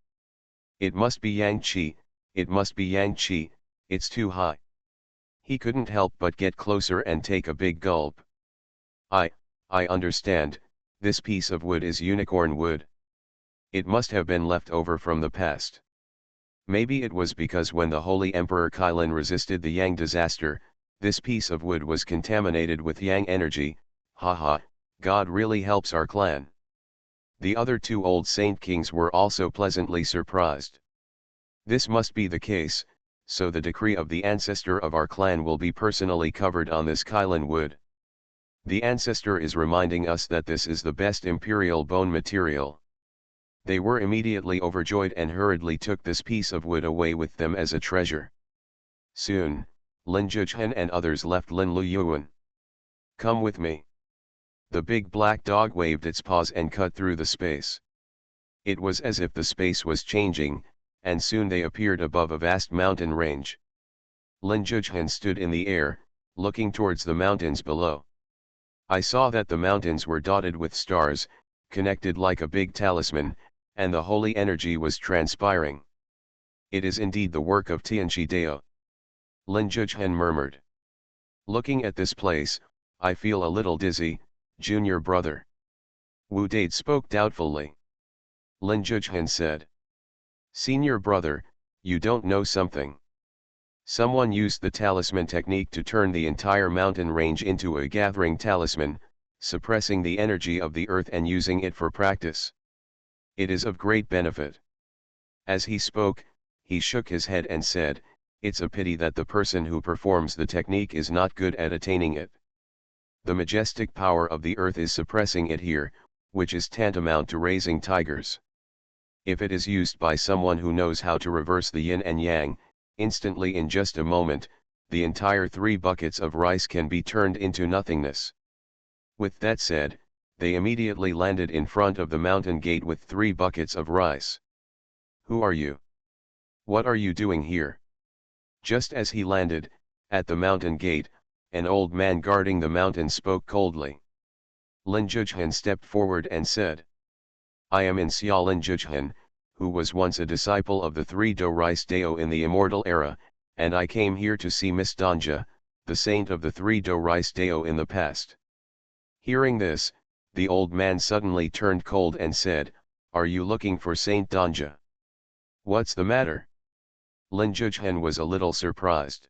"It must be yang qi, it must be yang qi, it's too high." He couldn't help but get closer and take a big gulp. I understand, this piece of wood is unicorn wood. It must have been left over from the past. Maybe it was because when the Holy Emperor Kylan resisted the Yang disaster, this piece of wood was contaminated with Yang energy. Haha, God really helps our clan. The other 2 old saint kings were also pleasantly surprised. This must be the case, so the decree of the ancestor of our clan will be personally covered on this Kylan wood. The ancestor is reminding us that this is the best imperial bone material. They were immediately overjoyed and hurriedly took this piece of wood away with them as a treasure. Soon, Lin Zhichen and others left Lin Luyuan. Come with me. The big black dog waved its paws and cut through the space. It was as if the space was changing, and soon they appeared above a vast mountain range. Lin Zhichen stood in the air, looking towards the mountains below. I saw that the mountains were dotted with stars, connected like a big talisman, and the holy energy was transpiring. It is indeed the work of Tianchi Dao. Lin Zhichen murmured. Looking at this place, I feel a little dizzy, junior brother. Wu Dade spoke doubtfully. Lin Zhichen said. Senior brother, you don't know something. Someone used the talisman technique to turn the entire mountain range into a gathering talisman, suppressing the energy of the earth and using it for practice. It is of great benefit. As he spoke, he shook his head and said, it's a pity that the person who performs the technique is not good at attaining it. The majestic power of the earth is suppressing it here, which is tantamount to raising tigers. If it is used by someone who knows how to reverse the yin and yang, instantly in just a moment, the entire 3 buckets of rice can be turned into nothingness. With that said, they immediately landed in front of the mountain gate with 3 buckets of rice. Who are you? What are you doing here? Just as he landed, at the mountain gate, an old man guarding the mountain spoke coldly. Lin Zhichen stepped forward and said, I am in Xia Lin Zhichen, who was once a disciple of the 3 Do Rice Dao in the immortal era, and I came here to see Miss Danja, the saint of the 3 Do Rice Dao in the past. Hearing this, the old man suddenly turned cold and said, are you looking for Saint Danja? What's the matter? Lin Zhichen was a little surprised.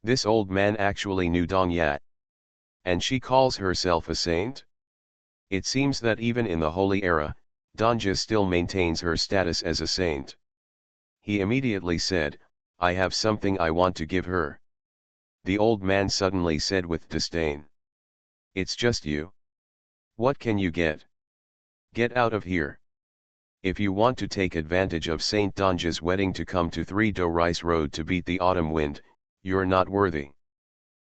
This old man actually knew Dong Yat. And she calls herself a saint? It seems that even in the holy era, Danja still maintains her status as a saint. He immediately said, I have something I want to give her. The old man suddenly said with disdain. It's just you. What can you get? Get out of here. If you want to take advantage of Saint Danja's wedding to come to 3 Do Rice Road to beat the autumn wind, you're not worthy.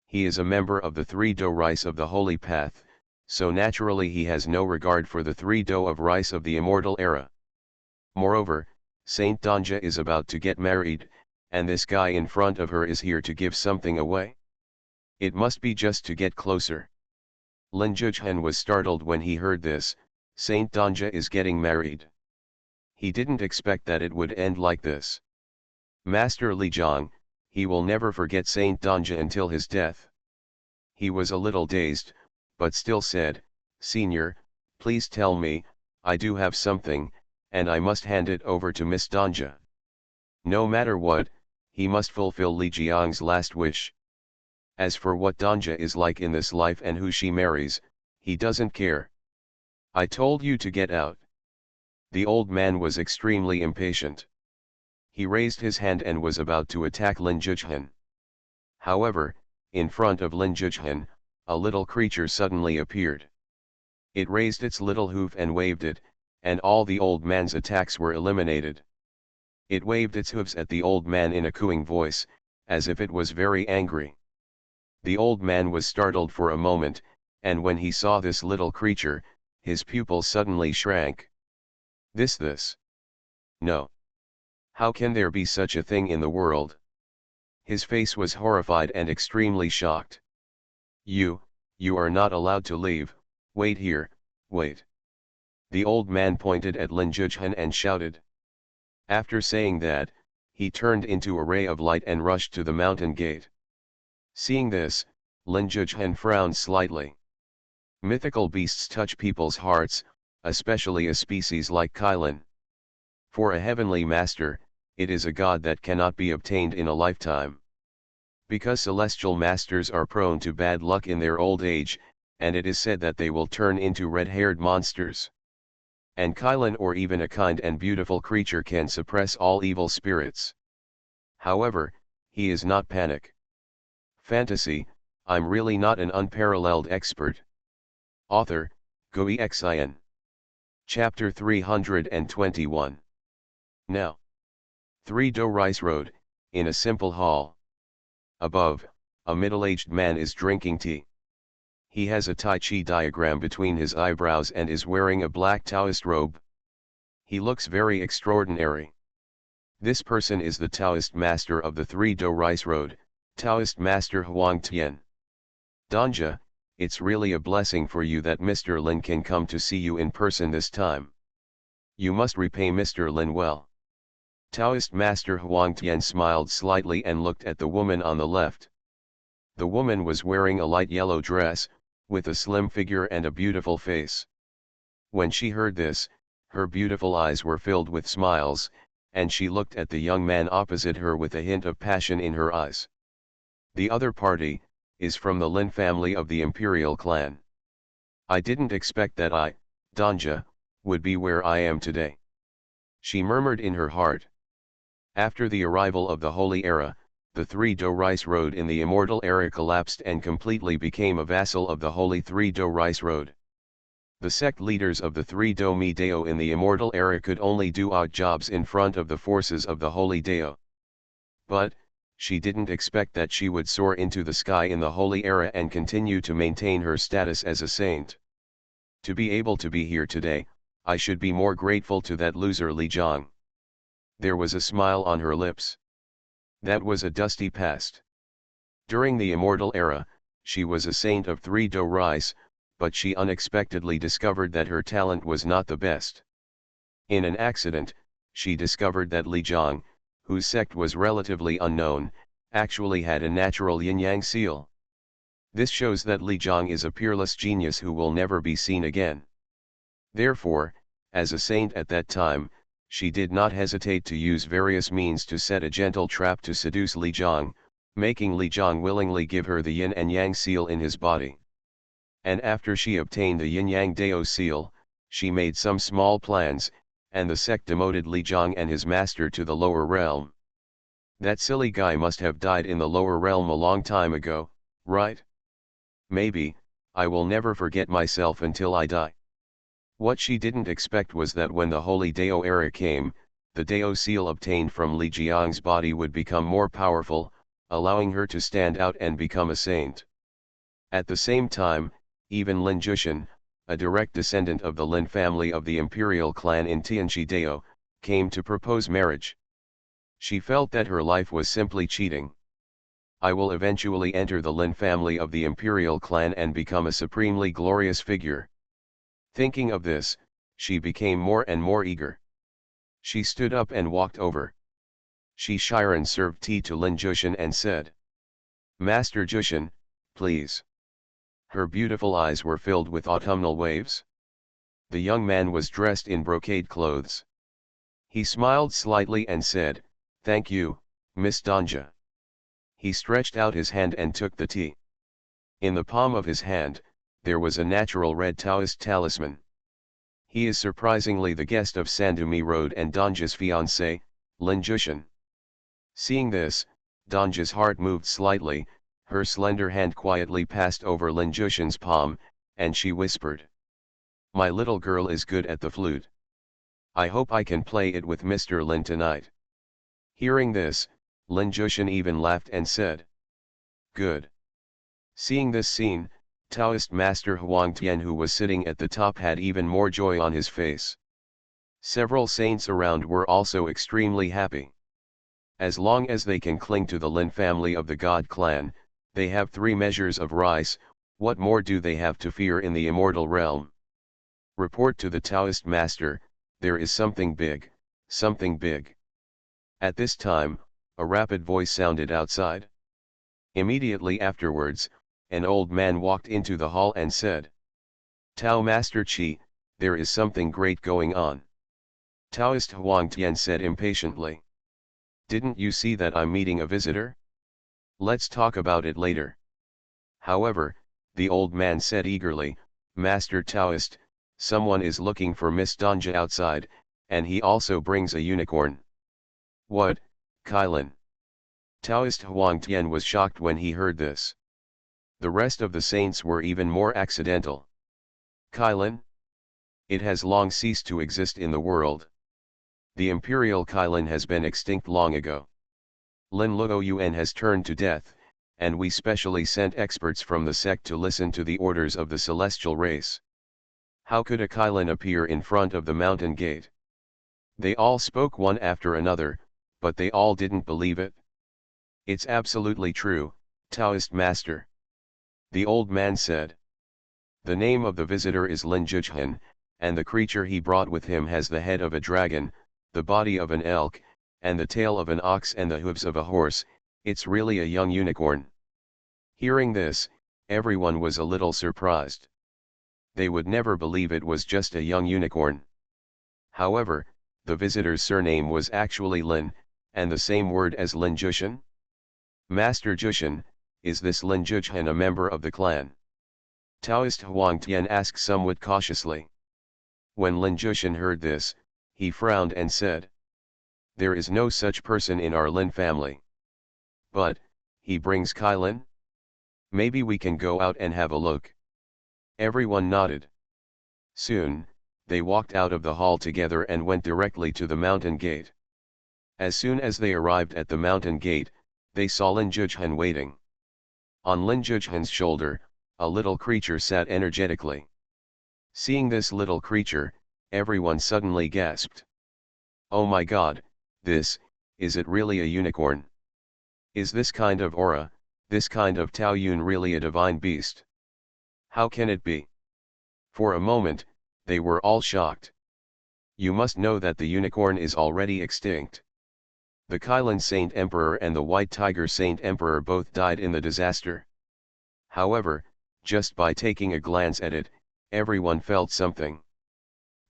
He is a member of the 3 Do Rice of the Holy Path, so naturally he has no regard for the 3 Do of Rice of the immortal era. Moreover, Saint Danja is about to get married, and this guy in front of her is here to give something away. It must be just to get closer. Lin Zhichen was startled when he heard this, Saint Danja is getting married. He didn't expect that it would end like this. Master Li Zhang, he will never forget Saint Danja until his death. He was a little dazed, but still said, Senior, please tell me, I do have something, and I must hand it over to Miss Danja. No matter what, he must fulfill Li Jiang's last wish. As for what Danja is like in this life and who she marries, he doesn't care. I told you to get out. The old man was extremely impatient. He raised his hand and was about to attack Lin Zhichen. However, in front of Lin Zhichen, a little creature suddenly appeared. It raised its little hoof and waved it, and all the old man's attacks were eliminated. It waved its hooves at the old man in a cooing voice, as if it was very angry. The old man was startled for a moment, and when he saw this little creature, his pupils suddenly shrank. This. No. How can there be such a thing in the world? His face was horrified and extremely shocked. You are not allowed to leave, wait here, wait. The old man pointed at Lin Zhichen and shouted. After saying that, he turned into a ray of light and rushed to the mountain gate. Seeing this, Lin Zhichen frowned slightly. Mythical beasts touch people's hearts, especially a species like Kylin. For a heavenly master, it is a god that cannot be obtained in a lifetime. Because celestial masters are prone to bad luck in their old age, and it is said that they will turn into red-haired monsters. And Kylin or even a kind and beautiful creature can suppress all evil spirits. However, he is not panic. Fantasy, I'm really not an unparalleled expert. Author, Xuanhuan. Chapter 321. Now. 3 Do Rice Road, in a simple hall. Above, a middle-aged man is drinking tea. He has a Tai Chi diagram between his eyebrows and is wearing a black Taoist robe. He looks very extraordinary. This person is the Taoist master of the 3 Do Rice Road, Taoist master Huang Tian. Danja, it's really a blessing for you that Mr. Lin can come to see you in person this time. You must repay Mr. Lin well. Taoist master Huang Tian smiled slightly and looked at the woman on the left. The woman was wearing a light yellow dress, with a slim figure and a beautiful face. When she heard this, her beautiful eyes were filled with smiles, and she looked at the young man opposite her with a hint of passion in her eyes. The other party is from the Lin family of the imperial clan. I didn't expect that I, Danja, would be where I am today. She murmured in her heart. After the arrival of the Holy Era, the 3 Do Rice Road in the Immortal Era collapsed and completely became a vassal of the Holy 3 Do Rice Road. The sect leaders of the 3 Do Mi Dao in the Immortal Era could only do odd jobs in front of the forces of the Holy Dao. But, she didn't expect that she would soar into the sky in the Holy Era and continue to maintain her status as a saint. To be able to be here today, I should be more grateful to that loser Li Jiang. There was a smile on her lips. That was a dusty past. During the Immortal Era, she was a saint of 3 Do Rice, but she unexpectedly discovered that her talent was not the best. In an accident, she discovered that Li Jiang, whose sect was relatively unknown, actually had a natural yin-yang seal. This shows that Li Jiang is a peerless genius who will never be seen again. Therefore, as a saint at that time, she did not hesitate to use various means to set a gentle trap to seduce Li Jiang, making Li Jiang willingly give her the yin and yang seal in his body. And after she obtained the yin-yang Dao seal, she made some small plans, and the sect demoted Li Jiang and his master to the lower realm. That silly guy must have died in the lower realm a long time ago, right? Maybe, I will never forget myself until I die. What she didn't expect was that when the Holy Dao era came, the Dao seal obtained from Li Jiang's body would become more powerful, allowing her to stand out and become a saint. At the same time, even Lin Jushan, a direct descendant of the Lin family of the imperial clan in Tianchi Dao, came to propose marriage. She felt that her life was simply cheating. I will eventually enter the Lin family of the imperial clan and become a supremely glorious figure. Thinking of this, she became more and more eager. She stood up and walked over. Shi Shiren served tea to Lin Jushan and said, "Master Jushan, please." Her beautiful eyes were filled with autumnal waves. The young man was dressed in brocade clothes. He smiled slightly and said, "Thank you, Miss Danja." He stretched out his hand and took the tea. In the palm of his hand, there was a natural red Taoist talisman. He is surprisingly the guest of Sandumi Road and Danja's fiancé, Lin Jushan. Seeing this, Danja's heart moved slightly, her slender hand quietly passed over Lin Jushan's palm, and she whispered, "My little girl is good at the flute. I hope I can play it with Mr. Lin tonight." Hearing this, Lin Jushan even laughed and said, "Good." Seeing this scene, Taoist master Huang Tian, who was sitting at the top, had even more joy on his face. Several saints around were also extremely happy. As long as they can cling to the Lin family of the God clan, they have 3 measures of rice. What more do they have to fear in the immortal realm? Report to the Taoist master, there is something big, something big. At this time, a rapid voice sounded outside. Immediately afterwards, an old man walked into the hall and said, "Tao Master Chi, there is something great going on." Taoist Huang Tian said impatiently, "Didn't you see that I'm meeting a visitor? Let's talk about it later." However, the old man said eagerly, "Master Taoist, someone is looking for Miss Danja outside, and he also brings a unicorn." "What, Kylin?" Taoist Huang Tian was shocked when he heard this. The rest of the saints were even more accidental. Kylin? It has long ceased to exist in the world. The imperial Kylin has been extinct long ago. Lin Luoyuan has turned to death, and we specially sent experts from the sect to listen to the orders of the celestial race. How could a Kylin appear in front of the mountain gate? They all spoke one after another, but they all didn't believe it. It's absolutely true, Taoist master. The old man said. The name of the visitor is Lin Juchhan, and the creature he brought with him has the head of a dragon, the body of an elk, and the tail of an ox and the hooves of a horse. It's really a young unicorn. Hearing this, everyone was a little surprised. They would never believe it was just a young unicorn. However, the visitor's surname was actually Lin, and the same word as Lin Jushan. Master Jushan, is this Lin Juchhan a member of the clan? Taoist Huang Tian asked somewhat cautiously. When Lin Jushan heard this, he frowned and said, there is no such person in our Lin family. But, he brings Kylin? Maybe we can go out and have a look. Everyone nodded. Soon, they walked out of the hall together and went directly to the mountain gate. As soon as they arrived at the mountain gate, they saw Lin Juchhan waiting. On Lin Juchhan's shoulder, a little creature sat energetically. Seeing this little creature, everyone suddenly gasped. Oh my God, is it really a unicorn? Is this kind of aura, this kind of Taoyun really a divine beast? How can it be? For a moment, they were all shocked. You must know that the unicorn is already extinct. The Kylin Saint Emperor and the White Tiger Saint Emperor both died in the disaster. However, just by taking a glance at it, everyone felt something.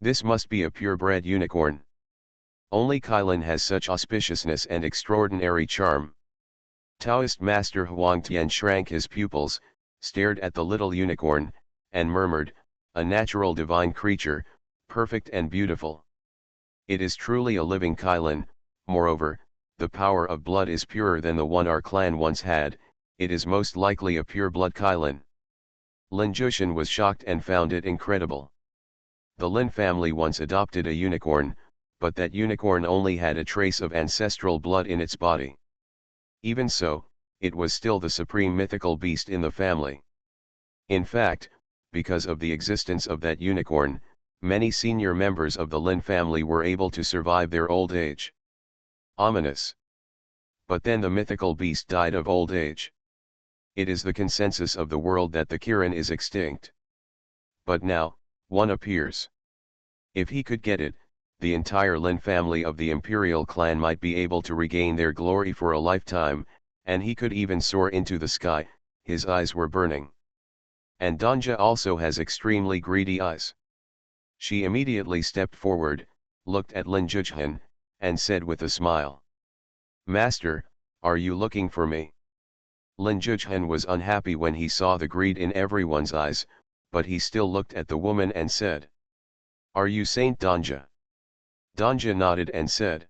This must be a purebred unicorn. Only Kylin has such auspiciousness and extraordinary charm. Taoist Master Huang Tian shrank his pupils, stared at the little unicorn, and murmured, a natural divine creature, perfect and beautiful. It is truly a living Kylin. Moreover, the power of blood is purer than the one our clan once had. It is most likely a pure-blood Kylin. Lin Jushan was shocked and found it incredible. The Lin family once adopted a unicorn, but that unicorn only had a trace of ancestral blood in its body. Even so, it was still the supreme mythical beast in the family. In fact, because of the existence of that unicorn, many senior members of the Lin family were able to survive their old age. Ominous. But then the mythical beast died of old age. It is the consensus of the world that the Kirin is extinct. But now, one appears. If he could get it, the entire Lin family of the imperial clan might be able to regain their glory for a lifetime, and he could even soar into the sky. His eyes were burning. And Danja also has extremely greedy eyes. She immediately stepped forward, looked at Lin Juchhan, and said with a smile, Master, are you looking for me? Lin Juchhan was unhappy when he saw the greed in everyone's eyes, but he still looked at the woman and said, Are you Saint Danja? Danja nodded and said,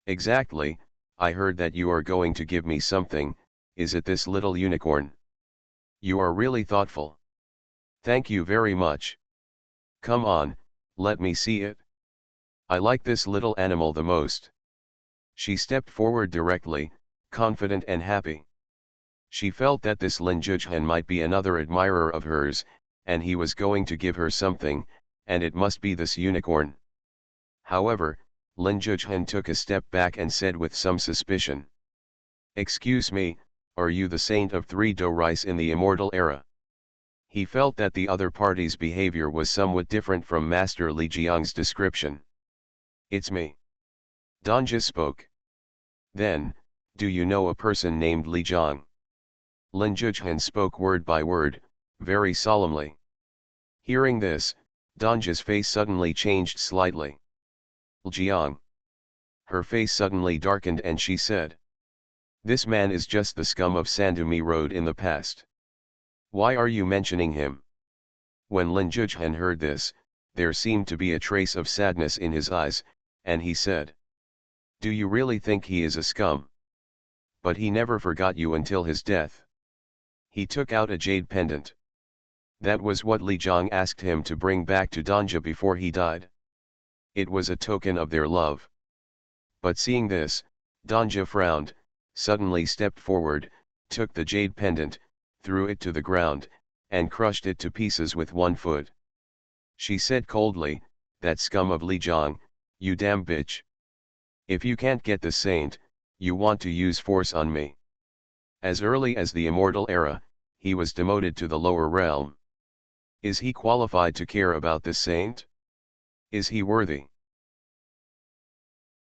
Exactly, I heard that you are going to give me something. Is it this little unicorn? You are really thoughtful. Thank you very much. Come on, let me see it. I like this little animal the most. She stepped forward directly, confident and happy. She felt that this Lin Juchhan might be another admirer of hers, and he was going to give her something, and it must be this unicorn. However, Lin Juchhan took a step back and said with some suspicion, Excuse me, are you the saint of 3 dough rice in the immortal era? He felt that the other party's behavior was somewhat different from Master Li Jiang's description. It's me. Danja spoke. Then, do you know a person named Li Jiang? Lin Juchhan spoke word by word, very solemnly. Hearing this, Danja's face suddenly changed slightly. Jiang. Her face suddenly darkened and she said, This man is just the scum of Sandumi Road in the past. Why are you mentioning him? When Lin Juchhan heard this, there seemed to be a trace of sadness in his eyes, and he said, Do you really think he is a scum? But he never forgot you until his death. He took out a jade pendant. That was what Li Jiang asked him to bring back to Danja before he died. It was a token of their love. But seeing this, Danja frowned, suddenly stepped forward, took the jade pendant, threw it to the ground, and crushed it to pieces with one foot. She said coldly, "That scum of Li Jiang, you damn bitch. If you can't get the saint, you want to use force on me." As early as the immortal era, he was demoted to the lower realm. Is he qualified to care about the saint? Is he worthy?